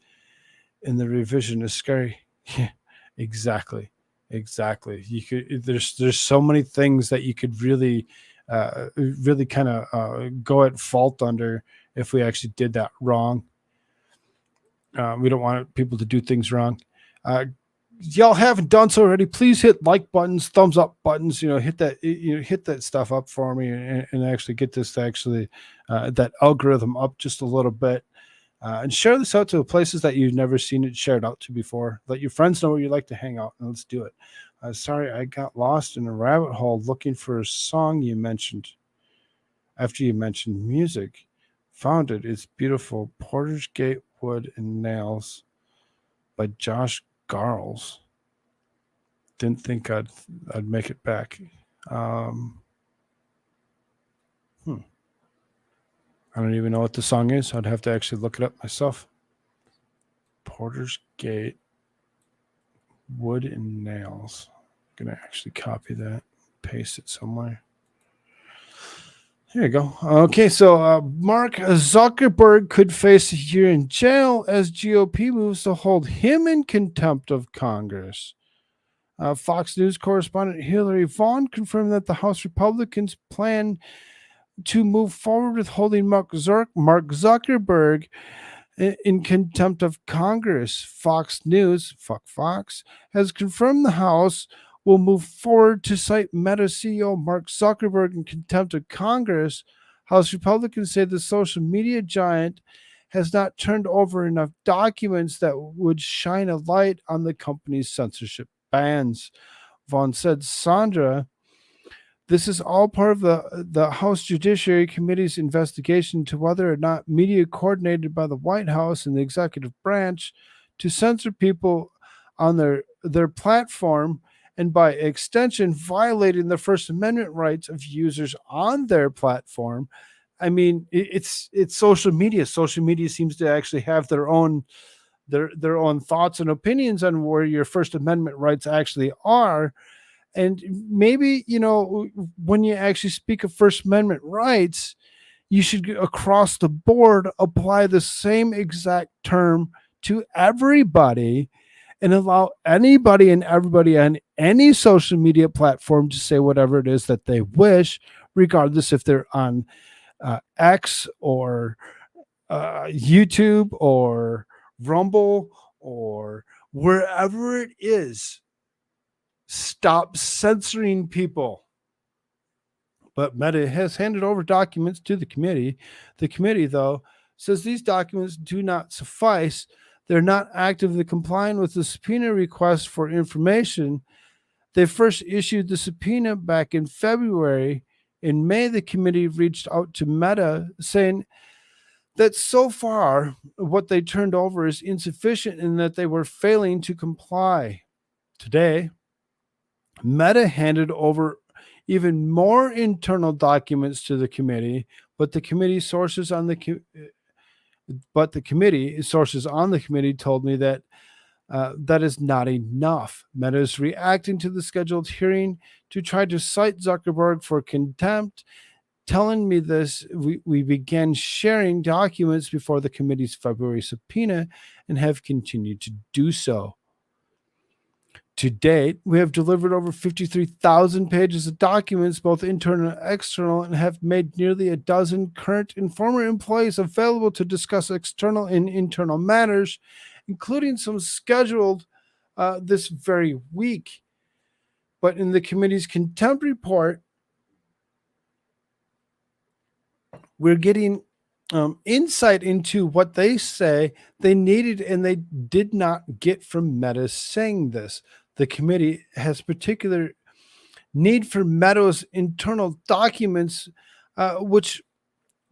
in the revision is scary. Yeah, exactly. You could, there's so many things that you could really kind of go at fault under if we actually did that wrong. We don't want people to do things wrong. Y'all haven't done so already, please hit like buttons, thumbs up buttons, hit that stuff up for me and actually get this to actually that algorithm up just a little bit, and share this out to the places that you've never seen it shared out to before. Let your friends know where you like to hang out, and let's do it. Sorry, I got lost in a rabbit hole looking for a song you mentioned after you mentioned music. Found it. It's beautiful. Porter's Gate, Wood and Nails by Josh Garles. Didn't think I'd make it back. I don't even know what the song is. I'd have to actually look it up myself. Porter's Gate, Wood and Nails. I'm gonna actually copy that, paste it somewhere. Here you go. Okay, so Mark Zuckerberg could face a year in jail as GOP moves to hold him in contempt of Congress. Fox News correspondent Hillary Vaughn confirmed that the House Republicans plan to move forward with holding Mark Zuckerberg in contempt of Congress. Fox News, Fox, has confirmed the House will move forward to cite Meta CEO Mark Zuckerberg in contempt of Congress. House Republicans say the social media giant has not turned over enough documents that would shine a light on the company's censorship bans. Vaughn said, Sandra, this is all part of the House Judiciary Committee's investigation into whether or not media coordinated by the White House and the executive branch to censor people on their platform, and by extension violating the First Amendment rights of users on their platform. I mean, it's social media. Social media seems to actually have their own thoughts and opinions on where your First Amendment rights actually are. And maybe, when you actually speak of First Amendment rights, you should across the board apply the same exact term to everybody and allow anybody and everybody on any social media platform to say whatever it is that they wish, regardless if they're on X or YouTube or Rumble or wherever it is. Stop censoring people. But Meta has handed over documents to the committee. The committee, though, says these documents do not suffice. They're not actively complying with the subpoena request for information. They first issued the subpoena back in February. In May, the committee reached out to Meta saying that so far what they turned over is insufficient and that they were failing to comply. Today, Meta handed over even more internal documents to the committee, but the committee sources on the committee told me that that is not enough. Meta is reacting to the scheduled hearing to try to cite Zuckerberg for contempt. Telling me this, we began sharing documents before the committee's February subpoena and have continued to do so. To date, we have delivered over 53,000 pages of documents, both internal and external, and have made nearly a dozen current and former employees available to discuss external and internal matters, including some scheduled this very week. But in the committee's contempt report, we're getting insight into what they say they needed and they did not get from Meta saying this. The committee has particular need for Meta's internal documents, which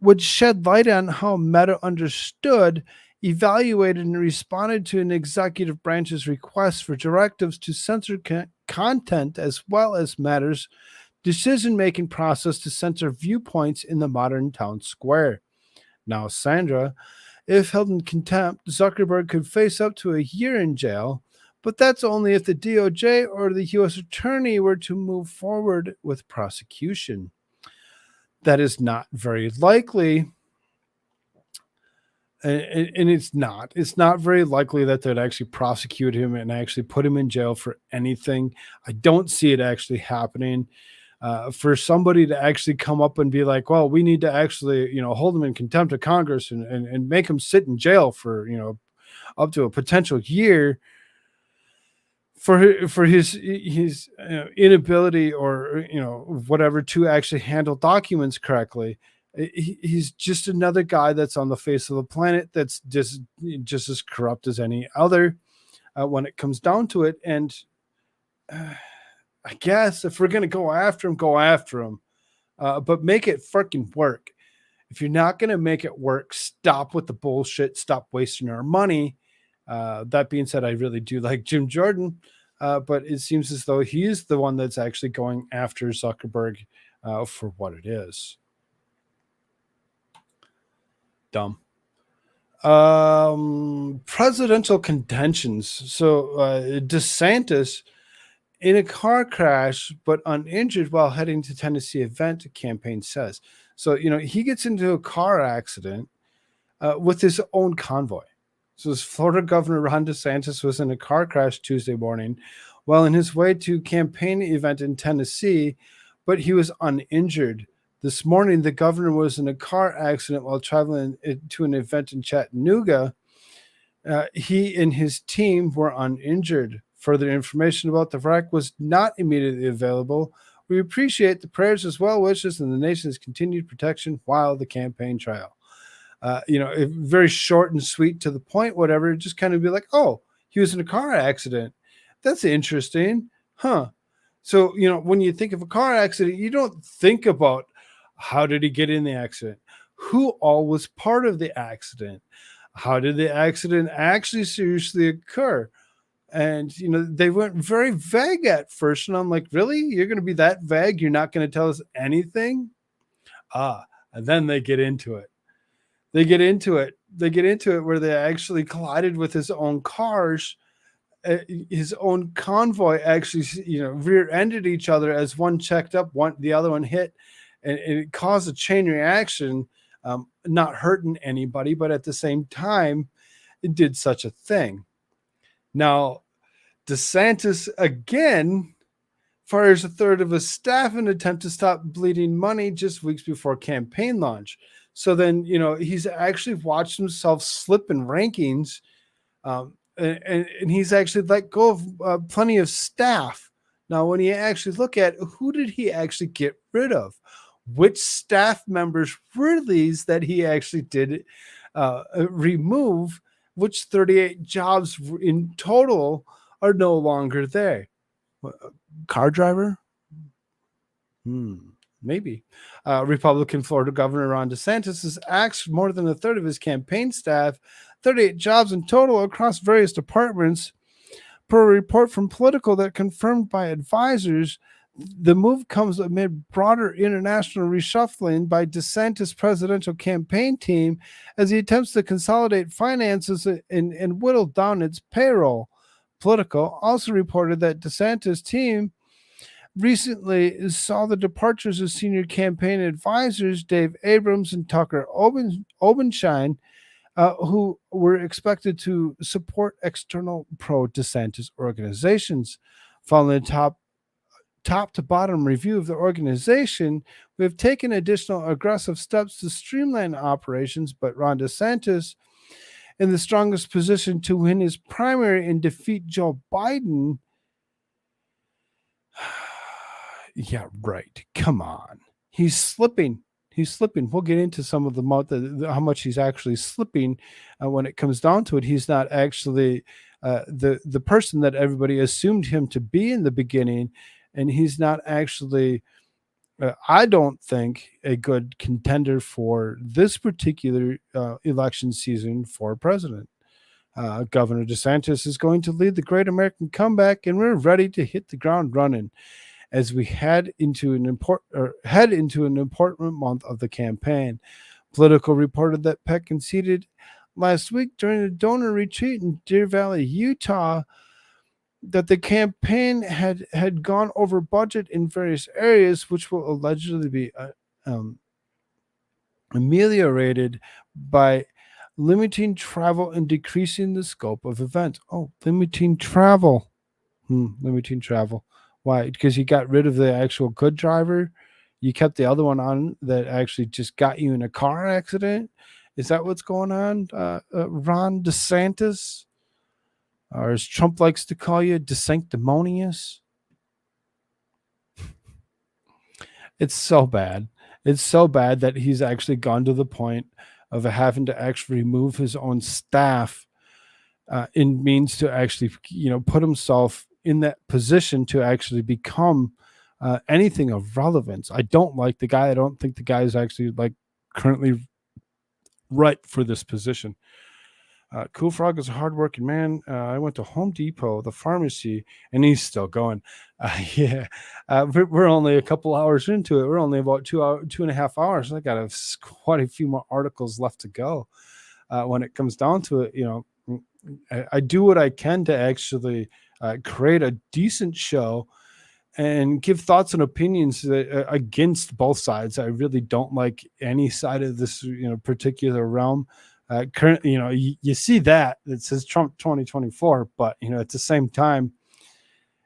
would shed light on how Meta understood, evaluated, and responded to an executive branch's request for directives to censor content, as well as Meta's decision-making process to censor viewpoints in the modern town square. Now, Sandra, if held in contempt, Zuckerberg could face up to a year in jail, but that's only if the DOJ or the U.S. attorney were to move forward with prosecution. That is not very likely. And it's not very likely that they'd actually prosecute him and actually put him in jail for anything. I don't see it actually happening. For somebody to actually come up and be like, well, we need to actually, hold him in contempt of Congress and make him sit in jail for, up to a potential year for his inability or, whatever to actually handle documents correctly. He's just another guy that's on the face of the planet that's just as corrupt as any other when it comes down to it. And I guess if we're going to go after him, but make it freaking work. If you're not going to make it work, stop with the bullshit, stop wasting our money. That being said, I really do like Jim Jordan, but it seems as though he's the one that's actually going after Zuckerberg for what it is. Dumb. Presidential contentions. So DeSantis in a car crash, but uninjured while heading to Tennessee event, campaign says. So, he gets into a car accident with his own convoy. So his Florida Governor Ron DeSantis was in a car crash Tuesday morning while in his way to campaign event in Tennessee, but he was uninjured. This morning, the governor was in a car accident while traveling to an event in Chattanooga. He and his team were uninjured. Further information about the wreck was not immediately available. We appreciate the prayers as well wishes and the nation's continued protection while the campaign trail. Very short and sweet to the point, whatever, just kind of be like, oh, he was in a car accident. That's interesting. Huh. So, when you think of a car accident, you don't think about how did he get in the accident? Who all was part of the accident? How did the accident actually seriously occur? And, they went very vague at first. And I'm like, really? You're going to be that vague? You're not going to tell us anything? And then they get into it. They get into it where they actually collided with his own cars. His own convoy actually, rear-ended each other as one checked up, the other one hit. And it caused a chain reaction, not hurting anybody, but at the same time, it did such a thing. Now, DeSantis again fires a third of his staff in an attempt to stop bleeding money just weeks before campaign launch. So then, he's actually watched himself slip in rankings, and he's actually let go of plenty of staff. Now, when you actually look at who did he actually get rid of? Which staff members were these that he actually did remove? Which 38 jobs in total are no longer there? Car driver? Maybe. Republican Florida Governor Ron DeSantis has axed more than a third of his campaign staff, 38 jobs in total across various departments. Per a report from Politico that confirmed by advisors, the move comes amid broader international reshuffling by DeSantis' presidential campaign team as he attempts to consolidate finances and whittle down its payroll. Politico also reported that DeSantis' team recently saw the departures of senior campaign advisors Dave Abrams and Tucker Obenshine, who were expected to support external pro-DeSantis organizations. Following a top to bottom review of the organization, we have taken additional aggressive steps to streamline operations, but Ron DeSantis, in the strongest position to win his primary and defeat Joe Biden. Yeah, right. Come on. He's slipping. We'll get into some of how much he's actually slipping. When it comes down to it, he's not actually the person that everybody assumed him to be in the beginning, and he's not actually, I don't think, a good contender for this particular election season for president. Governor DeSantis is going to lead the great American comeback, and we're ready to hit the ground running as we head into an important month of the campaign. Politico reported that Peck conceded last week during a donor retreat in Deer Valley, Utah, that the campaign had gone over budget in various areas, which will allegedly be ameliorated by limiting travel and decreasing the scope of events. Oh, limiting travel. Limiting travel. Why? Because you got rid of the actual good driver. You kept the other one on that actually just got you in a car accident. Is that what's going on, Ron DeSantis? Or as Trump likes to call you, DeSanctimonious? It's so bad. It's so bad that he's actually gone to the point of having to actually remove his own staff in means to actually, put himself in that position to actually become anything of relevance. I don't like the guy. I don't think the guy is actually currently right for this position. Koolfrogg is a hardworking man. I went to Home Depot, the pharmacy, and he's still going. We're only a couple hours into it. We're only about 2.5 hours. I got quite a few more articles left to go. When it comes down to it, I do what I can to actually create a decent show and give thoughts and opinions against both sides. I really don't like any side of this, particular realm. Currently, you see that it says Trump 2024, but at the same time,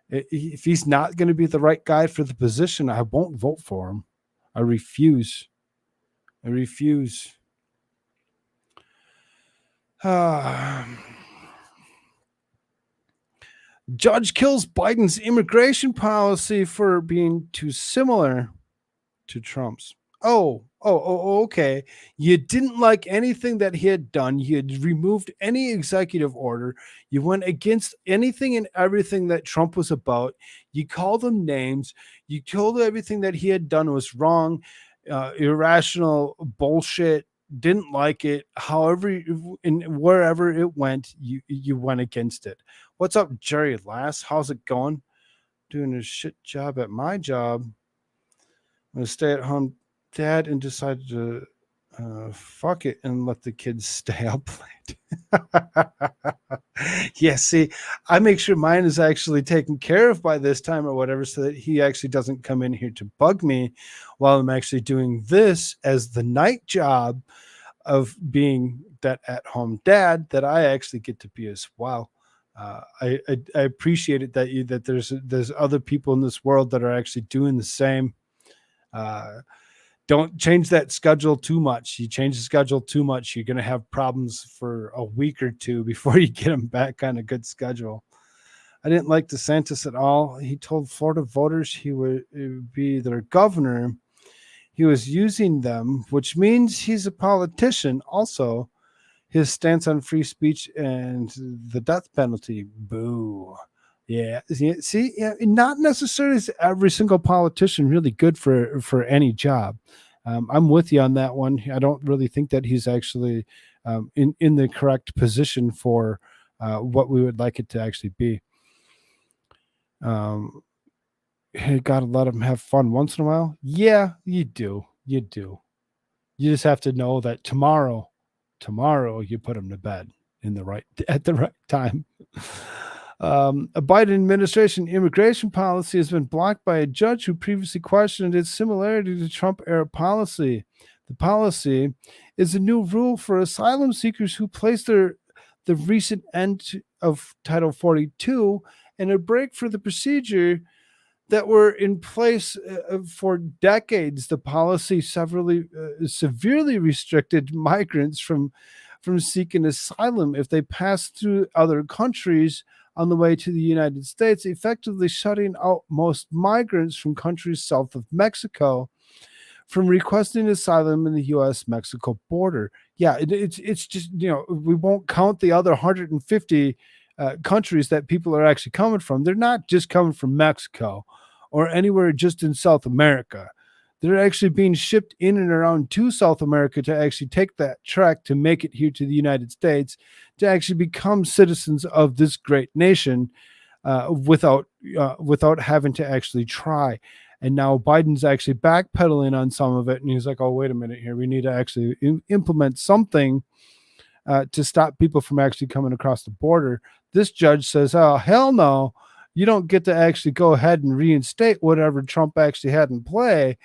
if he's not going to be the right guy for the position, I won't vote for him. I refuse. Judge kills Biden's immigration policy for being too similar to Trump's. Okay. You didn't like anything that he had done. You had removed any executive order. You went against anything and everything that Trump was about. You called him names. You told everything that he had done was wrong, irrational bullshit. Didn't like it. However, wherever it went, you went against it. What's up, Jerry Lass? How's it going? Doing a shit job at my job. I'm gonna stay at home dad and decided to fuck it and let the kids stay up late. Yeah, see, I make sure mine is actually taken care of by this time or whatever, so that he actually doesn't come in here to bug me while I'm actually doing this as the night job of being that at-home dad that I actually get to be as well. I appreciate it that there's other people in this world that are actually doing the same. Don't change that schedule too much. You change the schedule too much, you're going to have problems for a week or two before you get them back on a good schedule. I didn't like DeSantis at all. He told Florida voters he would be their governor. He was using them, which means he's a politician. Also, his stance on free speech and the death penalty. Boo. Yeah. See, yeah, not necessarily is every single politician really good for any job. I'm with you on that one. I don't really think that he's actually in the correct position for what we would like it to actually be. Um, hey, gotta let him have fun once in a while. Yeah, you do. You do. You just have to know that tomorrow you put him to bed in the right at the right time. A Biden administration immigration policy has been blocked by a judge who previously questioned its similarity to Trump era policy. The policy is a new rule for asylum seekers who place the recent end of Title 42 and a break for the procedure that were in place for decades. The policy severely restricted migrants from seeking asylum if they pass through other countries on the way to the United States, effectively shutting out most migrants from countries south of Mexico from requesting asylum in the U.S.-Mexico border. Yeah, it's just, we won't count the other 150 countries that people are actually coming from. They're not just coming from Mexico or anywhere just in South America. They're actually being shipped in and around to South America to actually take that trek to make it here to the United States to actually become citizens of this great nation without having to actually try. And now Biden's actually backpedaling on some of it, and he's like, "Oh, wait a minute here. We need to actually implement something to stop people from actually coming across the border." This judge says, "Oh, hell no. You don't get to actually go ahead and reinstate whatever Trump actually had in play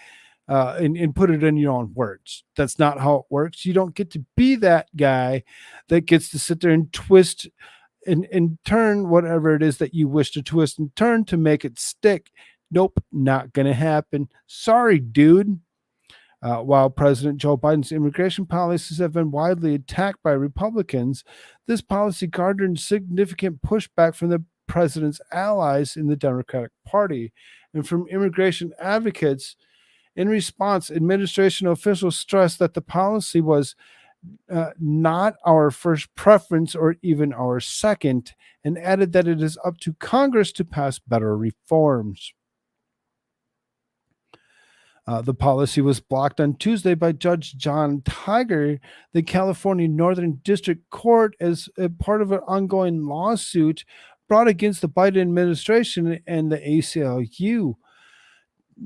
and put it in your own words. That's not how it works. You don't get to be that guy that gets to sit there and twist and turn whatever it is that you wish to twist and turn to make it stick. Nope, not going to happen. Sorry, dude." While President Joe Biden's immigration policies have been widely attacked by Republicans, this policy garnered significant pushback from the president's allies in the Democratic Party and from immigration advocates. In response, administration officials stressed that the policy was not our first preference or even our second, and added that it is up to Congress to pass better reforms. The policy was blocked on Tuesday by Judge John Tiger, the California Northern District Court, as a part of an ongoing lawsuit brought against the Biden administration and the ACLU.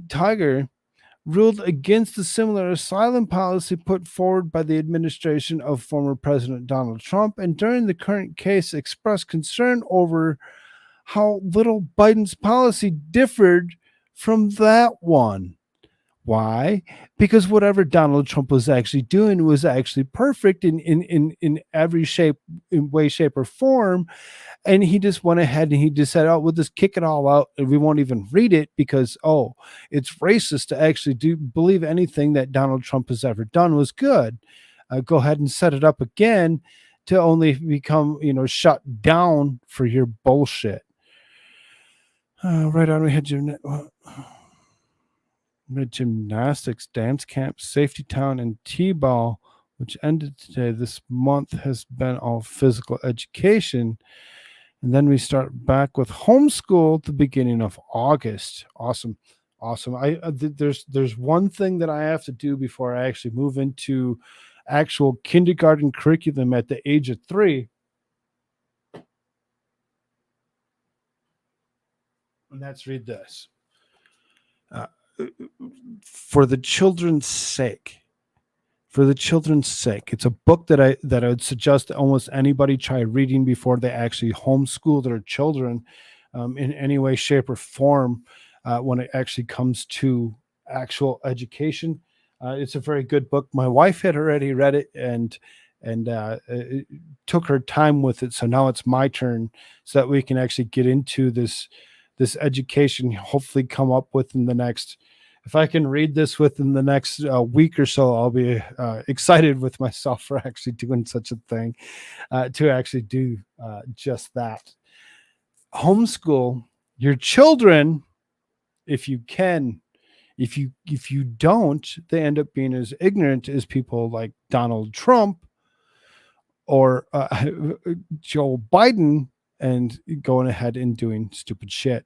Tiger ruled against the similar asylum policy put forward by the administration of former President Donald Trump, and during the current case expressed concern over how little Biden's policy differed from that one. Why? Because whatever Donald Trump was actually doing was actually perfect in every shape, in way, shape, or form. And he just went ahead and he just said, "Oh, we'll just kick it all out and we won't even read it because, oh, it's racist to actually believe anything that Donald Trump has ever done was good. Go ahead and set it up again to only become, shut down for your bullshit." Right on, we had gymnastics, dance camp, safety town, and t-ball, which ended today. This month has been all physical education, and then we start back with homeschool at the beginning of August. Awesome. There's one thing that I have to do before I actually move into actual kindergarten curriculum at the age of 3, and that's read this. For the children's sake. It's a book that I would suggest almost anybody try reading before they actually homeschool their children in any way, shape, or form when it actually comes to actual education. It's a very good book. My wife had already read it and it took her time with it. So now it's my turn so that we can actually get into this education, hopefully come up within the next, if I can read this within the next week or so, I'll be excited with myself for actually doing such a thing, to actually do just that. Homeschool your children if you can. If you don't, they end up being as ignorant as people like Donald Trump or Joe Biden and going ahead and doing stupid shit.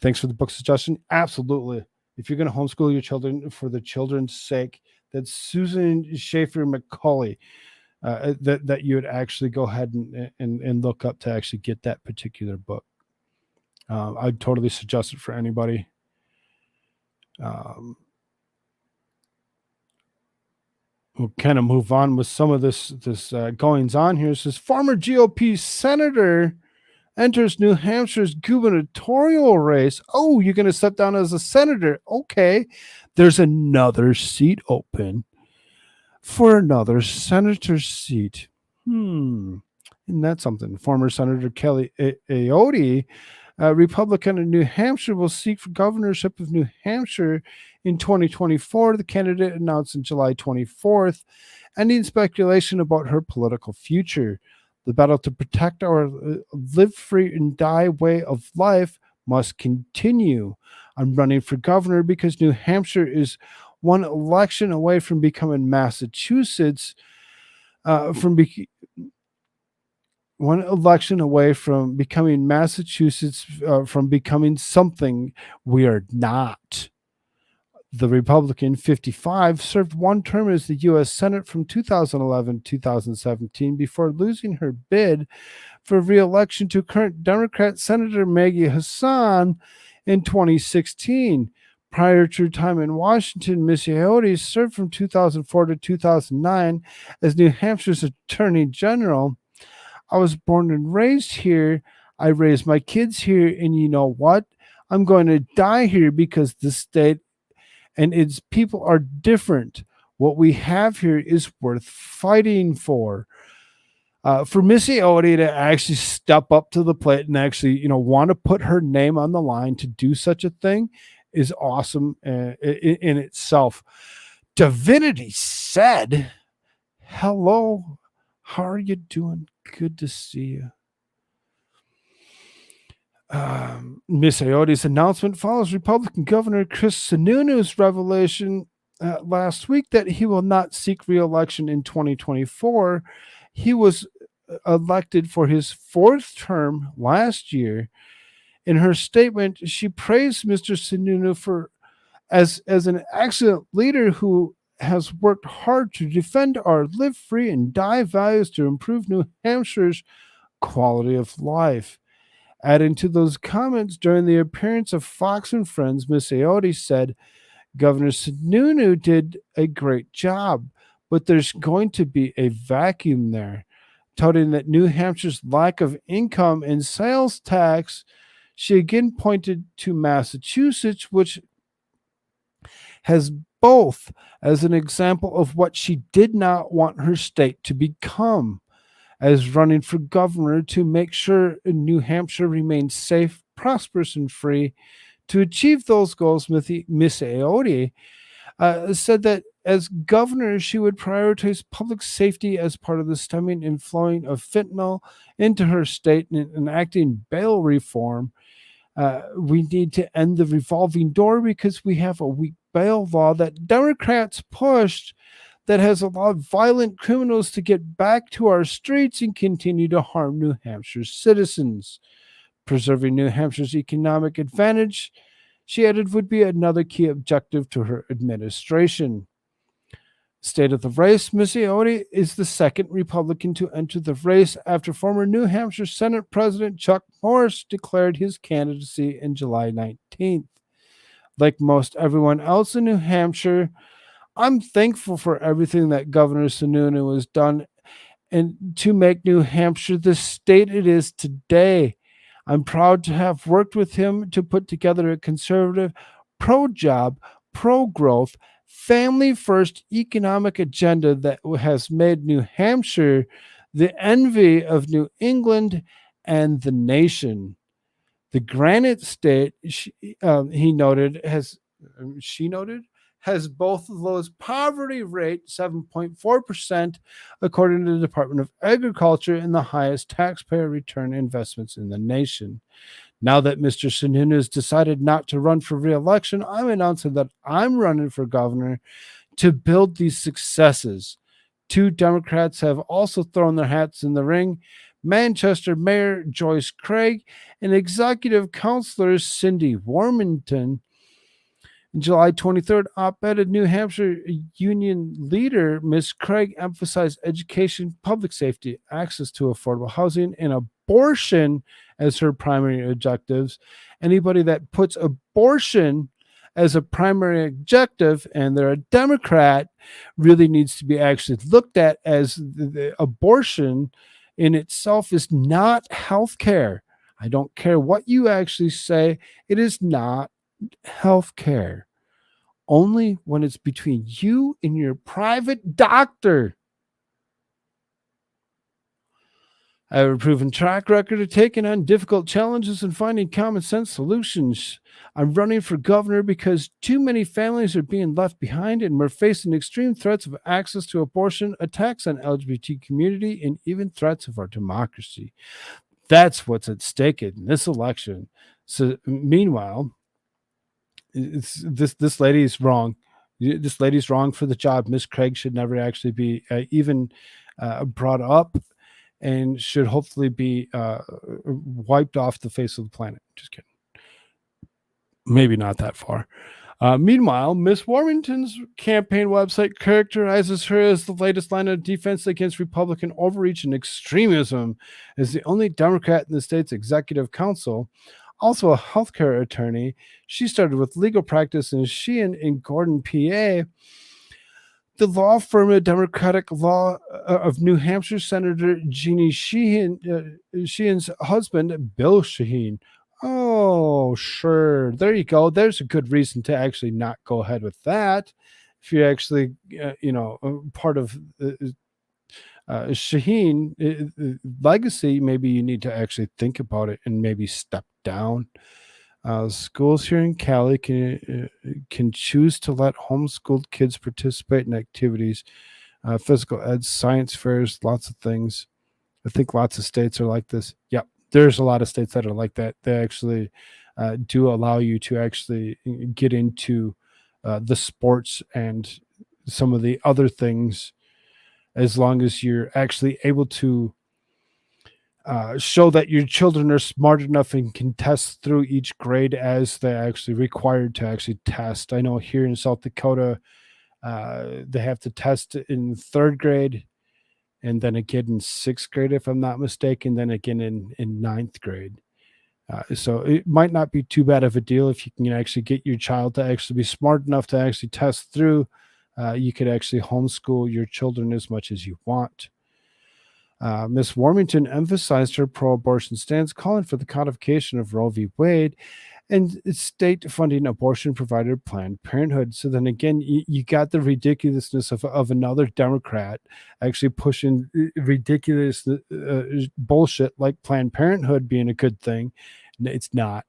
Thanks for the book suggestion. Absolutely. If you're going to homeschool your children for the children's sake, that's Susan Schaefer McCauley, that you would actually go ahead and look up to actually get that particular book. I'd totally suggest it for anybody. We'll kind of move on with some of this goings on here. It says former GOP senator enters New Hampshire's gubernatorial race. Oh, you're going to step down as a senator. Okay. There's another seat open for another senator's seat. Isn't that something? Former Senator Kelly Ayotte, a Republican in New Hampshire, will seek for governorship of New Hampshire in 2024. The candidate announced on July 24th, ending speculation about her political future. The battle to protect our live free and die way of life must continue. I'm running for governor because New Hampshire is one election away from becoming Massachusetts, one election away from becoming Massachusetts, from becoming something we are not. The Republican, 55, served one term as the U.S. Senate from 2011 to 2017 before losing her bid for re-election to current Democrat Senator Maggie Hassan in 2016. Prior to her time in Washington, Miss Ayotte served from 2004 to 2009 as New Hampshire's Attorney General. I was born and raised here. I raised my kids here, and you know what? I'm going to die here because the state and its people are different. What we have here is worth fighting for. For Missy Ayotte to actually step up to the plate and actually, want to put her name on the line to do such a thing is awesome in itself. Divinity said, hello, how are you doing? Good to see you. Miss Ayotte's announcement follows Republican Governor Chris Sununu's revelation last week that he will not seek re-election in 2024. He was elected for his fourth term last year. In her statement, she praised Mr. Sununu as an excellent leader who has worked hard to defend our live free and die values to improve New Hampshire's quality of life. Adding to those comments, during the appearance of Fox and Friends, Miss Ayotte said, Governor Sununu did a great job, but there's going to be a vacuum there. Touting that New Hampshire's lack of income and sales tax, she again pointed to Massachusetts, which has both, as an example of what she did not want her state to become. As running for governor to make sure New Hampshire remains safe, prosperous, and free. To achieve those goals, Miss Ayotte said that as governor, she would prioritize public safety as part of the stemming and flowing of fentanyl into her state and enacting bail reform. We need to end the revolving door because we have a weak bail law that Democrats pushed that has allowed violent criminals to get back to our streets and continue to harm New Hampshire's citizens. Preserving New Hampshire's economic advantage, she added, would be another key objective to her administration. State of the race, Miss Ayotte is the second Republican to enter the race after former New Hampshire Senate President Chuck Morris declared his candidacy on July 19th. Like most everyone else in New Hampshire, I'm thankful for everything that Governor Sununu has done and to make New Hampshire the state it is today. I'm proud to have worked with him to put together a conservative, pro-job, pro-growth, family-first economic agenda that has made New Hampshire the envy of New England and the nation. The Granite State, she noted, has both the lowest poverty rate, 7.4%, according to the Department of Agriculture, and the highest taxpayer return investments in the nation. Now that Mr. Sununu has decided not to run for re-election, I'm announcing that I'm running for governor to build these successes. Two Democrats have also thrown their hats in the ring, Manchester Mayor Joyce Craig, and Executive Councilor Cindy Warmington. In July 23rd, op-ed New Hampshire Union leader Ms. Craig emphasized education, public safety, access to affordable housing, and abortion as her primary objectives. Anybody that puts abortion as a primary objective and they're a Democrat really needs to be actually looked at, as the abortion in itself is not health care. I don't care what you actually say, it is not health care. Only when it's between you and your private doctor. I have a proven track record of taking on difficult challenges and finding common sense solutions. I'm running for governor because too many families are being left behind, and we're facing extreme threats of access to abortion, attacks on LGBT community, and even threats of our democracy. That's what's at stake in this election. So meanwhile, this lady is wrong. This lady's wrong for the job. Miss Craig should never actually be even brought up, and should hopefully be wiped off the face of the planet. Just kidding. Maybe not that far. Meanwhile, Miss Warmington's campaign website characterizes her as the latest line of defense against Republican overreach and extremism, as the only Democrat in the state's executive council. Also a healthcare attorney, she started with legal practice in Sheehan in Gordon, PA. The law firm of Democratic Law of New Hampshire Senator Jeannie Sheehan's husband, Bill Sheehan. Oh, sure. There you go. There's a good reason to actually not go ahead with that. If you're actually, part of Shaheen legacy, maybe you need to actually think about it and maybe step down. Schools here in Cali can choose to let homeschooled kids participate in activities, physical ed, science fairs, lots of things. I think lots of states are like this. Yep, there's a lot of states that are like that. They actually do allow you to actually get into the sports and some of the other things, as long as you're actually able to show that your children are smart enough and can test through each grade as they're actually required to actually test. I know here in South Dakota, they have to test in third grade, and then again in sixth grade, if I'm not mistaken, then again in ninth grade. So it might not be too bad of a deal if you can actually get your child to actually be smart enough to actually test through. You could actually homeschool your children as much as you want. Ms. Warmington emphasized her pro-abortion stance, calling for the codification of Roe v. Wade and state funding abortion provider Planned Parenthood. So then again, you got the ridiculousness of another Democrat actually pushing ridiculous bullshit like Planned Parenthood being a good thing. It's not.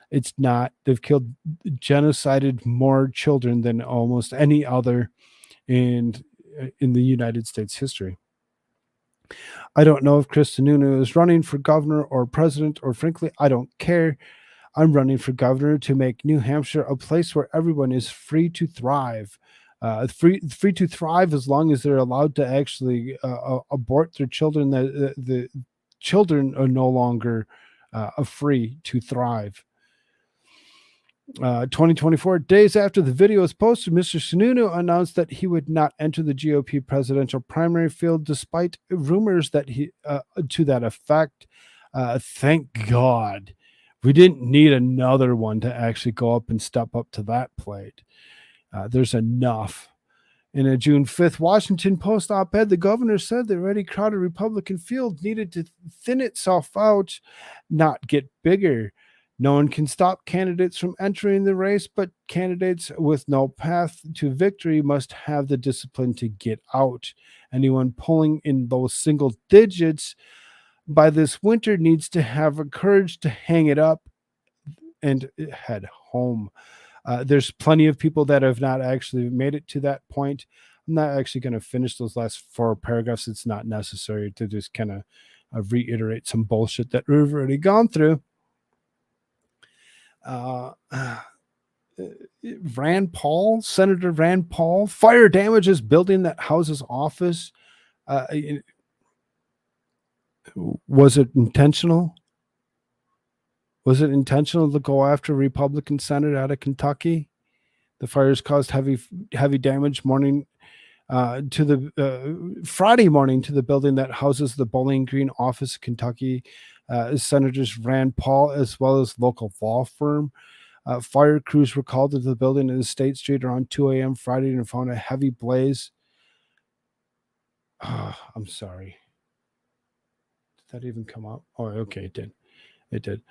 It's not. They've killed, genocided more children than almost any other in the United States history. I don't know if Chris Sununu is running for governor or president, or frankly, I don't care. I'm running for governor to make New Hampshire a place where everyone is free to thrive. Free to thrive as long as they're allowed to actually abort their children. The children are no longer free to thrive. 2024, days after the video was posted, Mr. Sununu announced that he would not enter the GOP presidential primary field, despite rumors that he to that effect. Thank God. We didn't need another one to actually go up and step up to that plate. There's enough. In a June 5th Washington Post op-ed, the governor said the already crowded Republican field needed to thin itself out, not get bigger. No one can stop candidates from entering the race, but candidates with no path to victory must have the discipline to get out. Anyone pulling in those single digits by this winter needs to have the courage to hang it up and head home. There's plenty of people that have not actually made it to that point. I'm not actually going to finish those last 4 paragraphs. It's not necessary to just kind of reiterate some bullshit that we've already gone through. Senator Rand Paul, fire damages building that houses office. Was it intentional? Was it intentional to go after a Republican senator out of Kentucky? The fires caused heavy damage to the Friday morning to the building that houses the Bowling Green office, Kentucky. Senators Rand Paul, as well as local law firm. Fire crews were called into the building in State Street around 2 a.m. Friday and found a heavy blaze. I'm sorry. Did that even come up? Oh, okay, it did. It did.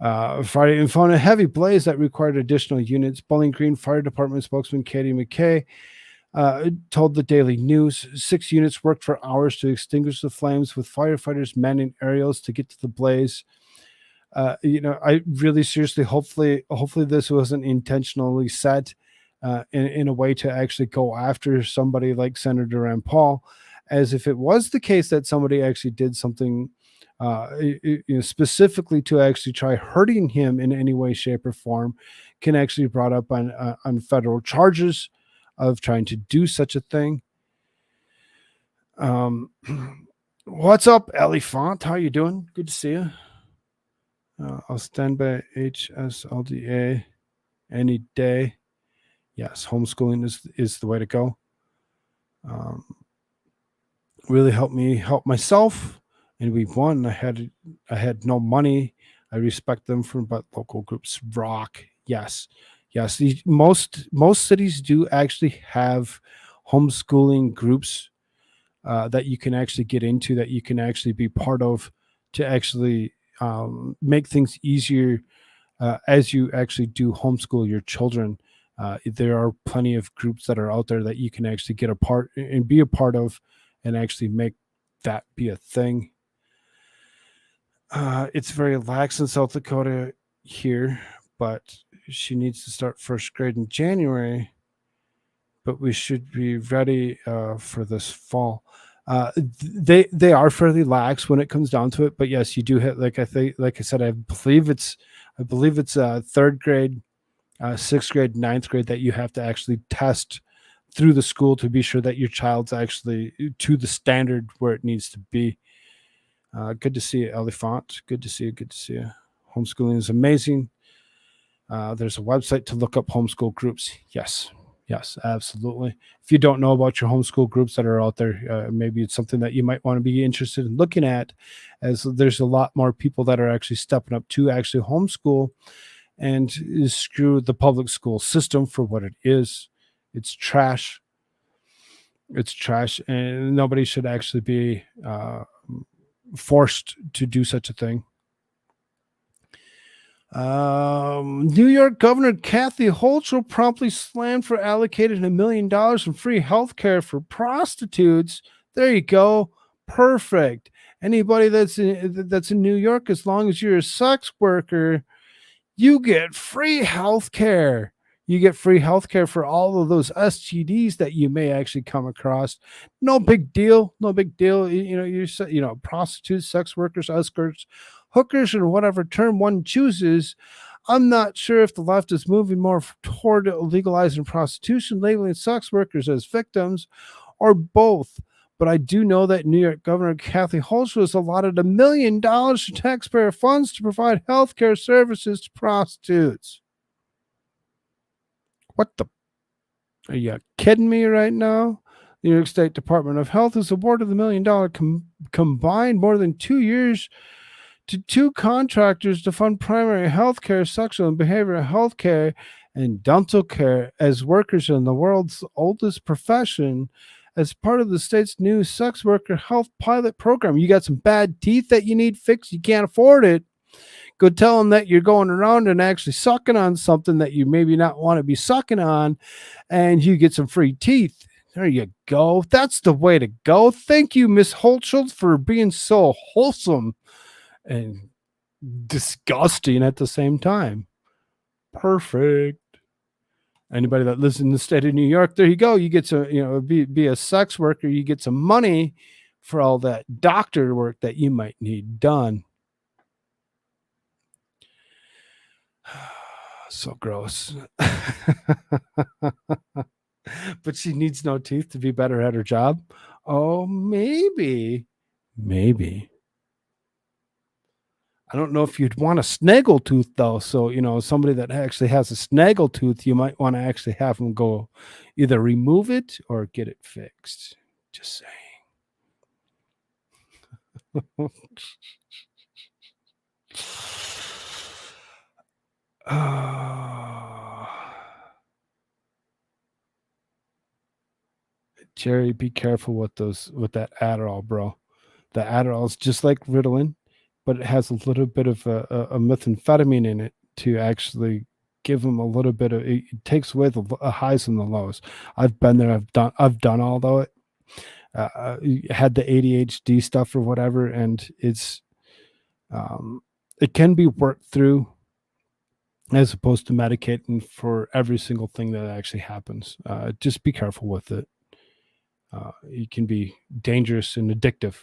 Friday and found a heavy blaze that required additional units. Bowling Green Fire Department spokesman Katie McKay told the Daily News 6 units worked for hours to extinguish the flames, with firefighters manning aerials to get to the blaze. I really seriously, hopefully this wasn't intentionally set in a way to actually go after somebody like Senator Rand Paul, as if it was the case that somebody actually did something specifically to actually try hurting him in any way, shape, or form, can actually be brought up on federal charges of trying to do such a thing. What's up, Ellie Font? How you doing? Good to see you. I'll stand by HSLDA any day. Yes, homeschooling is the way to go. Really helped me help myself. And we won. I had no money. I respect them but local groups rock. Yes. Most cities do actually have homeschooling groups that you can actually get into, that you can actually be part of, to actually make things easier as you actually do homeschool your children. There are plenty of groups that are out there that you can actually get a part and be a part of, and actually make that be a thing. It's very lax in South Dakota here, but she needs to start first grade in January. But we should be ready for this fall. They are fairly lax when it comes down to it, but yes, you do hit, like I said, I believe it's third grade, sixth grade, ninth grade that you have to actually test through the school to be sure that your child's actually to the standard where it needs to be. Good to see you, Elephant. Good to see you. Homeschooling is amazing. There's a website to look up homeschool groups. Yes, absolutely. If you don't know about your homeschool groups that are out there, maybe it's something that you might want to be interested in looking at, as there's a lot more people that are actually stepping up to actually homeschool and screw the public school system for what it is. It's trash. And nobody should actually be forced to do such a thing. New York Governor Kathy Hochul promptly slammed for allocating $1 million in free health care for prostitutes. There you go. Perfect. Anybody that's in New York, as long as you're a sex worker, you get free health care. You get free health care for all of those STDs that you may actually come across. No big deal. You're prostitutes, sex workers, escorts, hookers, and whatever term one chooses. I'm not sure if the left is moving more toward legalizing prostitution, labeling sex workers as victims, or both. But I do know that New York Governor Kathy Hochul has allotted $1 million for taxpayer funds to provide health care services to prostitutes. What the? Are you kidding me right now? The New York State Department of Health has awarded the $1 million combined more than 2 years to 2 contractors to fund primary health care, sexual and behavioral health care, and dental care as workers in the world's oldest profession, as part of the state's new sex worker health pilot program. You got some bad teeth that you need fixed, you can't afford it. Go tell them that you're going around and actually sucking on something that you maybe not want to be sucking on, and you get some free teeth. There you go. That's the way to go. Thank you, Miss Hochul, for being so wholesome and disgusting at the same time. Perfect. Anybody that lives in the state of New York, there you go. You get to, be a sex worker. You get some money for all that doctor work that you might need done. So gross. But she needs no teeth to be better at her job. Oh, maybe. I don't know if you'd want a snaggle tooth though. So, somebody that actually has a snaggle tooth, you might want to actually have them go either remove it or get it fixed. Just saying. Jerry, be careful with that Adderall, bro. The Adderall is just like Ritalin, but it has a little bit of a methamphetamine in it to actually give them a little bit of. It takes away the highs and the lows. I've been there. I've done all that. Had the ADHD stuff or whatever, and it can be worked through as opposed to medicating for every single thing that actually happens. Just be careful with it. It can be dangerous and addictive.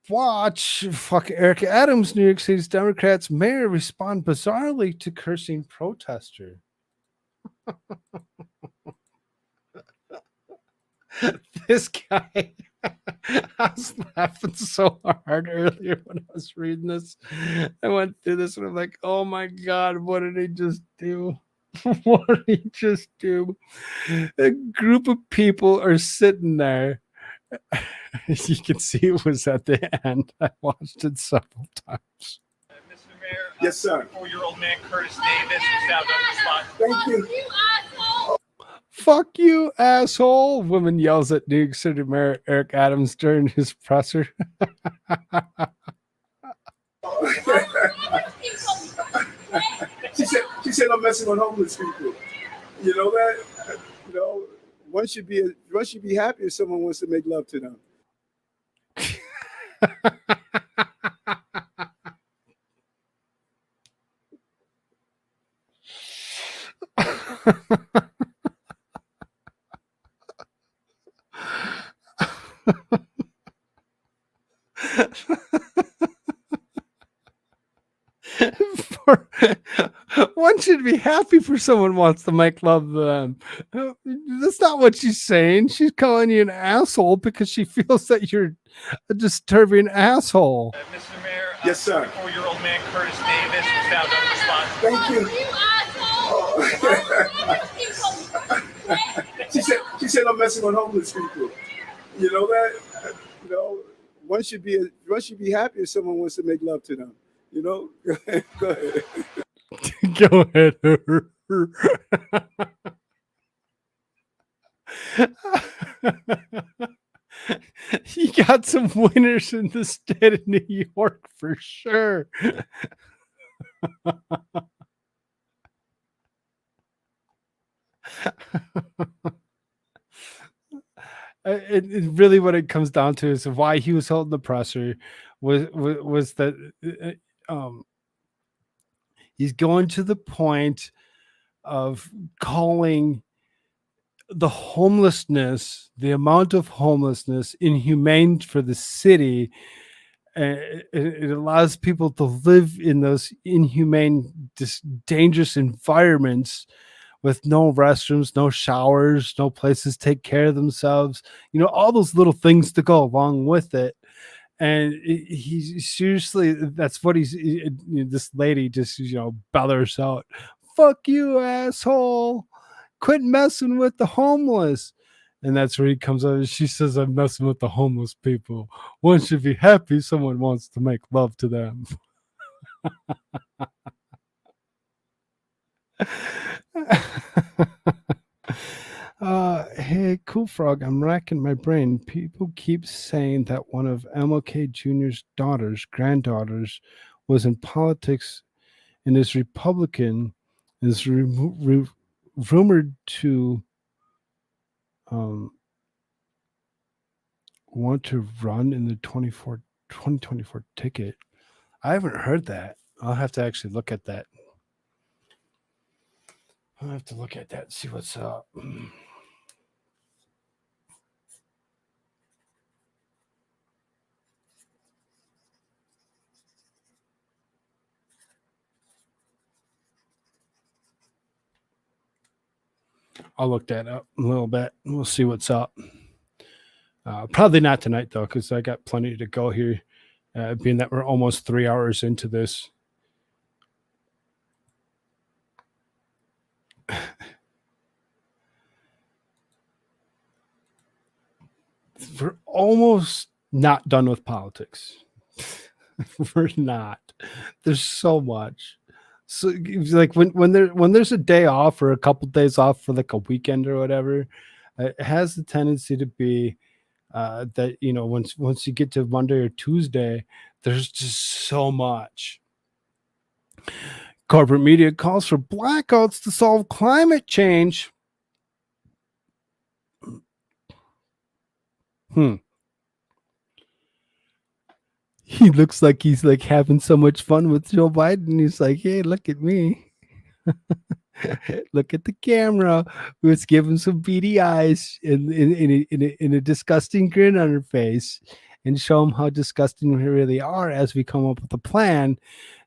Watch Eric Adams, New York City's Democrats mayor, respond bizarrely to cursing protester. This guy, I was laughing so hard earlier when I was reading this. I went through this and I'm like, oh my God, what did he just do? What did he just do? A group of people are sitting there. You can see it was at the end. I watched it several times. Mr. Mayor, yes, sir. 4-year-old man Curtis Davis was found on the spot. Thank you. Fuck you, asshole. Woman yells at New York City Mayor Eric Adams during his presser. She said I'm messing with homeless people. You know that? One should be happy if someone wants to make love to them. One should be happy for someone wants to make love to them. That's not what she's saying. She's calling you an asshole because she feels that you're a disturbing asshole. Mr. Mayor, yes, sir. 4-year-old man Curtis Davis was found on the spot. Thank you. She said I'm messing with homeless people. You know that? One should be happy if someone wants to make love to them. Go ahead. Go ahead. You got some winners in the state of New York for sure. It really what it comes down to is why he was holding the presser was that he's going to the point of calling the amount of homelessness inhumane for the city. It allows people to live in those inhumane, dangerous environments with no restrooms, no showers, no places to take care of themselves, all those little things to go along with it. And he seriously, that's what this lady just, bellers out, fuck you, asshole. Quit messing with the homeless. And that's where he comes out. She says, I'm messing with the homeless people. One should be happy someone wants to make love to them. Hey, Koolfrogg, I'm racking my brain. People keep saying that one of MLK Jr.'s granddaughters, was in politics and is Republican, is rumored to want to run in the 2024 ticket. I haven't heard that. I'll have to actually look at that. I'll have to look at that and see what's up. I'll look that up a little bit. We'll see what's up. Probably not tonight though, because I got plenty to go here. Being that we're almost 3 hours into this. We're almost not done with politics. We're not. There's so much. So like when there's a day off or a couple days off for like a weekend or whatever, it has the tendency to be that once you get to Monday or Tuesday, there's just so much. Corporate media calls for blackouts to solve climate change. He looks like he's like having so much fun with Joe Biden. He's like, hey, look at me. Look at the camera. Let's give him some beady eyes in a disgusting grin on her face and show him how disgusting we really are as we come up with a plan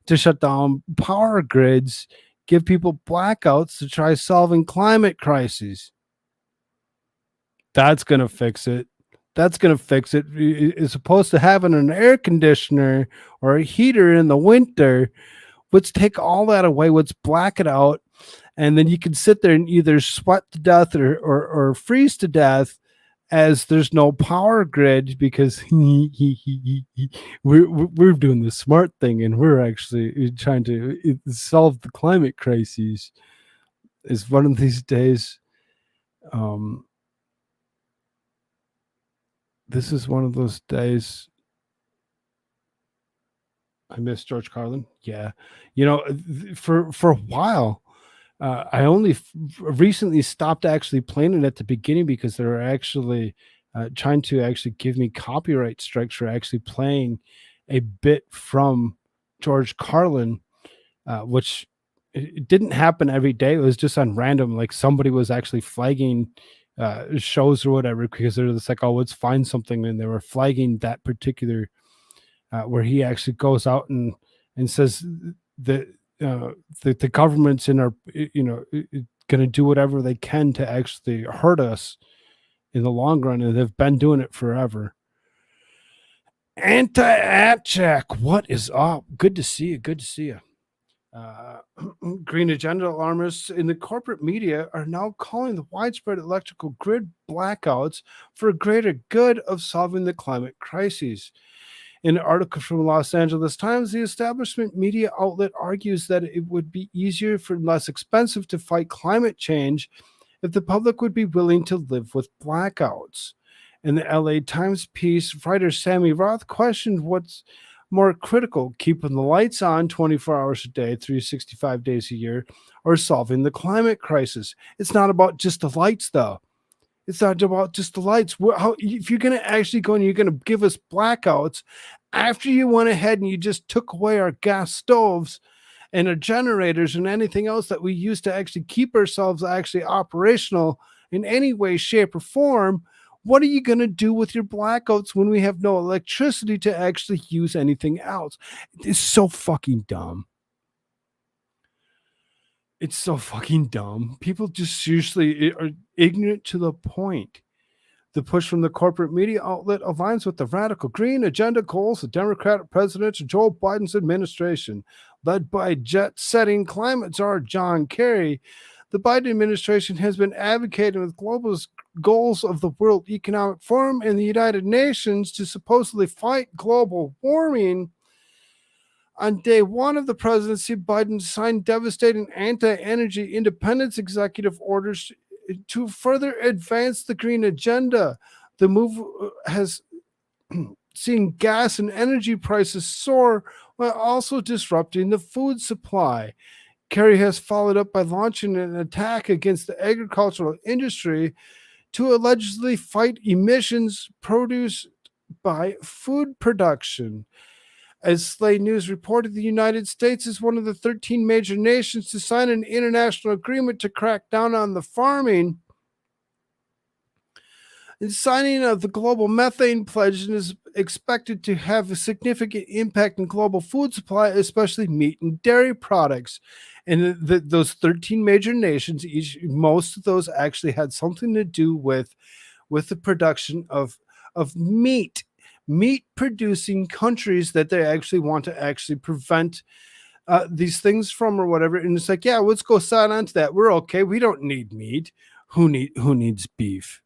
to shut down power grids, give people blackouts to try solving climate crises. That's going to fix it. That's going to fix it. As opposed to having an air conditioner or a heater in the winter, let's take all that away. Let's black it out. And then you can sit there and either sweat to death or freeze to death as there's no power grid because we're doing the smart thing and we're actually trying to solve the climate crises. Is one of these days. This is one of those days. I miss George Carlin. Yeah. For a while, I only recently stopped actually playing it at the beginning because they were actually trying to actually give me copyright strikes for actually playing a bit from George Carlin, which it didn't happen every day. It was just on random, like somebody was actually flagging shows or whatever because they're just like, oh, let's find something, and they were flagging that particular where he actually goes out and says that the government's in our going to do whatever they can to actually hurt us in the long run, and they've been doing it forever. Anti-at check, what is up? Good to see you. Good to see you. Green agenda alarmists in the corporate media are now calling the widespread electrical grid blackouts for a greater good of solving the climate crises. In an article from Los Angeles Times, the establishment media outlet argues that it would be easier and less expensive to fight climate change if the public would be willing to live with blackouts. In the LA Times piece, writer Sammy Roth questioned what's more critical, keeping the lights on 24 hours a day, 365 days a year, or solving the climate crisis. It's not about just the lights, though. It's not about just the lights. If you're going to actually go and you're going to give us blackouts after you went ahead and you just took away our gas stoves and our generators and anything else that we use to actually keep ourselves actually operational in any way, shape, or form, what are you going to do with your blackouts when we have no electricity to actually use anything else? It's so fucking dumb. It's so fucking dumb. People just seriously are ignorant to the point. The push from the corporate media outlet aligns with the radical green agenda goals of Democratic President Joe Biden's administration. Led by jet-setting climate czar John Kerry, the Biden administration has been advocating with global goals of the World Economic Forum and the United Nations to supposedly fight global warming. On day one of the presidency, Biden signed devastating anti-energy independence executive orders to further advance the green agenda. The move has seen gas and energy prices soar while also disrupting the food supply. Kerry has followed up by launching an attack against the agricultural industry to allegedly fight emissions produced by food production. As Slate News reported, the United States is one of the 13 major nations to sign an international agreement to crack down on the farming. The signing of the global methane pledge is expected to have a significant impact on global food supply, especially meat and dairy products. And those 13 major nations, most of those actually had something to do with the production of of meat producing countries that they actually want to actually prevent these things from or whatever. And it's like, yeah, let's go sign on to that. We're okay. We don't need meat. Who needs beef?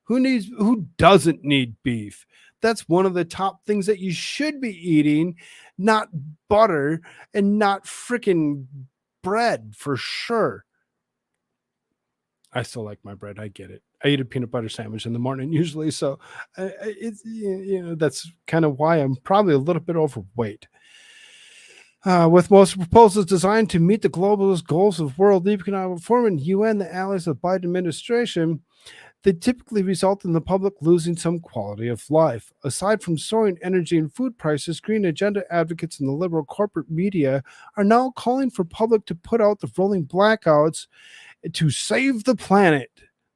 Who doesn't need beef? That's one of the top things that you should be eating, not butter and not freaking bread for sure. I still like my bread. I get it. I eat a peanut butter sandwich in the morning usually, so it's that's kind of why I'm probably a little bit overweight. With most proposals designed to meet the globalist goals of world economic reform and UN, the allies of the Biden administration, they typically result in the public losing some quality of life. Aside from soaring energy and food prices, green agenda advocates and the liberal corporate media are now calling for public to put out the rolling blackouts to save the planet.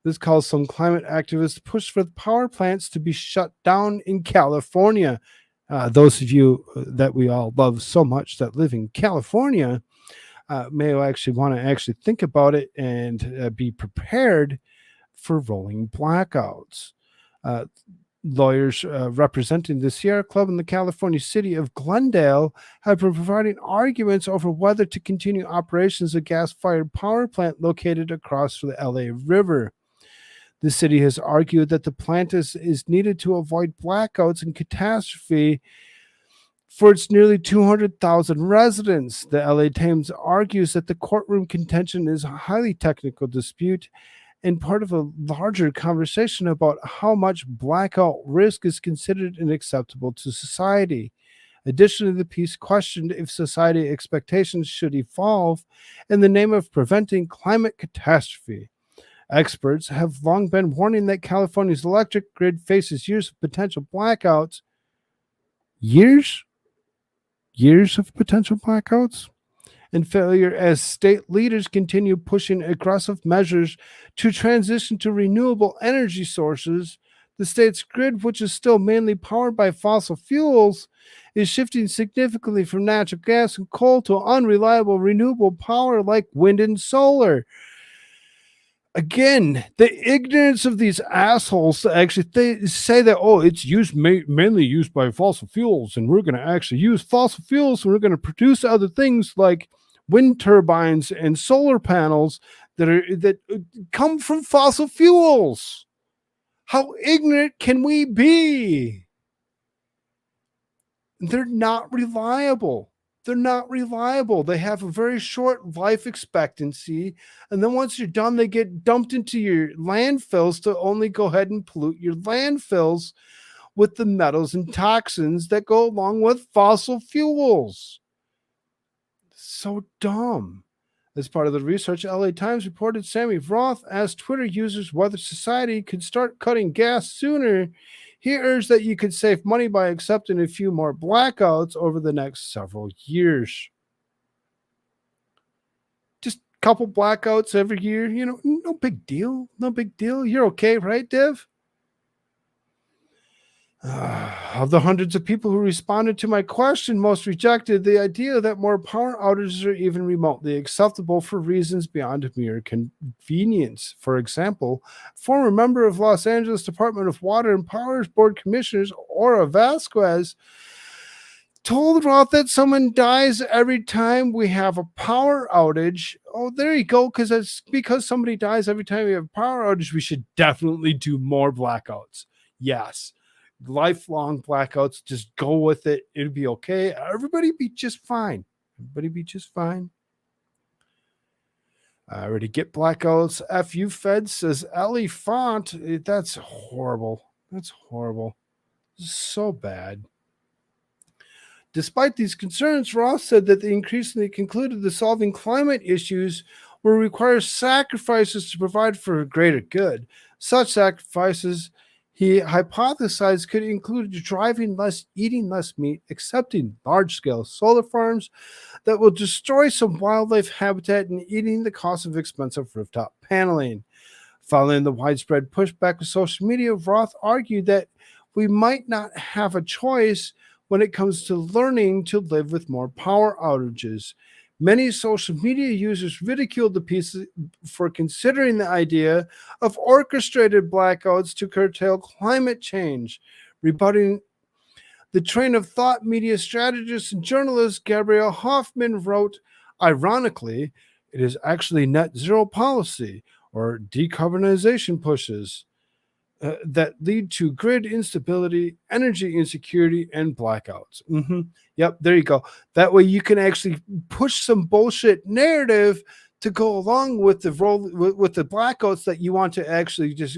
This calls some climate activists to push for the power plants to be shut down in California. Those of you that we all love so much that live in California may actually want to actually think about it and be prepared for rolling blackouts. Lawyers representing the Sierra Club in the California city of Glendale have been providing arguments over whether to continue operations of a gas-fired power plant located across the LA River. The city has argued that the plant is needed to avoid blackouts and catastrophe for its nearly 200,000 residents. The LA Times argues that the courtroom contention is a highly technical dispute and part of a larger conversation about how much blackout risk is considered unacceptable to society. Additionally, the piece questioned if society expectations should evolve in the name of preventing climate catastrophe. Experts have long been warning that California's electric grid faces years of potential blackouts. Years of potential blackouts and failure as state leaders continue pushing aggressive measures to transition to renewable energy sources. The state's grid, which is still mainly powered by fossil fuels, is shifting significantly from natural gas and coal to unreliable renewable power like wind and solar. Again, the ignorance of these assholes to actually say that, oh, it's mainly used by fossil fuels, and we're going to actually use fossil fuels, and we're going to produce other things like wind turbines and solar panels that come from fossil fuels. How ignorant can we be? They're not reliable. They're not reliable. They have a very short life expectancy. And then once you're done, they get dumped into your landfills to only go ahead and pollute your landfills with the metals and toxins that go along with fossil fuels. So dumb. As part of the research, LA Times reported Sammy Roth asked Twitter users whether society could start cutting gas sooner. He urged that you could save money by accepting a few more blackouts over the next several years. Just a couple blackouts every year, no big deal. No big deal. You're okay, right, Dev? Of the hundreds of people who responded to my question, most rejected the idea that more power outages are even remotely acceptable for reasons beyond mere convenience. For example, former member of Los Angeles Department of Water and Power Board Commissioners Ora Vasquez told Roth that someone dies every time we have a power outage. Oh, there you go, because somebody dies every time we have a power outage, we should definitely do more blackouts. Yes. Lifelong blackouts, just go with it. It'll be okay. Everybody be just fine. I already get blackouts. F you feds, says Ellie Font. That's horrible. So bad. Despite these concerns, Ross said that they increasingly concluded that solving climate issues will require sacrifices to provide for a greater good. Such sacrifices, he hypothesized, could include driving less, eating less meat, accepting large-scale solar farms that will destroy some wildlife habitat, and eating the cost of expensive rooftop paneling. Following the widespread pushback of social media, Roth argued that we might not have a choice when it comes to learning to live with more power outages. Many social media users ridiculed the piece for considering the idea of orchestrated blackouts to curtail climate change, rebutting the train of thought. Media strategist and journalist Gabrielle Hoffman wrote, ironically, it is actually net zero policy or decarbonization pushes that lead to grid instability, energy insecurity, and blackouts. Yep, there you go. That way you can actually push some bullshit narrative to go along with the with the blackouts that you want to actually just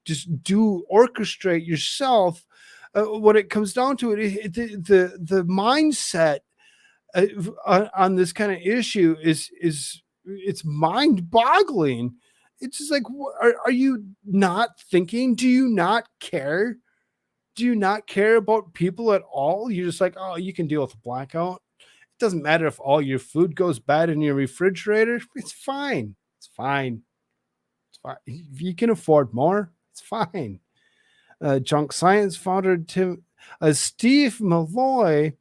orchestrate yourself. When it comes down to it, the mindset on this kind of issue is it's mind boggling. It's just like, are you not thinking? Do you not care? Do you not care about people at all? You're just like, oh, you can deal with a blackout. It doesn't matter if all your food goes bad in your refrigerator. It's fine. It's fine. It's fine. If you can afford more, it's fine. Junk Science founder Steve Malloy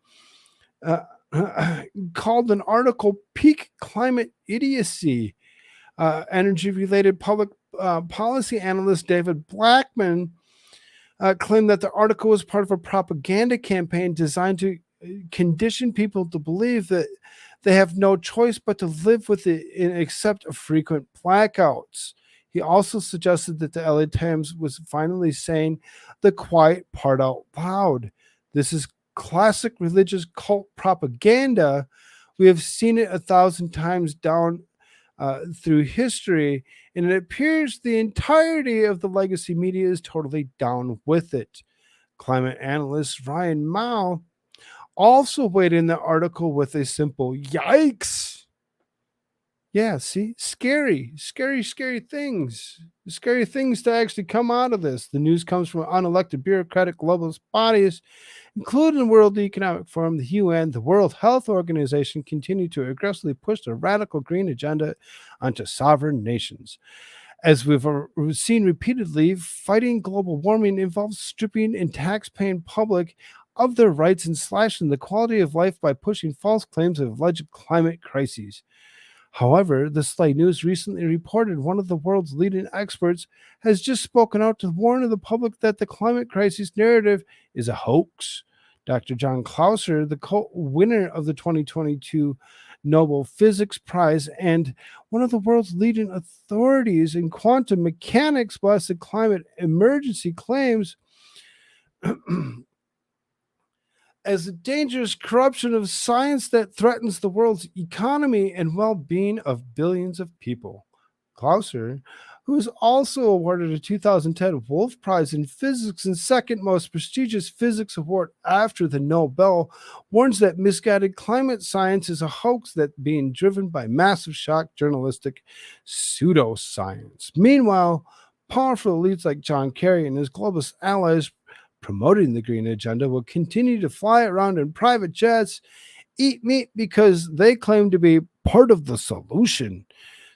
called an article peak climate idiocy. Energy-related public policy analyst David Blackman claimed that the article was part of a propaganda campaign designed to condition people to believe that they have no choice but to live with it and accept frequent blackouts. He also suggested that the LA Times was finally saying the quiet part out loud. This is classic religious cult propaganda. We have seen it 1,000 times down through history, and it appears the entirety of the legacy media is totally down with it. Climate analyst Ryan Mao also weighed in the article with a simple yikes. Yeah, see, scary things. Scary things to actually come out of this. The news comes from unelected bureaucratic globalist bodies, including the World Economic Forum, the UN, the World Health Organization, continue to aggressively push the radical green agenda onto sovereign nations. As we've seen repeatedly, fighting global warming involves stripping and tax-paying public of their rights and slashing the quality of life by pushing false claims of alleged climate crises. However, the Slate News recently reported one of the world's leading experts has just spoken out to warn the public that the climate crisis narrative is a hoax. Dr. John Clauser, the winner of the 2022 Nobel Physics Prize and one of the world's leading authorities in quantum mechanics, blasted climate emergency claims as a dangerous corruption of science that threatens the world's economy and well-being of billions of people. Clauser, who was also awarded a 2010 Wolf Prize in Physics and second most prestigious physics award after the Nobel, warns that misguided climate science is a hoax that's being driven by massive shock journalistic pseudoscience. Meanwhile, powerful elites like John Kerry and his globalist allies promoting the green agenda will continue to fly around in private jets, eat meat because they claim to be part of the solution.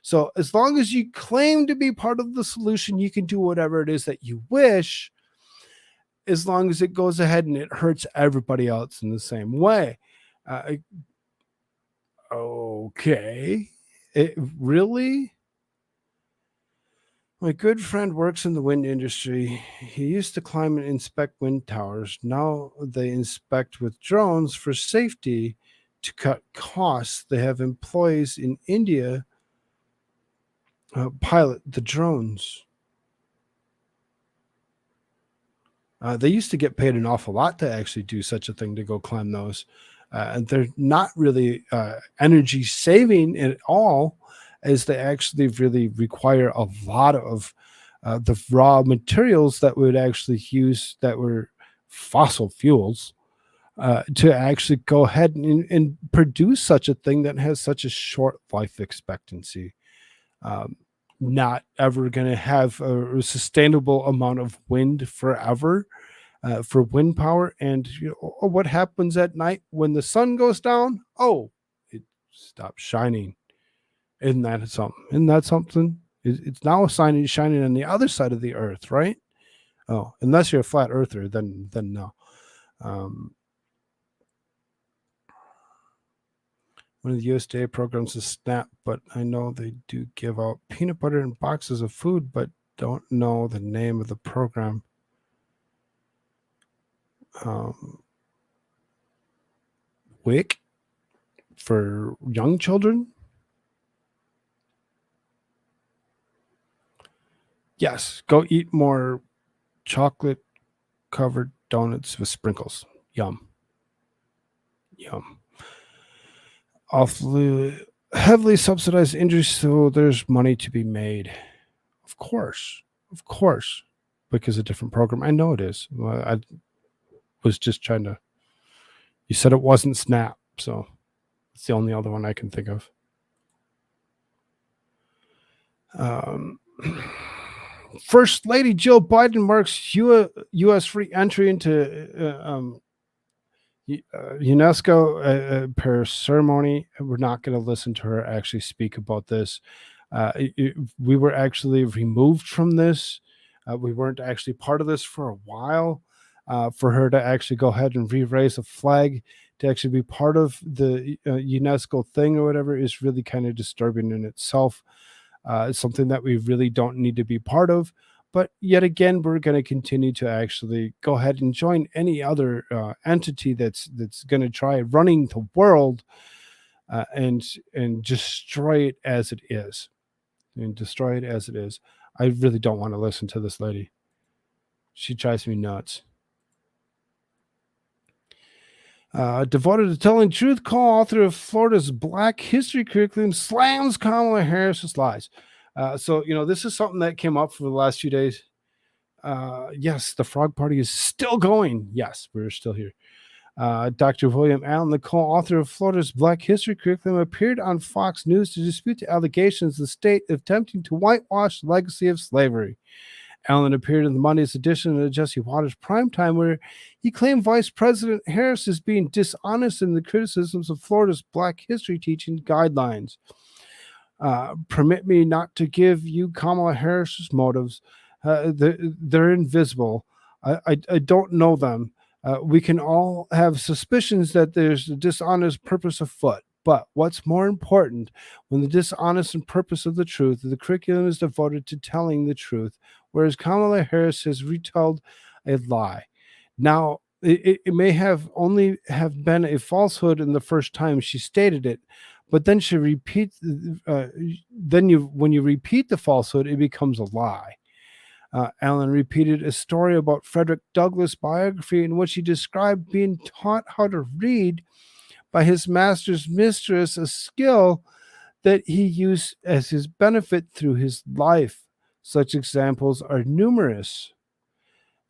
So as long as you claim to be part of the solution, you can do whatever it is that you wish, as long as it goes ahead and it hurts everybody else in the same way. Okay. Really? My good friend works in the wind industry. He used to climb and inspect wind towers. Now they inspect with drones for safety to cut costs. They have employees in India pilot the drones. They used to get paid an awful lot to actually do such a thing, to go climb those. And they're not really energy saving at all, as they actually really require a lot of the raw materials that we would actually use that were fossil fuels to actually go ahead and produce such a thing that has such a short life expectancy. Not ever going to have a sustainable amount of wind forever for wind power. And what happens at night when the sun goes down? Oh, it stops shining. Isn't that something? It's now shining on the other side of the earth, right? Oh, unless you're a flat earther, then no. One of the USDA programs is SNAP, but I know they do give out peanut butter and boxes of food, but don't know the name of the program. WIC for young children? Yes, go eat more chocolate covered donuts with sprinkles. Yum. Yum. Awfully heavily subsidized industry, so there's money to be made. Of course, because a different program. I know it is. I was just trying to. You said it wasn't SNAP, so it's the only other one I can think of. First Lady Jill Biden marks U.S. free entry into UNESCO per ceremony. We're not going to listen to her actually speak about this. We were actually removed from this. We weren't actually part of this for a while. For her to actually go ahead and re-raise a flag to actually be part of the UNESCO thing or whatever is really kind of disturbing in itself. It's something that we really don't need to be part of. But yet again, we're going to continue to actually go ahead and join any other entity that's going to try running the world and destroy it as it is. I really don't want to listen to this lady. She drives me nuts. Devoted to telling truth, co-author of Florida's Black History curriculum slams Kamala Harris's lies. So, this is something that came up for the last few days. Yes, the Frog Party is still going. Yes, we're still here. Dr. William Allen, the co-author of Florida's Black History curriculum, appeared on Fox News to dispute the allegations of the state attempting to whitewash the legacy of slavery. Allen appeared in the Monday's edition of Jesse Waters Primetime, where he claimed Vice President Harris is being dishonest in the criticisms of Florida's Black History teaching guidelines. Permit me not to give you Kamala Harris's motives. They're invisible. I don't know them. We can all have suspicions that there's a dishonest purpose afoot. But what's more important, when the dishonest and purpose of the truth, the curriculum is devoted to telling the truth, whereas Kamala Harris has retold a lie. Now, it may have only have been a falsehood in the first time she stated it, but then she repeats. When you repeat the falsehood, it becomes a lie. Allen repeated a story about Frederick Douglass' biography in which he described being taught how to read by his master's mistress, a skill that he used as his benefit through his life. Such examples are numerous.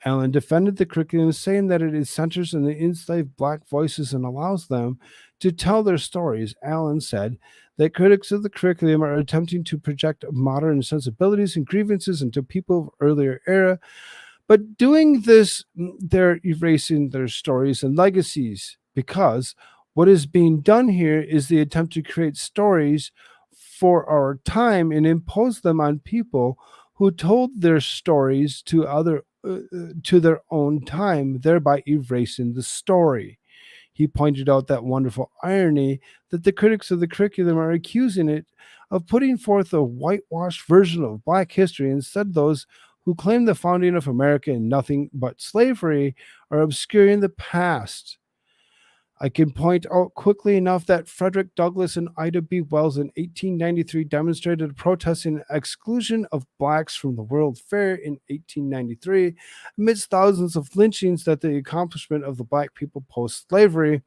Allen defended the curriculum, saying that it centers in the enslaved Black voices and allows them to tell their stories. Allen said that critics of the curriculum are attempting to project modern sensibilities and grievances into people of earlier era, but doing this, they're erasing their stories and legacies, because what is being done here is the attempt to create stories for our time and impose them on people who told their stories to their own time, thereby erasing the story. He pointed out that wonderful irony that the critics of the curriculum are accusing it of putting forth a whitewashed version of Black history. Instead, those who claim the founding of America in nothing but slavery are obscuring the past. I can point out quickly enough that Frederick Douglass and Ida B. Wells in 1893 demonstrated protesting exclusion of Blacks from the World Fair in 1893, amidst thousands of lynchings, that the accomplishment of the Black people post-slavery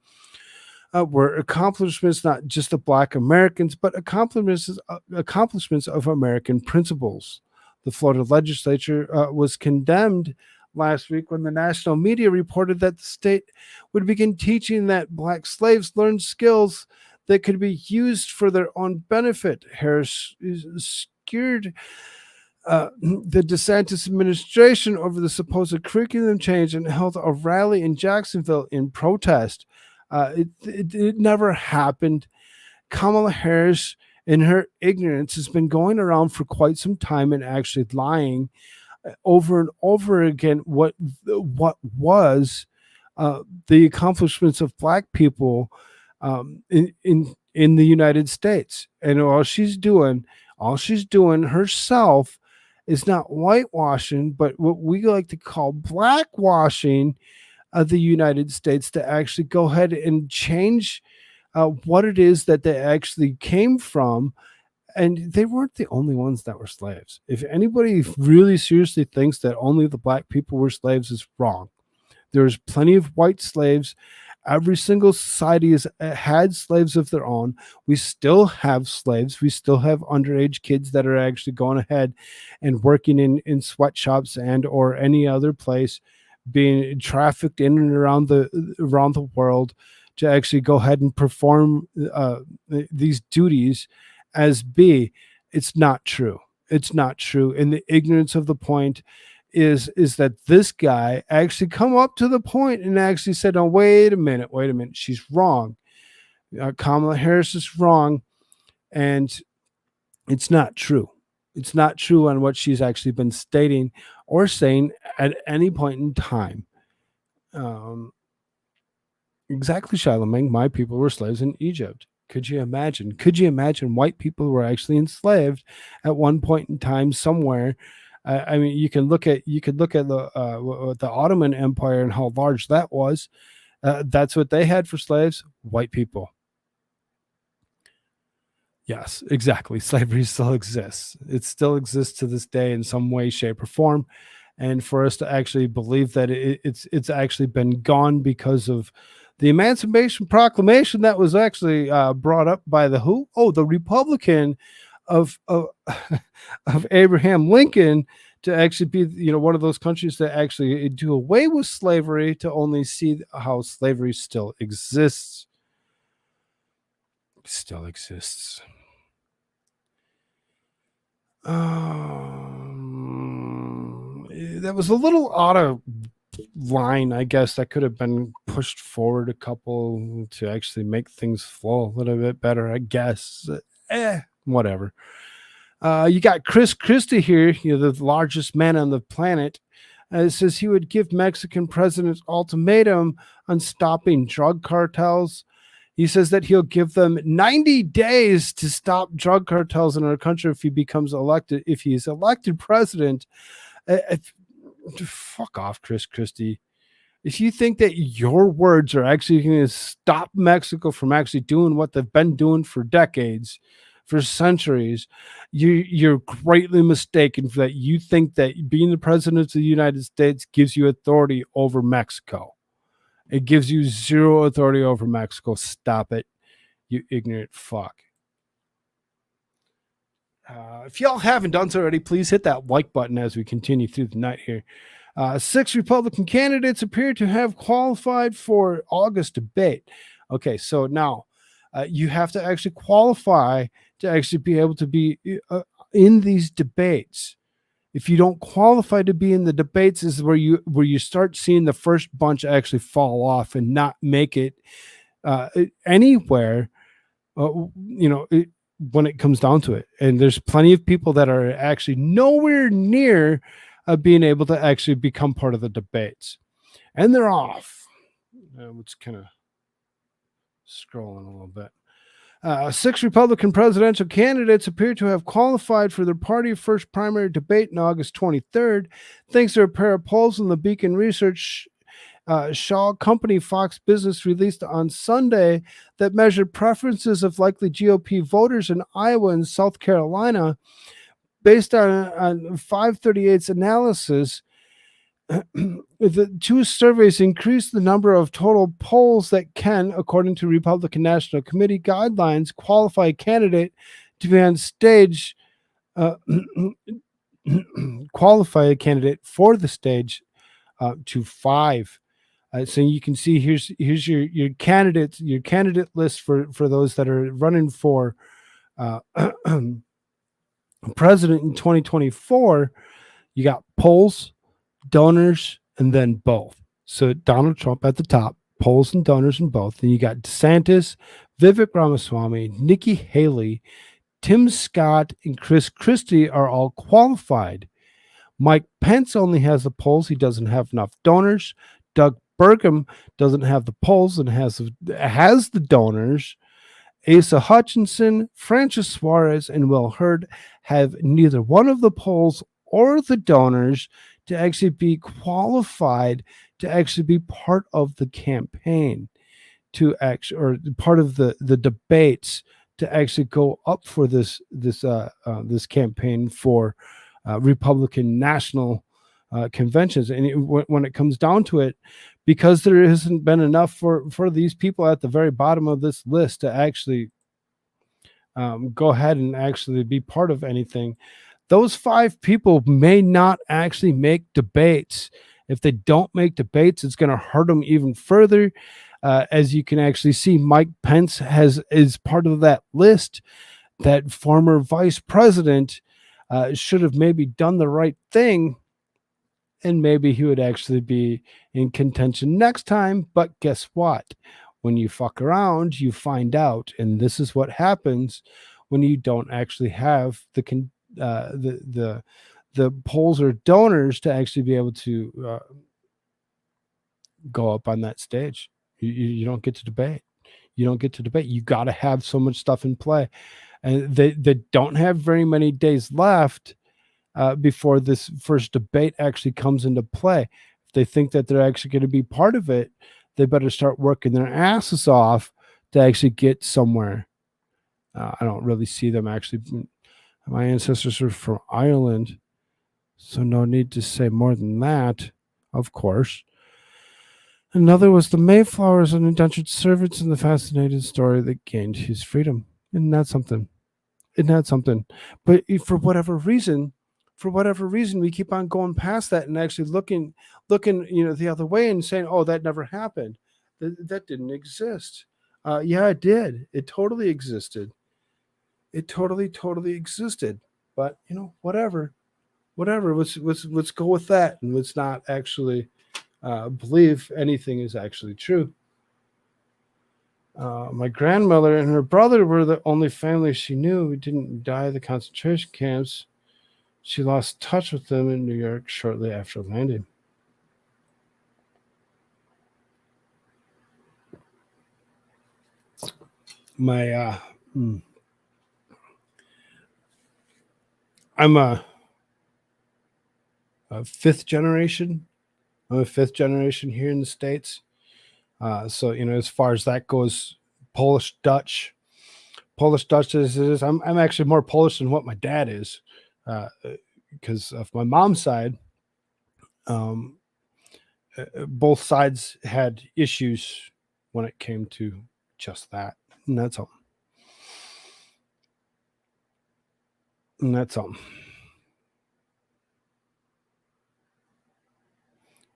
were accomplishments not just of Black Americans, but accomplishments of American principles. The Florida legislature was condemned last week when the national media reported that the state would begin teaching that Black slaves learned skills that could be used for their own benefit. Harris skewered the DeSantis administration over the supposed curriculum change and held a rally in Jacksonville in protest. It never happened. Kamala Harris, in her ignorance, has been going around for quite some time and actually lying over and over again what was the accomplishments of Black people in in the United States. And all she's doing herself is not whitewashing, but what we like to call blackwashing of the United States, to actually go ahead and change what it is that they actually came from. And they weren't the only ones that were slaves. If anybody really seriously thinks that only the black people were slaves, is wrong. There's plenty of white slaves. Every single society has had slaves of their own. We still have slaves. We still have underage kids that are actually going ahead and working in sweatshops and or any other place, being trafficked in and around the world to actually go ahead and perform these duties as B. It's not true. It's not true. And the ignorance of the point is that this guy actually come up to the point and actually said, "Oh, wait a minute, she's wrong. Kamala Harris is wrong," and it's not true. It's not true on what she's actually been stating or saying at any point in time. Exactly, Charlemagne. My people were slaves in Egypt. Could you imagine? Could you imagine white people were actually enslaved at one point in time somewhere? I mean, you could look at the Ottoman Empire and how large that was. That's what they had for slaves, white people. Yes, exactly. Slavery still exists. It still exists to this day in some way, shape, or form. And for us to actually believe that it's actually been gone because of the Emancipation Proclamation that was actually brought up by the who? Oh, the Republican of of Abraham Lincoln, to actually be one of those countries that actually do away with slavery, to only see how slavery still exists. Still exists. That was a little out of line, I guess. That could have been pushed forward a couple to actually make things flow a little bit better, I guess. Whatever. You got Chris Christie here, the largest man on the planet. Says he would give Mexican presidents ultimatum on stopping drug cartels. He says that he'll give them 90 days to stop drug cartels in our country if he is elected president. Fuck off, Chris Christie. If you think that your words are actually going to stop Mexico from actually doing what they've been doing for decades, for centuries, you're greatly mistaken for that. You think that being the president of the United States gives you authority over Mexico. It gives you zero authority over Mexico. Stop it, you ignorant fuck. If y'all haven't done so already, please hit that like button as we continue through the night here. 6 Republican candidates appear to have qualified for August debate. Okay, so now you have to actually qualify to actually be able to be in these debates. If you don't qualify to be in the debates, is where you start seeing the first bunch actually fall off and not make it anywhere. When it comes down to it, and there's plenty of people that are actually nowhere near being able to actually become part of the debates, and they're off. Let's kind of scrolling a little bit. 6 Republican presidential candidates appear to have qualified for their party first primary debate on August 23rd, thanks to a pair of polls in the Beacon Research Shaw Company Fox Business released on Sunday that measured preferences of likely GOP voters in Iowa and South Carolina. Based on 538's analysis, the two surveys increased the number of total polls that can, according to Republican National Committee guidelines, qualify a candidate to be on stage, qualify a candidate for the stage to 5. So you can see here's your candidates, your candidate list for those that are running for president in 2024. You got polls, donors, and then both. So Donald Trump at the top, polls and donors in both. Then you got DeSantis, Vivek Ramaswamy, Nikki Haley, Tim Scott, and Chris Christie are all qualified. Mike Pence only has the polls. He doesn't have enough donors. Doug Burgum doesn't have the polls and has the donors. Asa Hutchinson, Francis Suarez, and Will Hurd have neither one of the polls or the donors to actually be qualified to actually be part of the campaign, to actually, or part of the debates to actually go up for this campaign for Republican national conventions. And when it comes down to it, because there hasn't been enough for these people at the very bottom of this list to actually go ahead and actually be part of anything, those 5 people may not actually make debates. If they don't make debates, it's going to hurt them even further. As you can actually see, Mike Pence is part of that list. That former vice president should have maybe done the right thing, and maybe he would actually be in contention next time. But guess what? When you fuck around, you find out, and this is what happens when you don't actually have the polls or donors to actually be able to go up on that stage. You don't get to debate. You don't get to debate. You got to have so much stuff in play, and they don't have very many days left before this first debate actually comes into play. If they think that they're actually going to be part of it, they better start working their asses off to actually get somewhere. I don't really see them actually. My ancestors are from Ireland, so no need to say more than that, of course. Another was the Mayflowers and indentured servants in the fascinating story that gained his freedom. Isn't that something? Isn't that something? But for whatever reason, we keep on going past that and actually looking, the other way and saying, "Oh, that never happened. That didn't exist." Yeah, it did. It totally existed. It totally existed. But whatever. Let's go with that, and let's not actually believe anything is actually true. My grandmother and her brother were the only family she knew who didn't die of the concentration camps. She lost touch with them in New York shortly after landing. I'm a fifth generation. I'm a fifth generation here in the States. So, as far as that goes, Polish Dutch as it is. I'm actually more Polish than what my dad is, because of my mom's side. Both sides had issues when it came to just that, and that's all.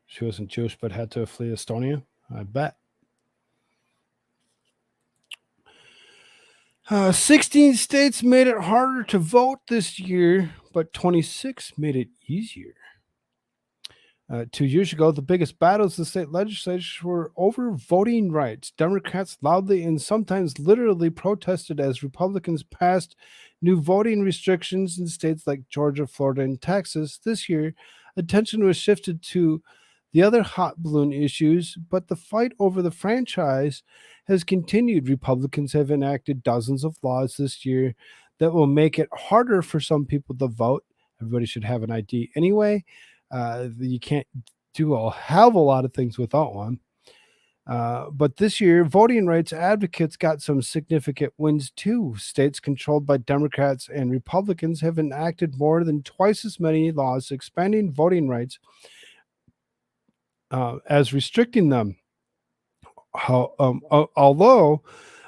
She wasn't Jewish, but had to flee Estonia. I bet. 16 states made it harder to vote this year, but 26 made it easier. 2 years ago, the biggest battles of the state legislature were over voting rights. Democrats loudly and sometimes literally protested as Republicans passed new voting restrictions in states like Georgia, Florida, and Texas. This year, attention was shifted to the other hot balloon issues, but the fight over the franchise has continued. Republicans have enacted dozens of laws this year that will make it harder for some people to vote. Everybody should have an ID anyway. You can't do a hell of a lot of things without one. But this year, voting rights advocates got some significant wins too. States controlled by Democrats and Republicans have enacted more than twice as many laws expanding voting rights as restricting them. Although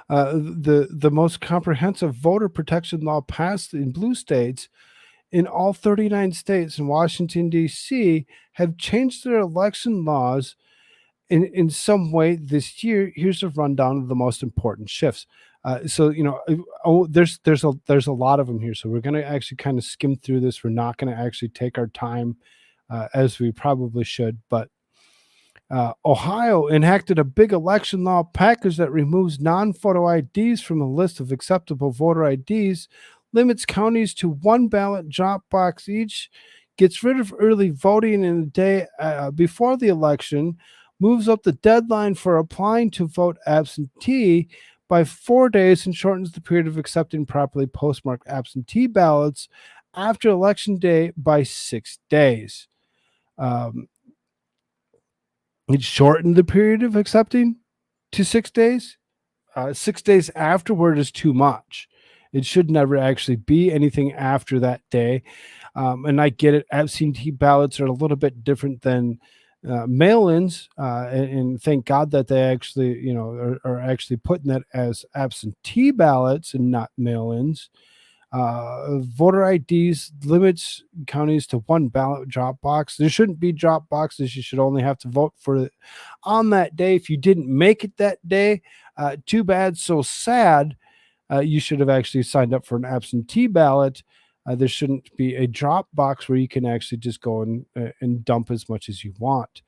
the most comprehensive voter protection law passed in blue states, in all 39 states and Washington, D.C., have changed their election laws in some way this year. Here's a rundown of the most important shifts. There's a lot of them here, so we're going to actually kind of skim through this. We're not going to actually take our time as we probably should, but Ohio enacted a big election law package that removes non-photo IDs from a list of acceptable voter IDs, limits counties to one ballot drop box each, gets rid of early voting in the day before the election, moves up the deadline for applying to vote absentee, by 4 days and shortens the period of accepting properly postmarked absentee ballots after Election Day by 6 days. It shortened the period of accepting to 6 days. 6 days afterward is too much. It should never actually be anything after that day. And I get it. Absentee ballots are a little bit different than mail-ins, and thank God that they actually, are actually putting that as absentee ballots and not mail-ins. Voter IDs limits counties to one ballot drop box. There shouldn't be drop boxes. You should only have to vote for it on that day. If you didn't make it that day, too bad, so sad. You should have actually signed up for an absentee ballot. There shouldn't be a drop box where you can actually just go and dump as much as you want.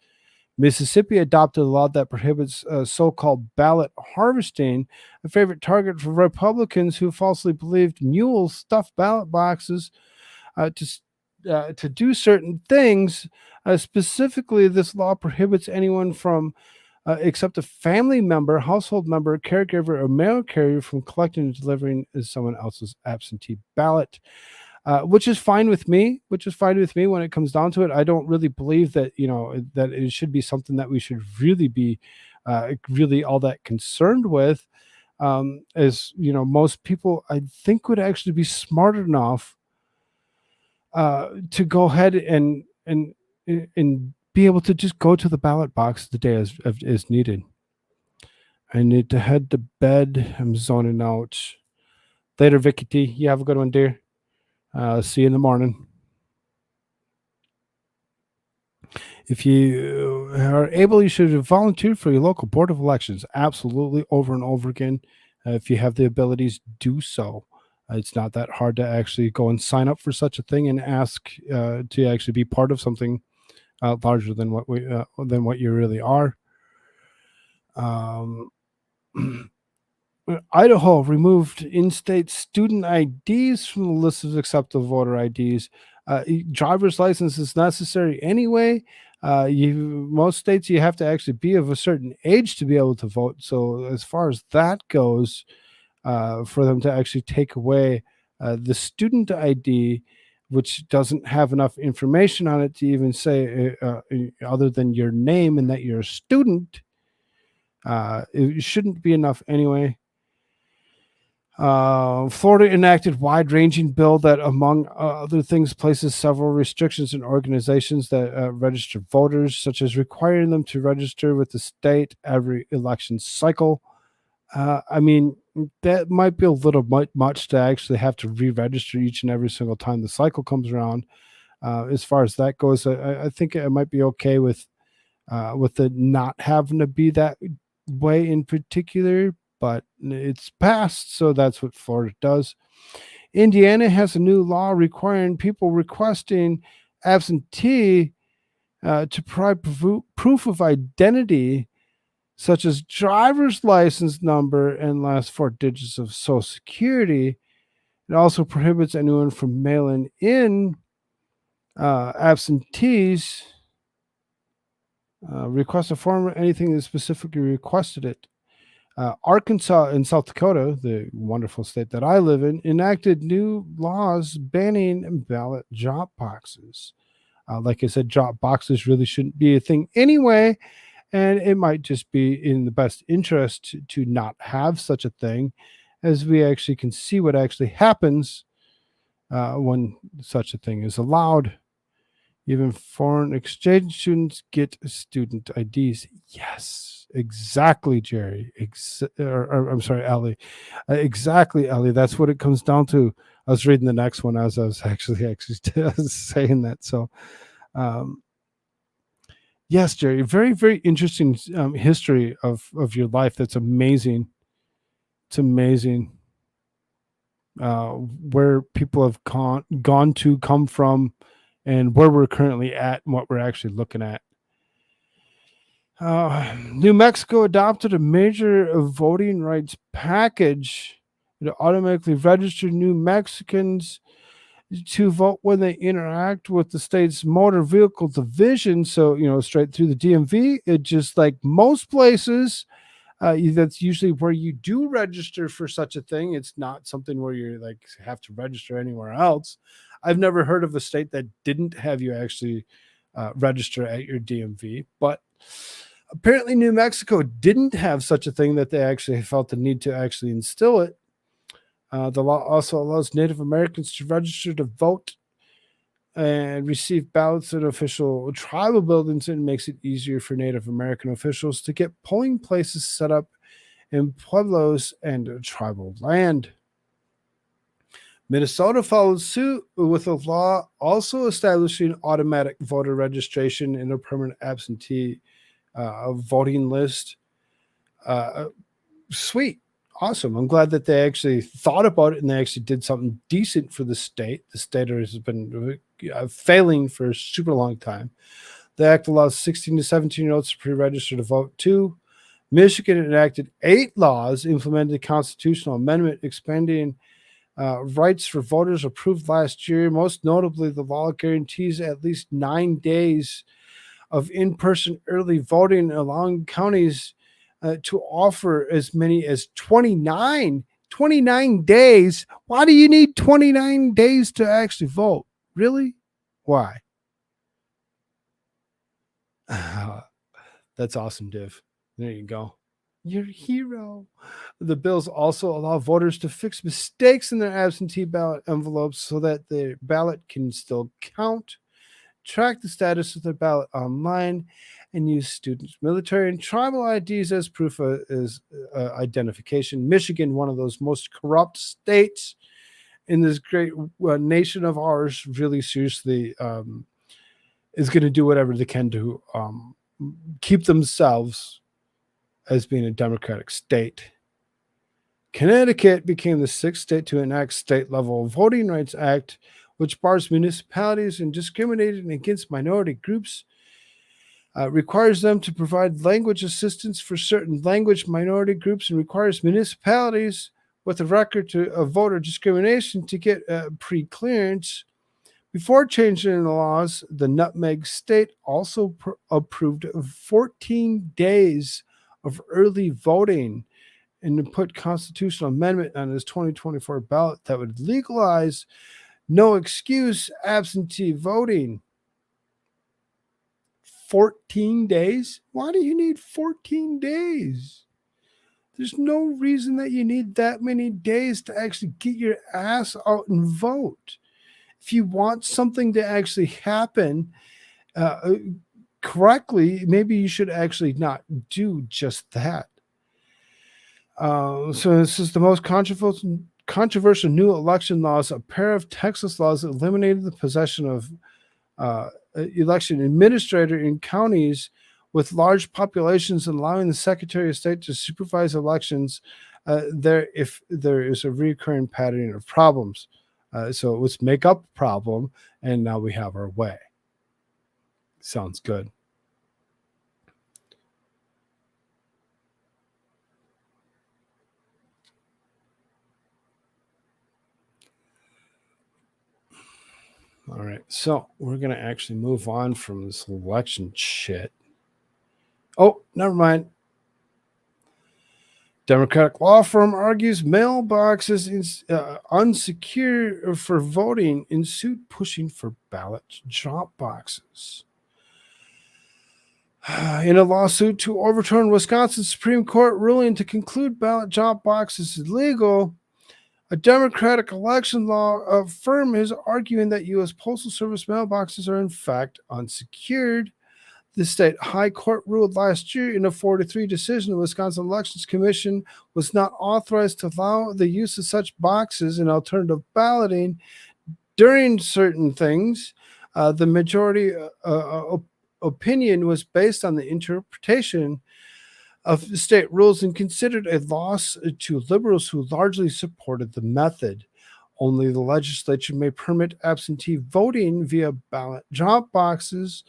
Mississippi adopted a law that prohibits so-called ballot harvesting, a favorite target for Republicans who falsely believed mules stuffed ballot boxes to do certain things. Specifically, this law prohibits anyone from except a family member, household member, caregiver, or mail carrier from collecting and delivering someone else's absentee ballot. Which is fine with me. When it comes down to it. I don't really believe that that it should be something that we should really be really all that concerned with. As most people I think would actually be smart enough to go ahead and be able to just go to the ballot box the day as needed. I need to head to bed. I'm zoning out. Later, Vicky T. You have a good one, dear. See you in the morning. If you are able, you should volunteer for your local board of elections. Absolutely, over and over again. If you have the abilities, do so. It's not that hard to actually go and sign up for such a thing and ask to actually be part of something larger than what you really are. Idaho removed in-state student IDs from the list of acceptable voter IDs. Driver's license is necessary anyway. Most states you have to actually be of a certain age to be able to vote. So as far as that goes, for them to actually take away the student ID, which doesn't have enough information on it to even say other than your name and that you're a student, it shouldn't be enough anyway. Florida enacted wide-ranging bill that, among other things, places several restrictions on organizations that register voters, such as requiring them to register with the state every election cycle. I mean, that might be a little much to actually have to re-register each and every single time the cycle comes around. As far as that goes, I think it might be okay with it not having to be that way in particular, but it's passed, so that's what Florida does. Indiana has a new law requiring people requesting absentee to provide proof of identity, such as driver's license number and last 4 digits of Social Security. It also prohibits anyone from mailing in absentees request a form or anything that specifically requested it. Arkansas and South Dakota, the wonderful state that I live in, enacted new laws banning ballot drop boxes. Like I said, drop boxes really shouldn't be a thing anyway, and it might just be in the best interest to not have such a thing, as we actually can see what actually happens when such a thing is allowed. Even foreign exchange students get student IDs. Yes, exactly, Jerry. I'm sorry, Ellie. Exactly, Ellie. That's what it comes down to. I was reading the next one as I was actually saying that. So, yes, Jerry. Very, very interesting history of your life. That's amazing. It's amazing where people have gone to, come from, and where we're currently at and what we're actually looking at. New Mexico adopted a major voting rights package to automatically register New Mexicans to vote when they interact with the state's motor vehicle division. So, straight through the DMV, it just like most places, That's usually where you do register for such a thing. It's not something where you like have to register anywhere else. I've never heard of a state that didn't have you actually register at your DMV, but apparently New Mexico didn't have such a thing that they actually felt the need to actually instill it. The law also allows Native Americans to register to vote and receive ballots at official tribal buildings, and makes it easier for Native American officials to get polling places set up in pueblos and tribal land. Minnesota followed suit with a law also establishing automatic voter registration in a permanent absentee voting list. Sweet. Awesome. I'm glad that they actually thought about it and they actually did something decent for the state. The state has been failing for a super long time. The act allows 16 to 17-year-olds to pre-register to vote too. Michigan enacted 8 laws, implemented a constitutional amendment expanding rights for voters approved last year. Most notably, the law guarantees at least 9 days of in-person early voting, allowing counties to offer as many as 29 days. Why do you need 29 days to actually vote? Really? Why? That's awesome, Div. There you go. You're a hero. The bills also allow voters to fix mistakes in their absentee ballot envelopes so that the ballot can still count, track the status of their ballot online, and use students, military, and tribal IDs as proof of identification. Michigan, one of those most corrupt states in this great nation of ours, really seriously is going to do whatever they can to keep themselves as being a democratic state. Connecticut became the 6th state to enact state-level Voting Rights Act, which bars municipalities in discriminating against minority groups, requires them to provide language assistance for certain language minority groups, and requires municipalities with a record of voter discrimination to get pre-clearance. Before changing the laws, the Nutmeg State also approved 14 days of early voting and put constitutional amendment on his 2024 ballot that would legalize no excuse absentee voting. 14 days? Why do you need 14 days? There's no reason that you need that many days to actually get your ass out and vote. If you want something to actually happen correctly, maybe you should actually not do just that. So this is the most controversial new election laws. A pair of Texas laws eliminated the possession of election administrator in counties with large populations, and allowing the Secretary of State to supervise elections if there is a recurring pattern of problems. So let's make up a problem, and now we have our way. Sounds good. All right, so we're going to actually move on from this election shit. Oh, never mind. Democratic law firm argues mailboxes unsecure for voting in suit pushing for ballot drop boxes. In a lawsuit to overturn Wisconsin's Supreme Court ruling to conclude ballot drop boxes illegal, a Democratic election law firm is arguing that U.S. Postal Service mailboxes are in fact unsecured. The state high court ruled last year in a 4-3 decision the Wisconsin Elections Commission was not authorized to allow the use of such boxes in alternative balloting during certain things. The majority opinion was based on the interpretation of the state rules and considered a loss to liberals who largely supported the method. Only the legislature may permit absentee voting via ballot drop boxes.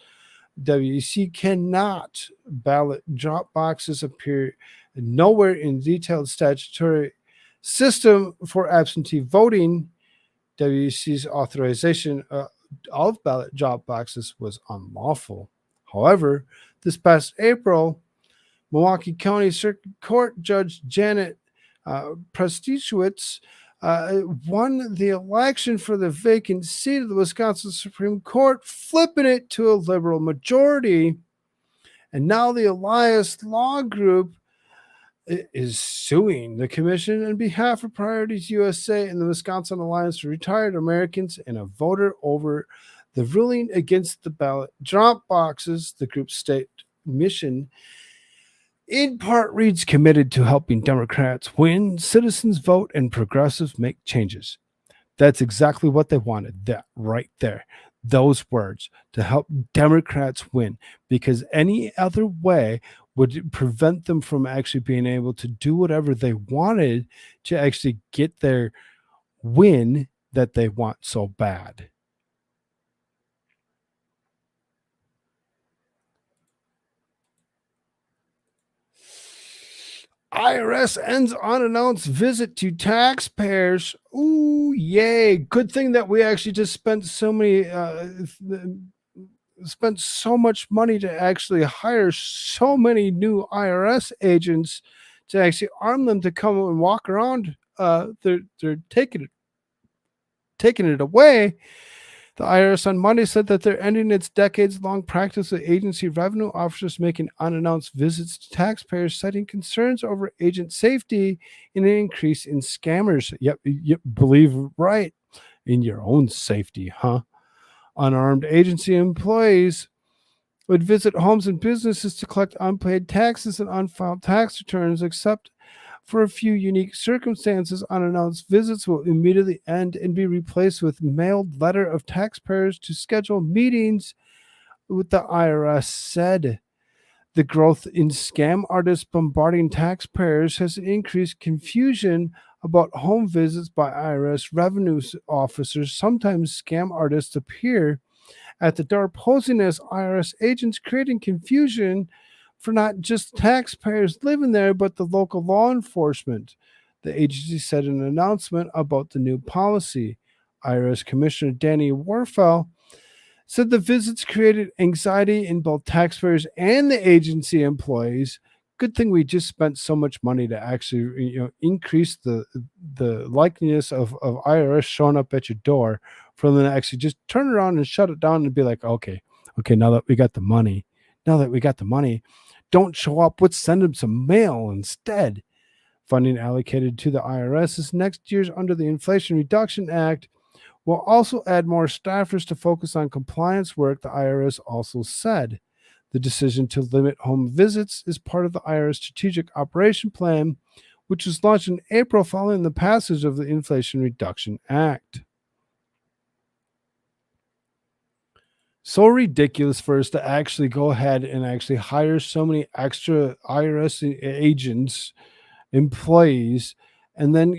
WEC cannot. Ballot drop boxes appear nowhere in detailed statutory system for absentee voting. WEC's authorization of ballot drop boxes was unlawful. However, this past April, Milwaukee County Circuit Court Judge Janet Prestischwitz won the election for the vacant seat of the Wisconsin Supreme Court, flipping it to a liberal majority. And now the Elias Law Group is suing the commission on behalf of Priorities USA and the Wisconsin Alliance for Retired Americans in a voter over the ruling against the ballot drop boxes. The group's state mission in part reads, committed to helping Democrats win, citizens vote, and progressives make changes. That's exactly what they wanted. That right there. Those words, to help Democrats win, because any other way would prevent them from actually being able to do whatever they wanted to actually get their win that they want so bad. IRS ends unannounced visit to taxpayers. Ooh, yay. Good thing that we actually just spent so much money to actually hire so many new IRS agents to actually arm them to come and walk around. They're taking it away. The IRS on Monday said that they're ending its decades-long practice of agency revenue officers making unannounced visits to taxpayers, citing concerns over agent safety and an increase in scammers. Yep, believe right, in your own safety, huh? Unarmed agency employees would visit homes and businesses to collect unpaid taxes and unfiled tax returns, except for a few unique circumstances. Unannounced visits will immediately end and be replaced with mailed letter of taxpayers to schedule meetings with the IRS said. The growth in scam artists bombarding taxpayers has increased confusion about home visits by IRS revenue officers. Sometimes scam artists appear at the door posing as IRS agents, creating confusion for not just taxpayers living there, but the local law enforcement. The agency said in an announcement about the new policy. IRS Commissioner Danny Warfel said the visits created anxiety in both taxpayers and the agency employees. Good thing we just spent so much money to actually increase the likeliness of IRS showing up at your door for them to actually just turn around and shut it down and be like, okay, now that we got the money, don't show up. Let's send them some mail instead. Funding allocated to the IRS is next year's under the Inflation Reduction Act will also add more staffers to focus on compliance work, the IRS also said. The decision to limit home visits is part of the IRS Strategic Operation Plan, which was launched in April following the passage of the Inflation Reduction Act. So ridiculous for us to actually go ahead and actually hire so many extra IRS agents, employees, and then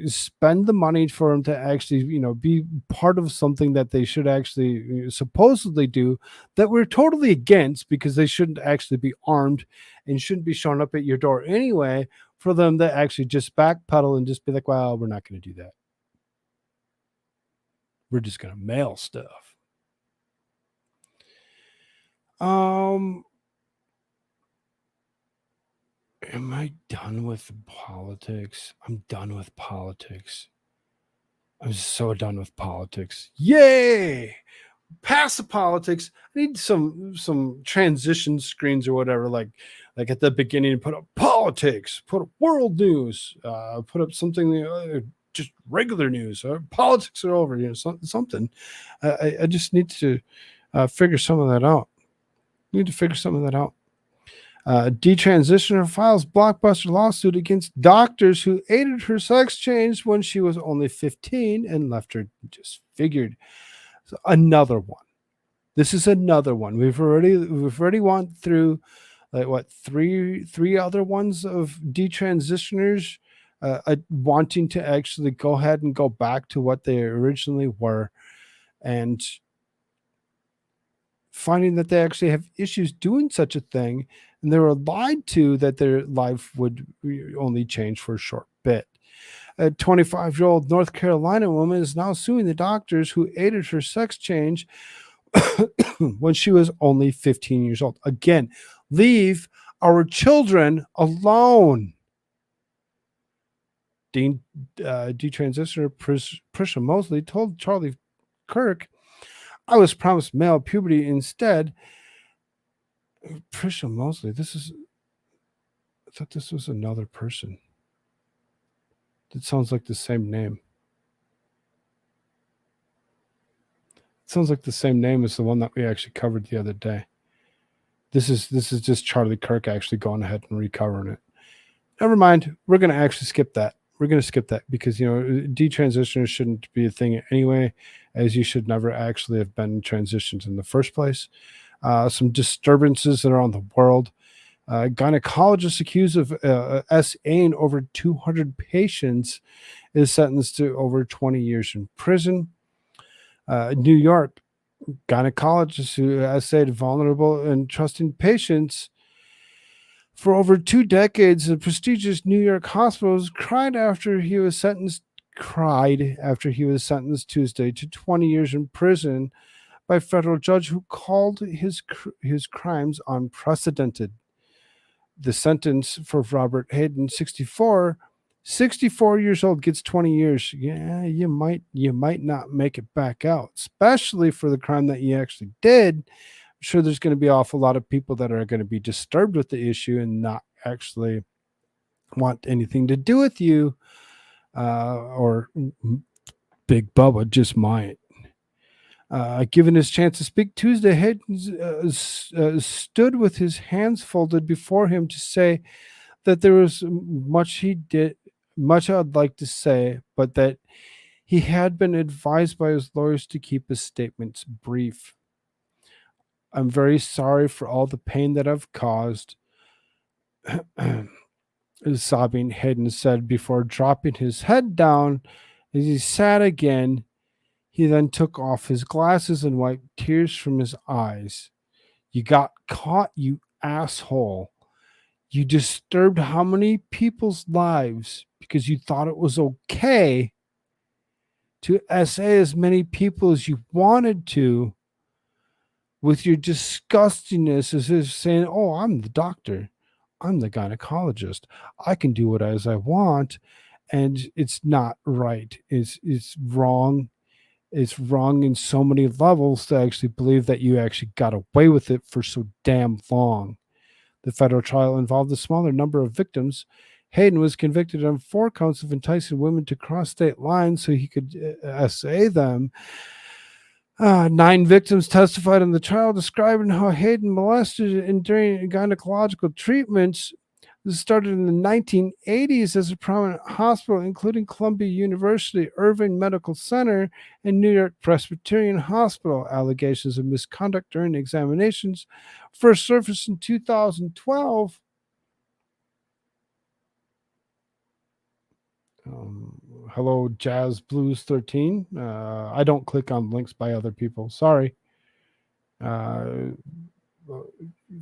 spend the money for them to actually be part of something that they should actually supposedly do that we're totally against, because they shouldn't actually be armed and shouldn't be showing up at your door anyway, for them to actually just backpedal and just be like, well, we're not going to do that. We're just going to mail stuff. Am I done with politics? I'm done with politics. I'm so done with politics. Yay! Past the politics. I need some transition screens or whatever, like at the beginning, put up politics, put up world news, put up something just regular news. Politics are over, something. I just need to figure some of that out. Detransitioner files blockbuster lawsuit against doctors who aided her sex change when she was only 15 and left her disfigured. So another one. This is another one. We've already went through three other ones of detransitioners wanting to actually go ahead and go back to what they originally were, and finding that they actually have issues doing such a thing, and they were lied to that their life would only change for a short bit. A 25-year-old North Carolina woman is now suing the doctors who aided her sex change when she was only 15 years old. Again, leave our children alone. Detransitioner Prisha Mosley told Charlie Kirk, I was promised male puberty instead. Prisha Mosley, I thought this was another person. It sounds like the same name. It sounds like the same name as the one that we actually covered the other day. This is just Charlie Kirk actually going ahead and recovering it. Never mind. We're going to actually skip that. We're going to skip that because, detransitioners shouldn't be a thing anyway, as you should never actually have been transitioned in the first place. Some disturbances that are on the world. Gynecologist accused of SAing over 200 patients is sentenced to over 20 years in prison. New York, gynecologist who SA'd vulnerable and trusting patients for over 2 decades. The prestigious New York hospitals cried after he was sentenced Tuesday to 20 years in prison by a federal judge who called his crimes unprecedented. The sentence for Robert Hayden, 64 years old, gets 20 years. Yeah, you might not make it back out, especially for the crime that you actually did. I'm sure there's going to be an awful lot of people that are going to be disturbed with the issue and not actually want anything to do with you, or Big Bubba just might. Given his chance to speak Tuesday, Hayden stood with his hands folded before him to say that there was much I'd like to say, but that he had been advised by his lawyers to keep his statements brief. I'm very sorry for all the pain that I've caused. Sobbing, Hayden said before dropping his head down as he sat again. He then took off his glasses and wiped tears from his eyes. You got caught, you asshole. You disturbed how many people's lives because you thought it was okay to SA as many people as you wanted to with your disgustingness, as if saying, oh, I'm the doctor. I'm the gynecologist. I can do what as I want. And it's not right. It's wrong. It's wrong in so many levels to actually believe that you actually got away with it for so damn long. The federal trial involved a smaller number of victims. Hayden was convicted on 4 counts of enticing women to cross state lines so he could SA them. 9 victims testified in the trial describing how Hayden molested and during gynecological treatments. This started in the 1980s as a prominent hospital, including Columbia University, Irving Medical Center, and New York Presbyterian Hospital. Allegations of misconduct during examinations first surfaced in 2012. Hello, Jazz Blues 13. I don't click on links by other people. Sorry.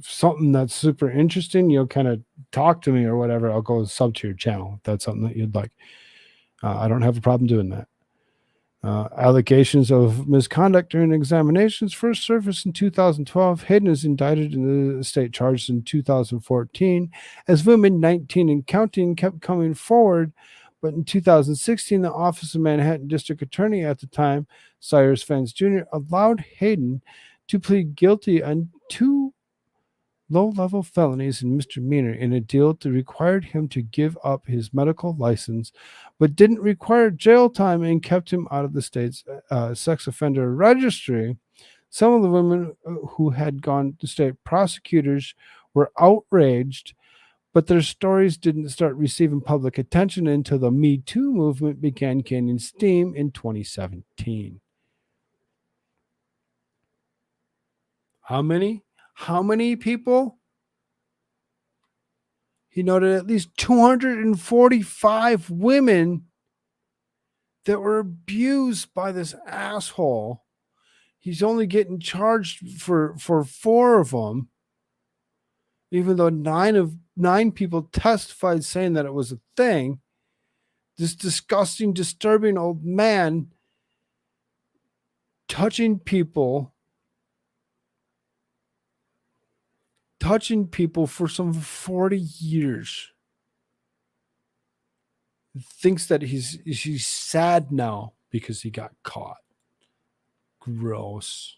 Something that's super interesting, kind of talk to me or whatever, I'll go sub to your channel if that's something that you'd like. I don't have a problem doing that. Allegations of misconduct during examinations first surfaced in 2012. Hayden is indicted in the state charges in 2014 as women 19 and counting kept coming forward. But in 2016, the Office of Manhattan District Attorney at the time, Cyrus Vance Jr., allowed Hayden to plead guilty on 2 low-level felonies and misdemeanor in a deal that required him to give up his medical license, but didn't require jail time and kept him out of the state's sex offender registry. Some of the women who had gone to state prosecutors were outraged, but their stories didn't start receiving public attention until the Me Too movement began gaining steam in 2017. How many people? He noted at least 245 women that were abused by this asshole. He's only getting charged for 4 of them, even though 9 people testified saying that it was a thing. This disgusting, disturbing old man touching people, touching people for some 40 years. Thinks that he's sad now because he got caught. Gross.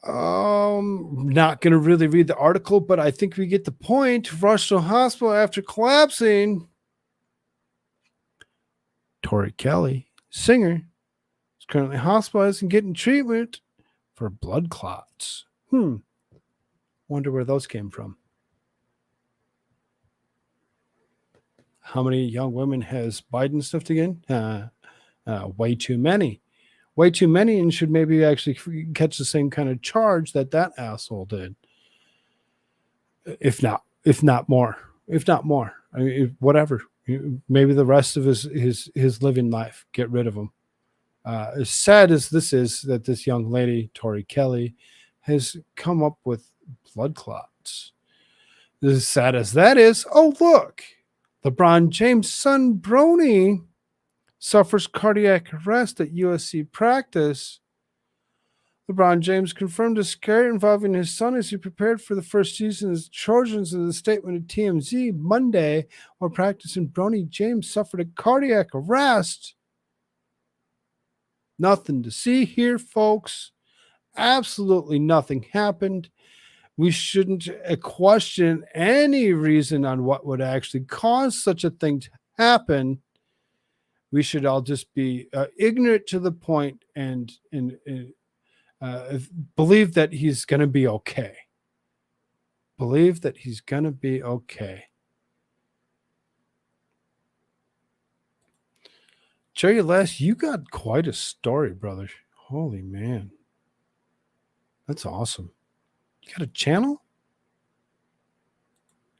Not going to really read the article, but I think we get the point. Rushed to hospital after collapsing. Tori Kelly, singer, is currently hospitalized and getting treatment for blood clots. Wonder where those came from. How many young women has Biden sniffed again? Way too many. Way too many, and should maybe actually catch the same kind of charge that asshole did. If not more. I mean, whatever. Maybe the rest of his living life, get rid of him. As sad as this is, that this young lady, Tori Kelly, has come up with blood clots. As sad as that is, oh look, LeBron James' son Bronny suffers cardiac arrest at USC practice. LeBron James confirmed a scare involving his son as he prepared for the first season as Trojans in the statement to TMZ Monday. While practicing, Bronny James suffered a cardiac arrest. Nothing to see here, folks. Absolutely nothing happened. We shouldn't question any reason on what would actually cause such a thing to happen. We should all just be ignorant to the point and believe that he's going to be okay. Believe that he's going to be okay. Jerry Les, you got quite a story, brother. Holy man. That's awesome. You got a channel?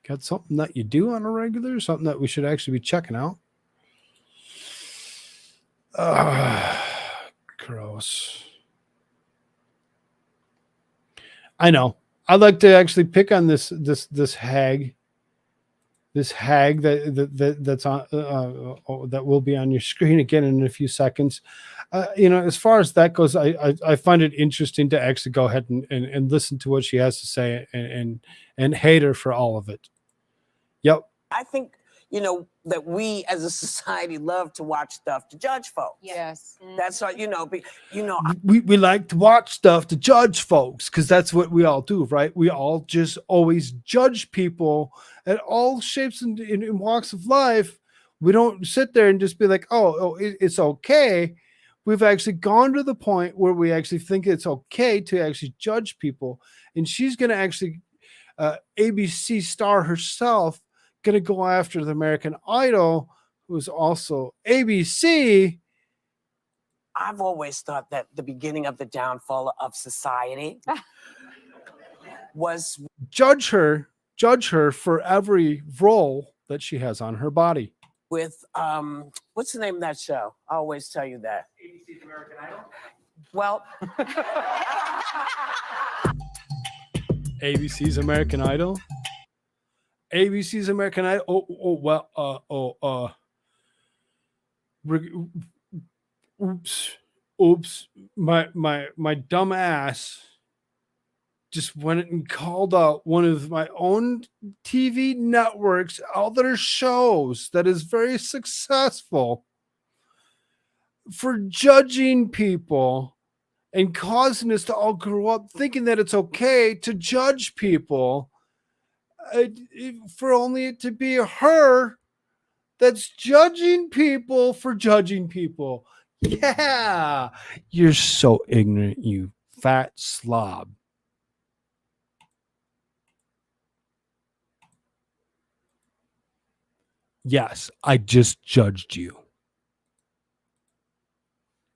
Got something that you do on a regular? Something that we should actually be checking out? Gross. I know. I'd like to actually pick on this hag. This hag that's on that will be on your screen again in a few seconds. As far as that goes, I find it interesting to actually go ahead and listen to what she has to say and hate her for all of it. Yep. I think that we as a society love to watch stuff to judge folks. Yes. That's what we like to watch stuff to judge folks because that's what we all do, right? We all just always judge people at all shapes and walks of life. We don't sit there and just be like, it's okay. We've actually gone to the point where we actually think it's okay to actually judge people. And she's going to actually, ABC star herself, going to go after the American Idol, who's also ABC. I've always thought that the beginning of the downfall of society was judge her for every role that she has on her body. With what's the name of that show? I always tell you that. ABC's American Idol. Well, ABC's American Idol. ABC's American Idol. Oops. My dumb ass just went and called out one of my own TV networks, other shows that is very successful for judging people and causing us to all grow up thinking that it's okay to judge people. For only it to be her that's judging people for judging people. Yeah, you're so ignorant, you fat slob. Yes, I just judged you.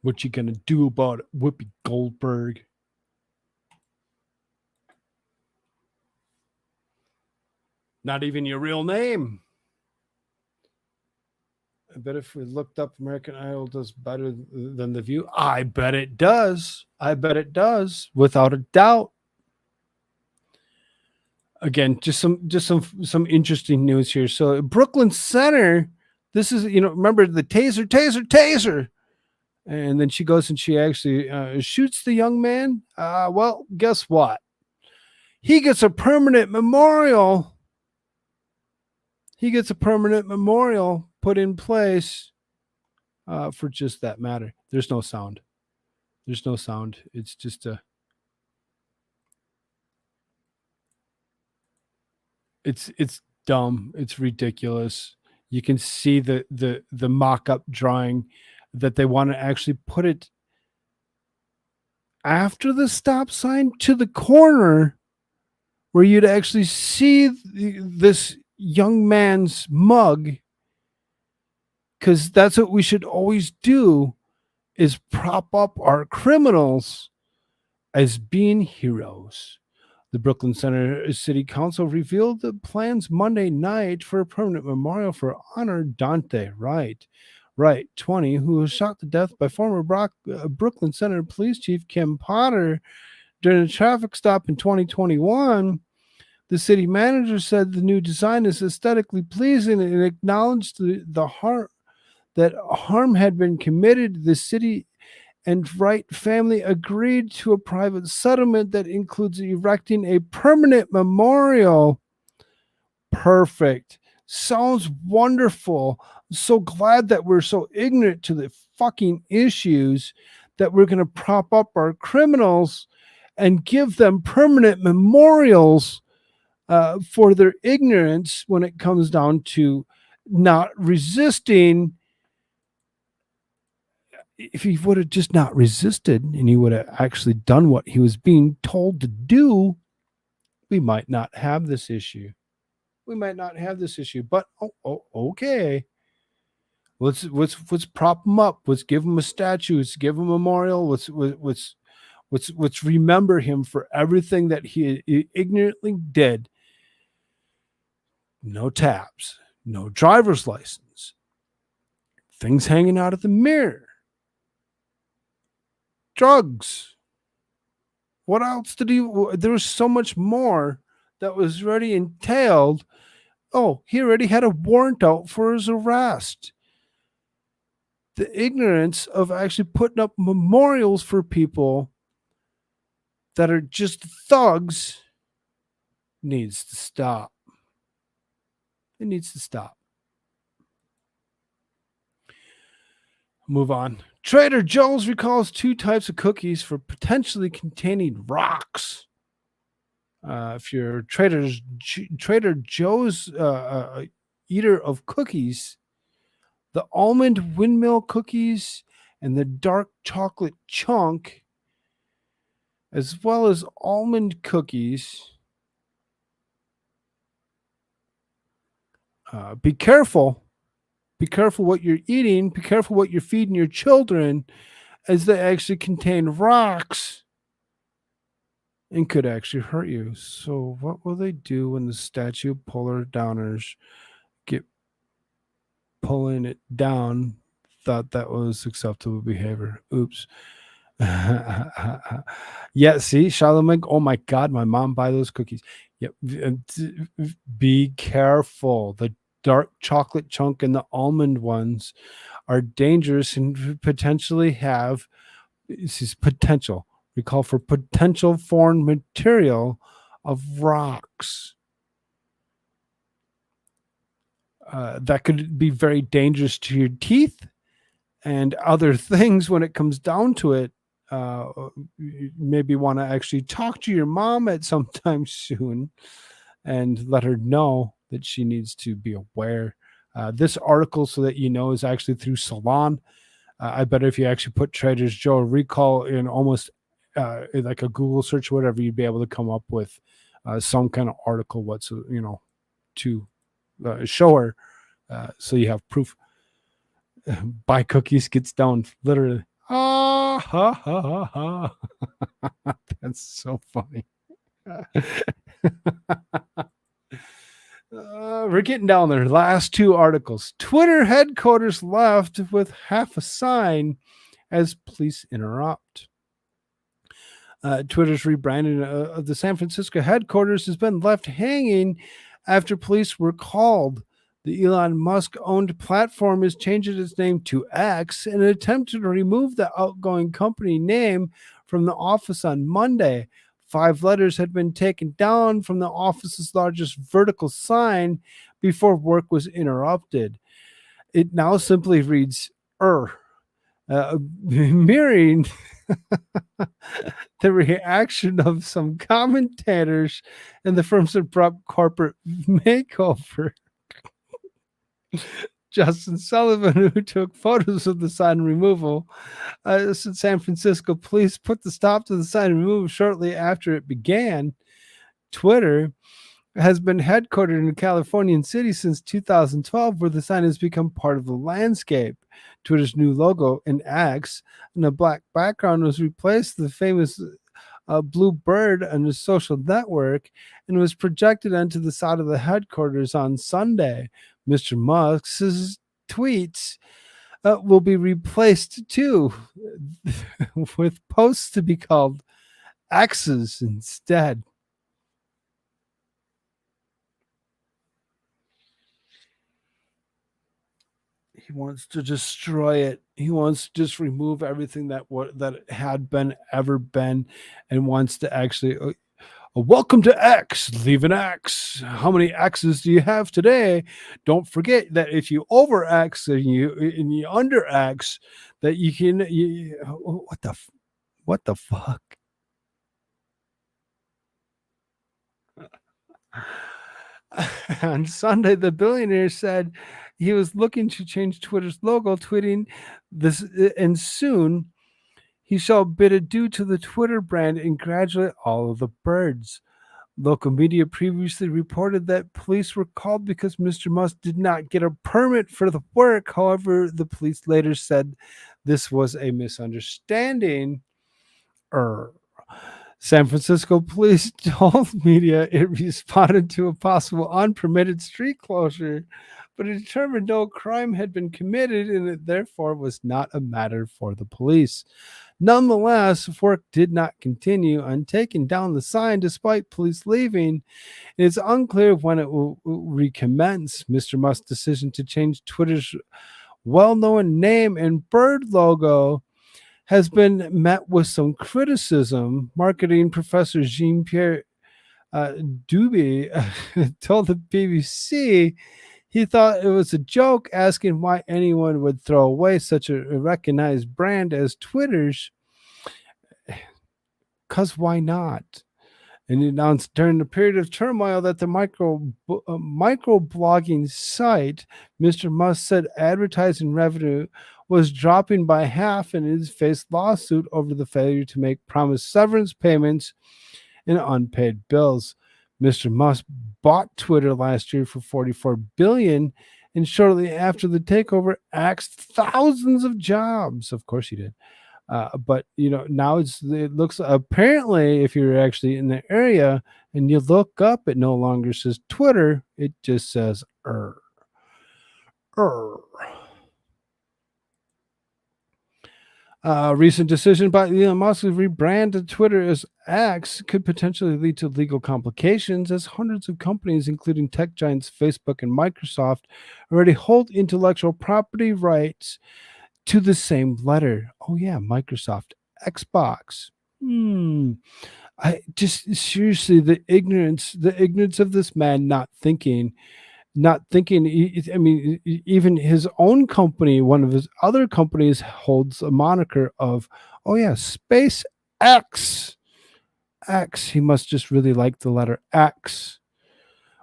What you gonna do about it, Whoopi Goldberg? Not even your real name. I bet if we looked up American Idol does better than The View. I bet it does. Without a doubt. Again, just some interesting news here. So Brooklyn Center, this is, remember the taser. And then she goes and she actually shoots the young man. Well, guess what? He gets a permanent memorial. He gets a permanent memorial put in place for just that matter. There's no sound. There's no sound. It's just a. It's dumb. It's ridiculous. You can see the mock-up drawing that they want to actually put it after the stop sign to the corner where you'd actually see this young man's mug, because that's what we should always do, is prop up our criminals as being heroes. The Brooklyn Center City Council revealed the plans Monday night for a permanent memorial for honor Dante Wright, 20, who was shot to death by former Brooklyn Center Police Chief Kim Potter during a traffic stop in 2021. The city manager said the new design is aesthetically pleasing and acknowledged the harm had been committed. The city and Wright family agreed to a private settlement that includes erecting a permanent memorial. Perfect. Sounds wonderful. I'm so glad that we're so ignorant to the fucking issues that we're going to prop up our criminals and give them permanent memorials for their ignorance when it comes down to not resisting. If he would have just not resisted and he would have actually done what he was being told to do, we might not have this issue. But okay. Let's prop him up. Let's give him a statue. Let's give him a memorial. Let's remember him for everything that he ignorantly did. No tabs, no driver's license, things hanging out of the mirror, drugs. What else did he? There was so much more that was already entailed. Oh, he already had a warrant out for his arrest. The ignorance of actually putting up memorials for people that are just thugs needs to stop. It needs to stop. Move on. Trader Joe's recalls 2 types of cookies for potentially containing rocks. If you're Trader Joe's eater of cookies, the almond windmill cookies and the dark chocolate chunk, as well as almond cookies. Be careful. Be careful what you're eating. Be careful what you're feeding your children, as they actually contain rocks and could actually hurt you. So what will they do when the statue of polar downers get pulling it down? Thought that was acceptable behavior. Oops. Yeah, see, Charlemagne. Oh my God, my mom buy those cookies. Yep. Be careful. The dark chocolate chunk and the almond ones are dangerous and potentially have, this is potential. We call for potential foreign material of rocks. That could be very dangerous to your teeth and other things when it comes down to it. You maybe want to actually talk to your mom at some time soon and let her know that she needs to be aware. This article, so that you know, is actually through Salon. I bet if you actually put Trader Joe recall in almost like a Google search or whatever, you'd be able to come up with some kind of article to show her, so you have proof. Buy cookies, get stoned, literally. Ha ha ha ha. That's so funny. We're getting down there. Last 2 articles. Twitter headquarters left with half a sign as police interrupt. Twitter's rebranding of the San Francisco headquarters has been left hanging after police were called. The Elon Musk owned platform is changing its name to X in an attempt to remove the outgoing company name from the office on Monday. 5 letters had been taken down from the office's largest vertical sign before work was interrupted. It now simply reads mirroring the reaction of some commentators and the firm's abrupt corporate makeover. Justin Sullivan, who took photos of the sign removal, said San Francisco police put the stop to the sign removal shortly after it began. Twitter has been headquartered in Californian City since 2012, where the sign has become part of the landscape. Twitter's new logo in X and a black background was replaced with the famous blue bird on the social network and was projected onto the side of the headquarters on Sunday. Mr. Musk's tweets will be replaced too, with posts to be called X's instead. He wants to destroy it. He wants to just remove everything that it had been ever been, and wants to actually welcome to X, leave an X. How many X's do you have today? Don't forget that if you over X and you under X, that you can what the fuck? On Sunday, the billionaire said he was looking to change Twitter's logo, tweeting this, and soon he shall bid adieu to the Twitter brand and graduate all of the birds. Local media previously reported that police were called because Mr. Musk did not get a permit for the work. However, the police later said this was a misunderstanding. San Francisco police told media it responded to a possible unpermitted street closure, but it determined no crime had been committed and it therefore was not a matter for the police. Nonetheless, work did not continue on taking down the sign despite police leaving. It's unclear when it will recommence. Mr. Musk's decision to change Twitter's well-known name and bird logo has been met with some criticism. Marketing professor Jean-Pierre Duby told the BBC he thought it was a joke, asking why anyone would throw away such a recognized brand as Twitter's. Because why not? And he announced during the period of turmoil that the microblogging site, Mr. Musk said advertising revenue was dropping by half and has faced lawsuit over the failure to make promised severance payments and unpaid bills. Mr. Musk bought Twitter last year for $44 billion, and shortly after the takeover, axed thousands of jobs. Of course he did. But now it looks, apparently, if you're actually in the area and you look up, it no longer says Twitter, it just says recent decision by Elon Musk to rebrand Twitter as X could potentially lead to legal complications, as hundreds of companies, including tech giants Facebook and Microsoft, already hold intellectual property rights to the same letter. Oh yeah, Microsoft, Xbox. I just seriously, the ignorance of this man not thinking. I mean, even his own company, one of his other companies, holds a moniker of, oh yeah, Space X. X. He must just really like the letter X.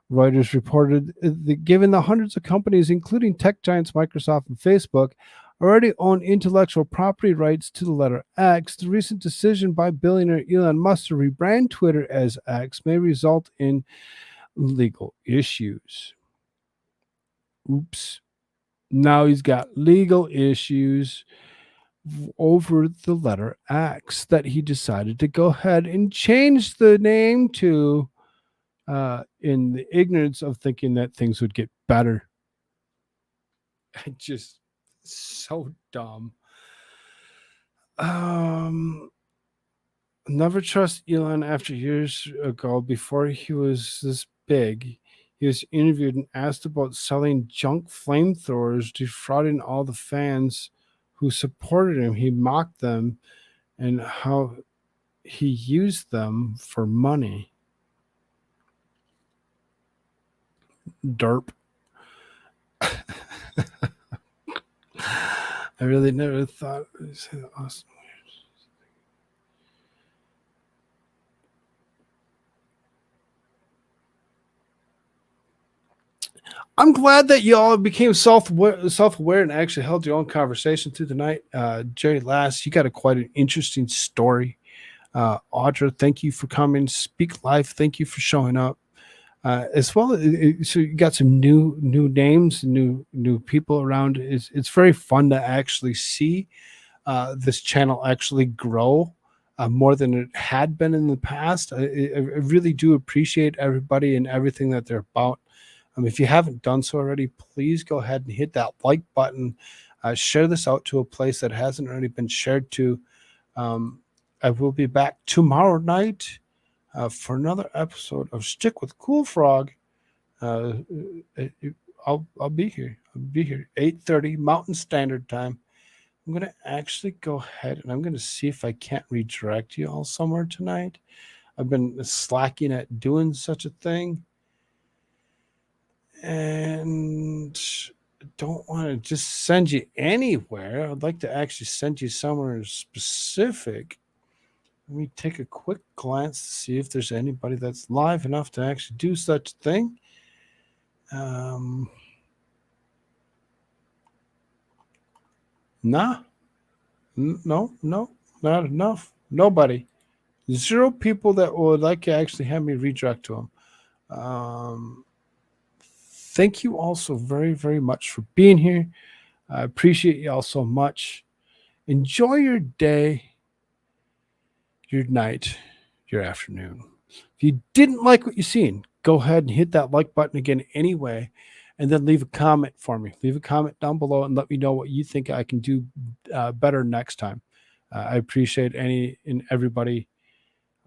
Reuters reported that given the hundreds of companies, including tech giants Microsoft and Facebook, already own intellectual property rights to the letter X, the recent decision by billionaire Elon Musk to rebrand Twitter as X may result in legal issues. Oops. Now he's got legal issues over the letter X that he decided to go ahead and change the name to in the ignorance of thinking that things would get better. Just so dumb. Never trust Elon after years ago, before he was this big. He was interviewed and asked about selling junk flamethrowers, defrauding all the fans who supported him. He mocked them and how he used them for money. Derp. I really never thought I'd say that. Awesome. I'm glad that y'all became self-aware and actually held your own conversation through the night. Jerry Lass, you got quite an interesting story. Audra, thank you for coming. Speak Life, thank you for showing up. As well, so you got some new names, new people around. It's very fun to actually see this channel actually grow more than it had been in the past. I really do appreciate everybody and everything that they're about. If you haven't done so already, please go ahead and hit that like button. Share this out to a place that hasn't already been shared to. I will be back tomorrow night for another episode of Shtick with Koolfrogg. I'll be here. I'll be here 8:30 Mountain Standard Time. I'm going to actually go ahead and I'm going to see if I can't redirect you all somewhere tonight. I've been slacking at doing such a thing. And don't want to just send you anywhere. I'd like to actually send you somewhere specific. Let me take a quick glance to see if there's anybody that's live enough to actually do such a thing. No, not enough. Nobody. 0 people that would like to actually have me redirect to them. Thank you all so very, very much for being here. I appreciate you all so much. Enjoy your day, your night, your afternoon. If you didn't like what you've seen, go ahead and hit that like button again anyway, and then leave a comment for me. Leave a comment down below and let me know what you think I can do better next time. I appreciate any and everybody.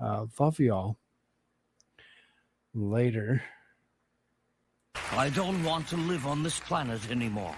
Love you all. Later. I don't want to live on this planet anymore.